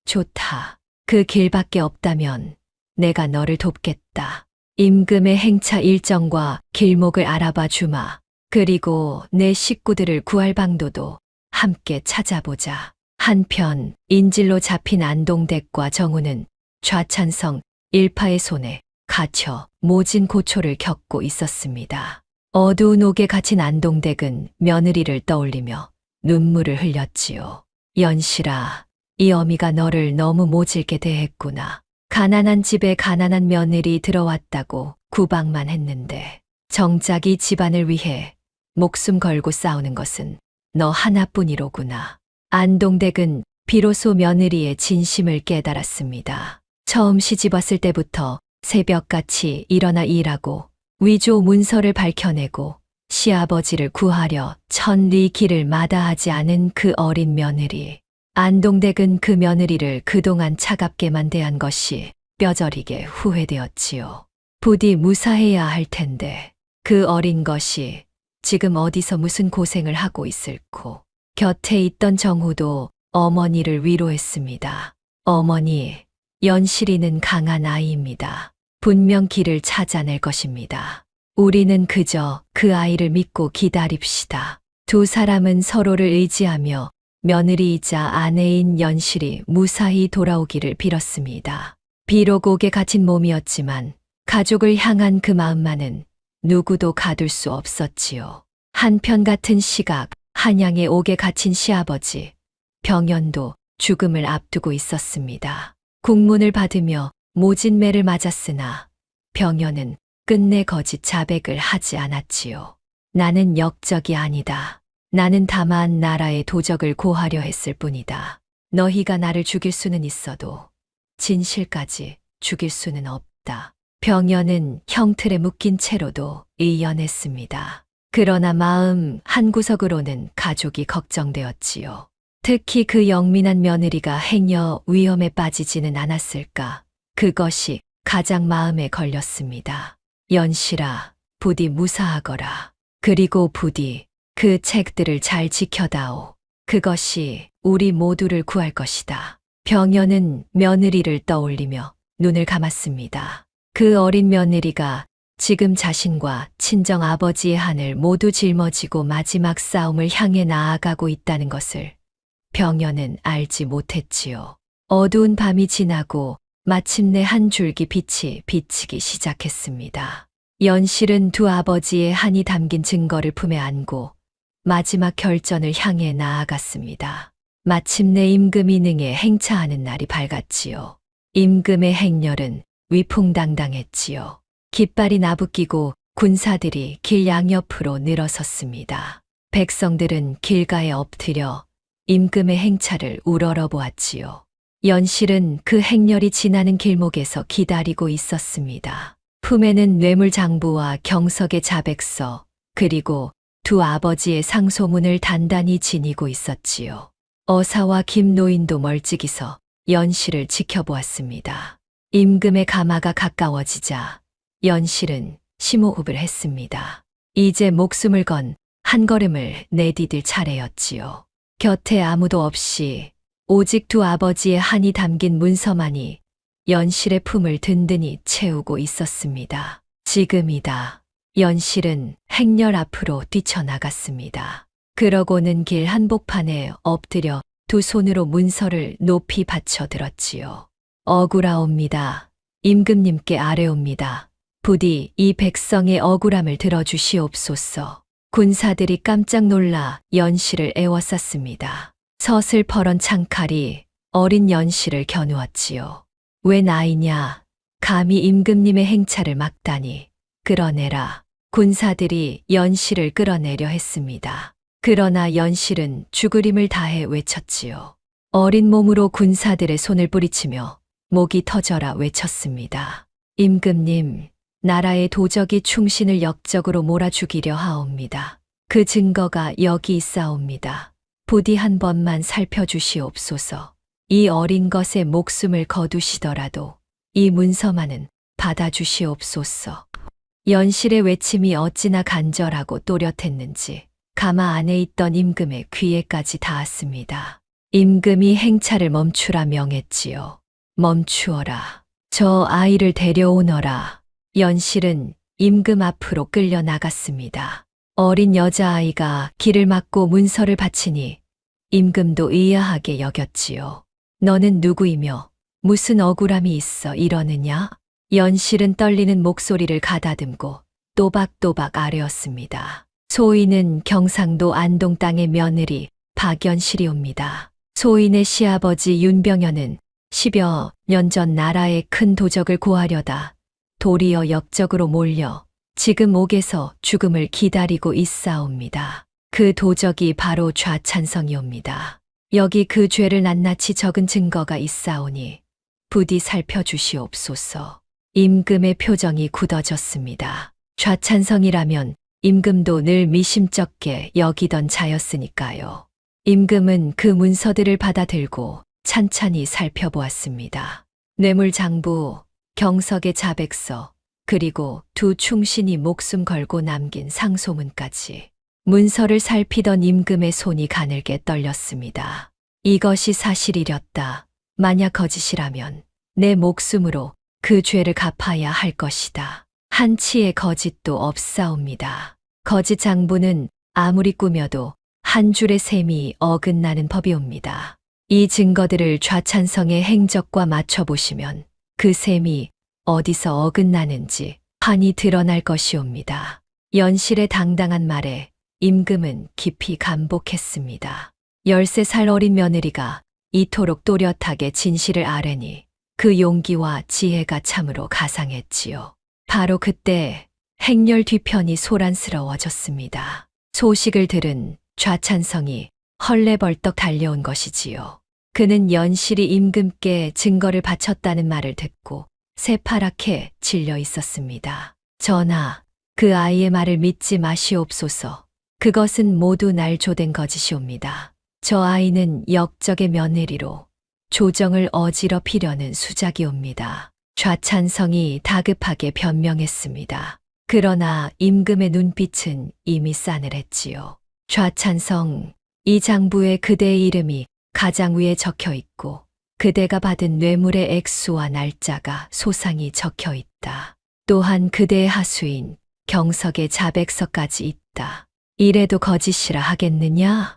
좋다. 그 길밖에 없다면 내가 너를 돕겠다. 임금의 행차 일정과 길목을 알아봐 주마. 그리고 내 식구들을 구할 방도도 함께 찾아보자. 한편 인질로 잡힌 안동댁과 정우는 좌찬성 일파의 손에 갇혀 모진 고초를 겪고 있었습니다. 어두운 옥에 갇힌 안동댁은 며느리를 떠올리며 눈물을 흘렸지요. 연실아, 이 어미가 너를 너무 모질게 대했구나. 가난한 집에 가난한 며느리 들어왔다고 구박만 했는데 정작 이 집안을 위해 목숨 걸고 싸우는 것은 너 하나뿐이로구나. 안동댁은 비로소 며느리의 진심을 깨달았습니다. 처음 시집 왔을 때부터 새벽같이 일어나 일하고 위조 문서를 밝혀내고 시아버지를 구하려 천리 길을 마다하지 않은 그 어린 며느리. 안동댁은 그 며느리를 그동안 차갑게만 대한 것이 뼈저리게 후회되었지요. 부디 무사해야 할 텐데 그 어린 것이 지금 어디서 무슨 고생을 하고 있을꼬. 곁에 있던 정호도 어머니를 위로했습니다. 어머니, 연실이는 강한 아이입니다. 분명 길을 찾아낼 것입니다. 우리는 그저 그 아이를 믿고 기다립시다. 두 사람은 서로를 의지하며 며느리이자 아내인 연실이 무사히 돌아오기를 빌었습니다. 비록 옥에 갇힌 몸이었지만 가족을 향한 그 마음만은 누구도 가둘 수 없었지요. 한편 같은 시각 한양의 옥에 갇힌 시아버지 병연도 죽음을 앞두고 있었습니다. 국문을 받으며 모진매를 맞았으나 병연은 끝내 거짓 자백을 하지 않았지요. 나는 역적이 아니다. 나는 다만 나라의 도적을 고하려 했을 뿐이다. 너희가 나를 죽일 수는 있어도 진실까지 죽일 수는 없다. 병연은 형틀에 묶인 채로도 의연했습니다. 그러나 마음 한구석으로는 가족이 걱정되었지요. 특히 그 영민한 며느리가 행여 위험에 빠지지는 않았을까. 그것이 가장 마음에 걸렸습니다. 연실아, 부디 무사하거라. 그리고 부디 그 책들을 잘 지켜다오. 그것이 우리 모두를 구할 것이다. 병연은 며느리를 떠올리며 눈을 감았습니다. 그 어린 며느리가 지금 자신과 친정 아버지의 한을 모두 짊어지고 마지막 싸움을 향해 나아가고 있다는 것을 병연은 알지 못했지요. 어두운 밤이 지나고 마침내 한 줄기 빛이 비치기 시작했습니다. 연실은 두 아버지의 한이 담긴 증거를 품에 안고 마지막 결전을 향해 나아갔습니다. 마침내 임금이 능에 행차하는 날이 밝았지요. 임금의 행렬은 위풍당당했지요. 깃발이 나부끼고 군사들이 길 양옆으로 늘어섰습니다. 백성들은 길가에 엎드려 임금의 행차를 우러러보았지요. 연실은 그 행렬이 지나는 길목에서 기다리고 있었습니다. 품에는 뇌물장부와 경석의 자백서, 그리고 두 아버지의 상소문을 단단히 지니고 있었지요. 어사와 김노인도 멀찍이서 연실을 지켜보았습니다. 임금의 가마가 가까워지자 연실은 심호흡을 했습니다. 이제 목숨을 건 한 걸음을 내디딜 차례였지요. 곁에 아무도 없이 오직 두 아버지의 한이 담긴 문서만이 연실의 품을 든든히 채우고 있었습니다. 지금이다. 연실은 행렬 앞으로 뛰쳐나갔습니다. 그러고는 길 한복판에 엎드려 두 손으로 문서를 높이 받쳐들었지요. 억울하옵니다. 임금님께 아뢰옵니다. 부디 이 백성의 억울함을 들어주시옵소서. 군사들이 깜짝 놀라 연실을 에워쌌습니다. 서슬퍼런 창칼이 어린 연실을 겨누었지요. 왜 나이냐? 감히 임금님의 행차를 막다니. 끌어내라. 군사들이 연실을 끌어내려 했습니다. 그러나 연실은 죽을 힘을 다해 외쳤지요. 어린 몸으로 군사들의 손을 뿌리치며 목이 터져라 외쳤습니다. 임금님, 나라의 도적이 충신을 역적으로 몰아 죽이려 하옵니다. 그 증거가 여기 있사옵니다. 부디 한 번만 살펴주시옵소서. 이 어린 것의 목숨을 거두시더라도 이 문서만은 받아주시옵소서. 연실의 외침이 어찌나 간절하고 또렷했는지 가마 안에 있던 임금의 귀에까지 닿았습니다. 임금이 행차를 멈추라 명했지요. 멈추어라. 저 아이를 데려오너라. 연실은 임금 앞으로 끌려 나갔습니다. 어린 여자아이가 길을 막고 문서를 바치니 임금도 의아하게 여겼지요. 너는 누구이며 무슨 억울함이 있어 이러느냐? 연실은 떨리는 목소리를 가다듬고 또박또박 아뢰었습니다. 소인은 경상도 안동 땅의 며느리 박연실이옵니다. 소인의 시아버지 윤병연은 10여 년 전 나라의 큰 도적을 고하려다 도리어 역적으로 몰려 지금 옥에서 죽음을 기다리고 있사옵니다. 그 도적이 바로 좌찬성이옵니다. 여기 그 죄를 낱낱이 적은 증거가 있사오니 부디 살펴주시옵소서. 임금의 표정이 굳어졌습니다. 좌찬성이라면 임금도 늘 미심쩍게 여기던 자였으니까요. 임금은 그 문서들을 받아들고 찬찬히 살펴보았습니다. 뇌물장부, 경석의 자백서, 그리고 두 충신이 목숨 걸고 남긴 상소문까지. 문서를 살피던 임금의 손이 가늘게 떨렸습니다. 이것이 사실이렸다. 만약 거짓이라면 내 목숨으로 그 죄를 갚아야 할 것이다. 한치의 거짓도 없사옵니다. 거짓 장부는 아무리 꾸며도 한 줄의 셈이 어긋나는 법이옵니다. 이 증거들을 좌찬성의 행적과 맞춰보시면 그 셈이 어디서 어긋나는지 판이 드러날 것이옵니다. 연실의 당당한 말에 임금은 깊이 감복했습니다. 13살 어린 며느리가 이토록 또렷하게 진실을 아뢰니 그 용기와 지혜가 참으로 가상했지요. 바로 그때 행렬 뒤편이 소란스러워졌습니다. 소식을 들은 좌찬성이 헐레벌떡 달려온 것이지요. 그는 연실이 임금께 증거를 바쳤다는 말을 듣고 새파랗게 질려 있었습니다. 전하, 그 아이의 말을 믿지 마시옵소서. 그것은 모두 날조된 거짓이옵니다. 저 아이는 역적의 며느리로 조정을 어지럽히려는 수작이옵니다. 좌찬성이 다급하게 변명했습니다. 그러나 임금의 눈빛은 이미 싸늘했지요. 좌찬성, 이 장부에 그대의 이름이 가장 위에 적혀 있고 그대가 받은 뇌물의 액수와 날짜가 소상히 적혀 있다. 또한 그대의 하수인 경석의 자백서까지 있다. 이래도 거짓이라 하겠느냐?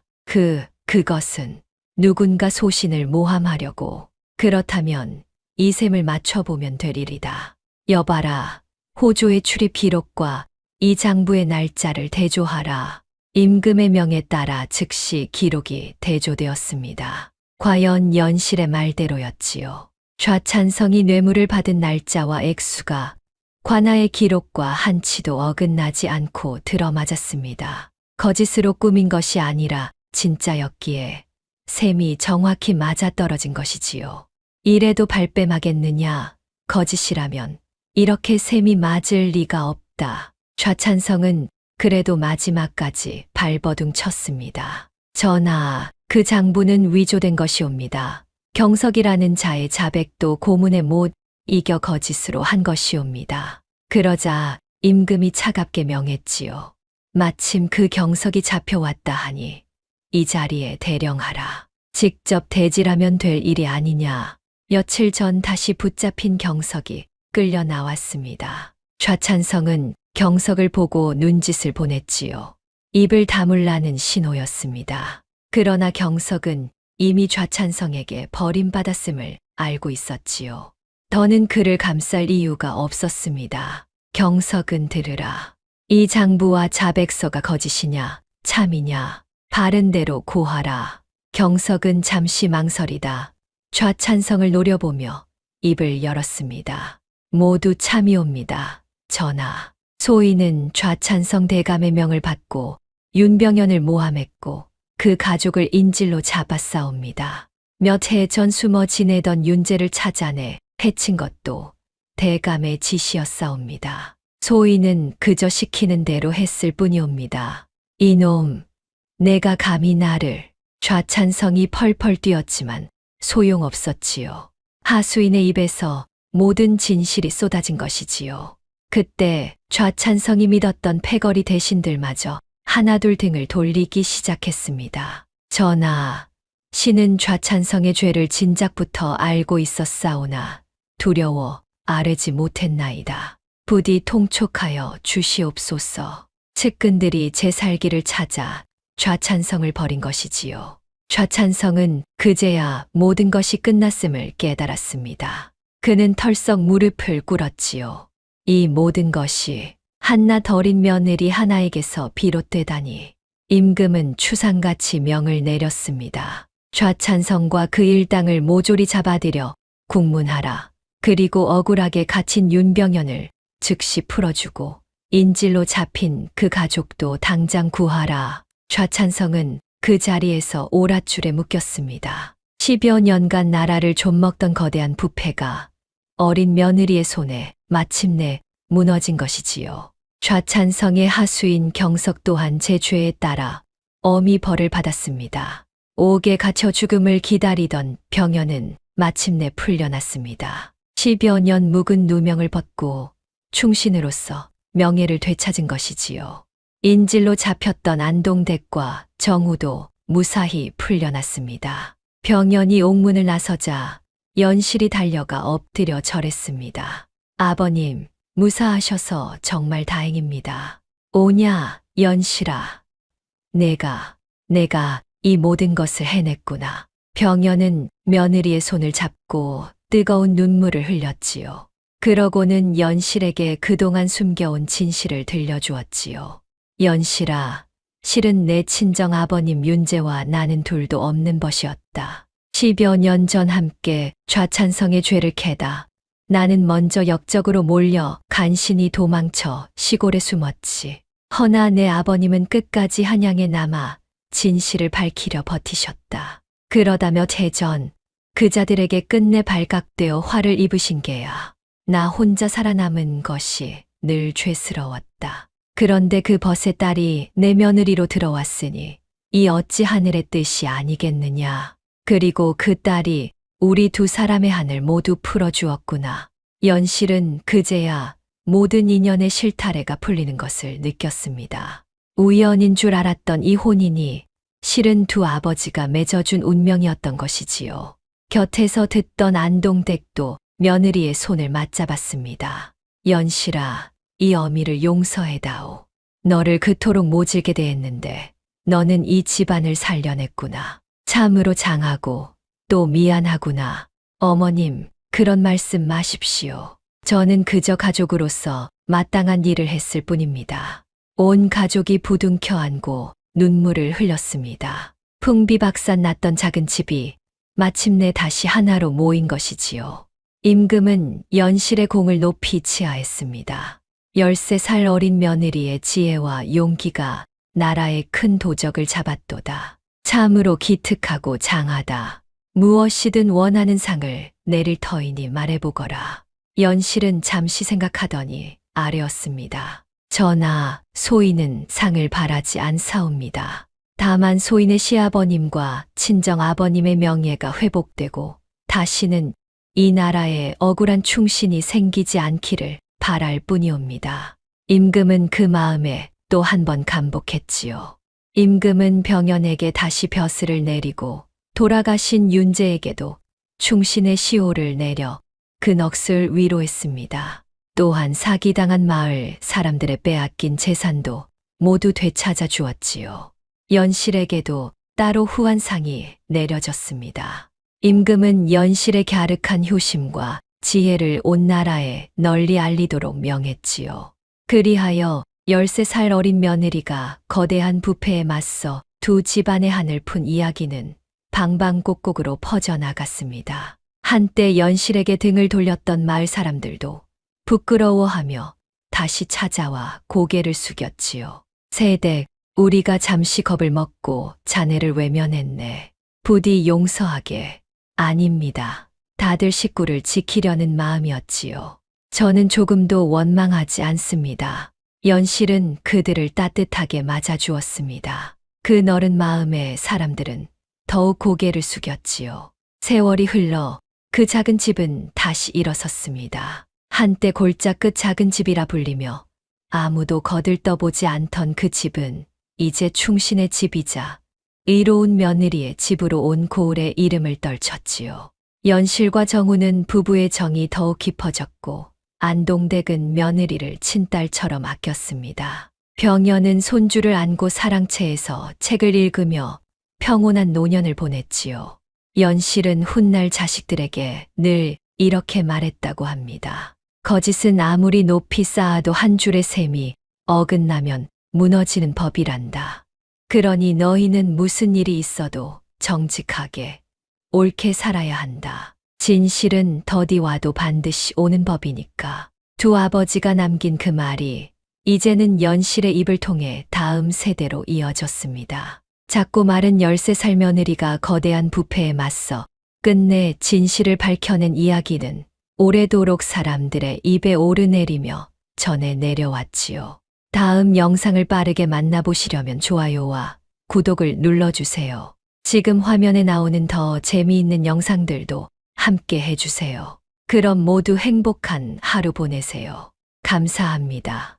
그것은 누군가 소신을 모함하려고. 그렇다면 이 셈을 맞춰보면 되리리다. 여봐라, 호조의 출입 기록과 이 장부의 날짜를 대조하라. 임금의 명에 따라 즉시 기록이 대조되었습니다. 과연 연실의 말대로였지요. 좌찬성이 뇌물을 받은 날짜와 액수가 관아의 기록과 한치도 어긋나지 않고 들어맞았습니다. 거짓으로 꾸민 것이 아니라 진짜였기에 셈이 정확히 맞아떨어진 것이지요. 이래도 발뺌하겠느냐? 거짓이라면 이렇게 셈이 맞을 리가 없다. 좌찬성은 그래도 마지막까지 발버둥 쳤습니다. 전하, 그 장부는 위조된 것이옵니다. 경석이라는 자의 자백도 고문에 못 이겨 거짓으로 한 것이옵니다. 그러자 임금이 차갑게 명했지요. 마침 그 경석이 잡혀왔다 하니 이 자리에 대령하라. 직접 대질하면 될 일이 아니냐. 며칠 전 다시 붙잡힌 경석이 끌려 나왔습니다. 좌찬성은 경석을 보고 눈짓을 보냈지요. 입을 다물라는 신호였습니다. 그러나 경석은 이미 좌찬성에게 버림받았음을 알고 있었지요. 더는 그를 감쌀 이유가 없었습니다. 경석은 들으라. 이 장부와 자백서가 거짓이냐, 참이냐, 바른 대로 고하라. 경석은 잠시 망설이다 좌찬성을 노려보며 입을 열었습니다. 모두 참이옵니다. 전하, 소인은 좌찬성 대감의 명을 받고 윤병연을 모함했고 그 가족을 인질로 잡아싸웁니다. 몇 해 전 숨어 지내던 윤재를 찾아내 해친 것도 대감의 지시였사옵니다. 소인은 그저 시키는 대로 했을 뿐이옵니다. 이놈, 내가 감히 나를. 좌찬성이 펄펄 뛰었지만 소용없었지요. 하수인의 입에서 모든 진실이 쏟아진 것이지요. 그때 좌찬성이 믿었던 패거리 대신들마저 하나둘 등을 돌리기 시작했습니다. 전하, 신은 좌찬성의 죄를 진작부터 알고 있었사오나 두려워 아뢰지 못했나이다. 부디 통촉하여 주시옵소서. 측근들이 제 살기를 찾아 좌찬성을 버린 것이지요. 좌찬성은 그제야 모든 것이 끝났음을 깨달았습니다. 그는 털썩 무릎을 꿇었지요. 이 모든 것이 한낱 어린 며느리 하나에게서 비롯되다니. 임금은 추상같이 명을 내렸습니다. 좌찬성과 그 일당을 모조리 잡아들여 국문하라. 그리고 억울하게 갇힌 윤병연을 즉시 풀어주고 인질로 잡힌 그 가족도 당장 구하라. 좌찬성은 그 자리에서 오랏줄에 묶였습니다. 10여 년간 나라를 좀먹던 거대한 부패가 어린 며느리의 손에 마침내 무너진 것이지요. 좌찬성의 하수인 경석 또한 제 죄에 따라 엄히 벌을 받았습니다. 옥에 갇혀 죽음을 기다리던 병연은 마침내 풀려났습니다. 10여 년 묵은 누명을 벗고 충신으로서 명예를 되찾은 것이지요. 인질로 잡혔던 안동댁과 정우도 무사히 풀려났습니다. 병연이 옥문을 나서자 연실이 달려가 엎드려 절했습니다. 아버님, 무사하셔서 정말 다행입니다. 오냐, 연실아. 내가 이 모든 것을 해냈구나. 병연은 며느리의 손을 잡고 뜨거운 눈물을 흘렸지요. 그러고는 연실에게 그동안 숨겨온 진실을 들려주었지요. 연실아, 실은 내 친정 아버님 윤재와 나는 둘도 없는 벗이었다. 10여 년 전 함께 좌찬성의 죄를 캐다 나는 먼저 역적으로 몰려 간신히 도망쳐 시골에 숨었지. 허나 내 아버님은 끝까지 한양에 남아 진실을 밝히려 버티셨다. 그러다 몇 해 전 그자들에게 끝내 발각되어 화를 입으신 게야. 나 혼자 살아남은 것이 늘 죄스러웠다. 그런데 그 벗의 딸이 내 며느리로 들어왔으니 이 어찌 하늘의 뜻이 아니겠느냐. 그리고 그 딸이 우리 두 사람의 한을 모두 풀어주었구나. 연실은 그제야 모든 인연의 실타래가 풀리는 것을 느꼈습니다. 우연인 줄 알았던 이 혼인이 실은 두 아버지가 맺어준 운명이었던 것이지요. 곁에서 듣던 안동댁도 며느리의 손을 맞잡았습니다. 연실아, 이 어미를 용서해다오. 너를 그토록 모질게 대했는데 너는 이 집안을 살려냈구나. 참으로 장하고 또 미안하구나. 어머님, 그런 말씀 마십시오. 저는 그저 가족으로서 마땅한 일을 했을 뿐입니다. 온 가족이 부둥켜 안고 눈물을 흘렸습니다. 풍비박산 났던 작은 집이 마침내 다시 하나로 모인 것이지요. 임금은 연실의 공을 높이 치하했습니다. 13살 어린 며느리의 지혜와 용기가 나라의 큰 도적을 잡았도다. 참으로 기특하고 장하다. 무엇이든 원하는 상을 내릴 터이니 말해보거라. 연실은 잠시 생각하더니 아뢰었습니다. 전하, 소인은 상을 바라지 않사옵니다. 다만 소인의 시아버님과 친정 아버님의 명예가 회복되고 다시는 이 나라에 억울한 충신이 생기지 않기를 바랄 뿐이옵니다. 임금은 그 마음에 또 한 번 감복했지요. 임금은 병연에게 다시 벼슬을 내리고 돌아가신 윤재에게도 충신의 시호를 내려 그 넋을 위로했습니다. 또한 사기당한 마을 사람들의 빼앗긴 재산도 모두 되찾아 주었지요. 연실에게도 따로 후한상이 내려졌습니다. 임금은 연실의 갸륵한 효심과 지혜를 온 나라에 널리 알리도록 명했지요. 그리하여 13살 어린 며느리가 거대한 부패에 맞서 두 집안의 한을 푼 이야기는 방방곡곡으로 퍼져나갔습니다. 한때 연실에게 등을 돌렸던 마을 사람들도 부끄러워하며 다시 찾아와 고개를 숙였지요. 세댁, 우리가 잠시 겁을 먹고 자네를 외면했네. 부디 용서하게. 아닙니다. 다들 식구를 지키려는 마음이었지요. 저는 조금도 원망하지 않습니다. 연실은 그들을 따뜻하게 맞아주었습니다. 그 너른 마음에 사람들은 더욱 고개를 숙였지요. 세월이 흘러 그 작은 집은 다시 일어섰습니다. 한때 골짜 끝 작은 집이라 불리며 아무도 거들떠보지 않던 그 집은 이제 충신의 집이자 의로운 며느리의 집으로 온 고을의 이름을 떨쳤지요. 연실과 정우는 부부의 정이 더욱 깊어졌고 안동댁은 며느리를 친딸처럼 아꼈습니다. 병연은 손주를 안고 사랑채에서 책을 읽으며 평온한 노년을 보냈지요. 연실은 훗날 자식들에게 늘 이렇게 말했다고 합니다. 거짓은 아무리 높이 쌓아도 한 줄의 셈이 어긋나면 무너지는 법이란다. 그러니 너희는 무슨 일이 있어도 정직하게 옳게 살아야 한다. 진실은 더디 와도 반드시 오는 법이니까. 두 아버지가 남긴 그 말이 이제는 연실의 입을 통해 다음 세대로 이어졌습니다. 작고 마른 13살 며느리가 거대한 부패에 맞서 끝내 진실을 밝혀낸 이야기는 오래도록 사람들의 입에 오르내리며 전해 내려왔지요. 다음 영상을 빠르게 만나보시려면 좋아요와 구독을 눌러주세요. 지금 화면에 나오는 더 재미있는 영상들도 함께 해주세요. 그럼 모두 행복한 하루 보내세요. 감사합니다.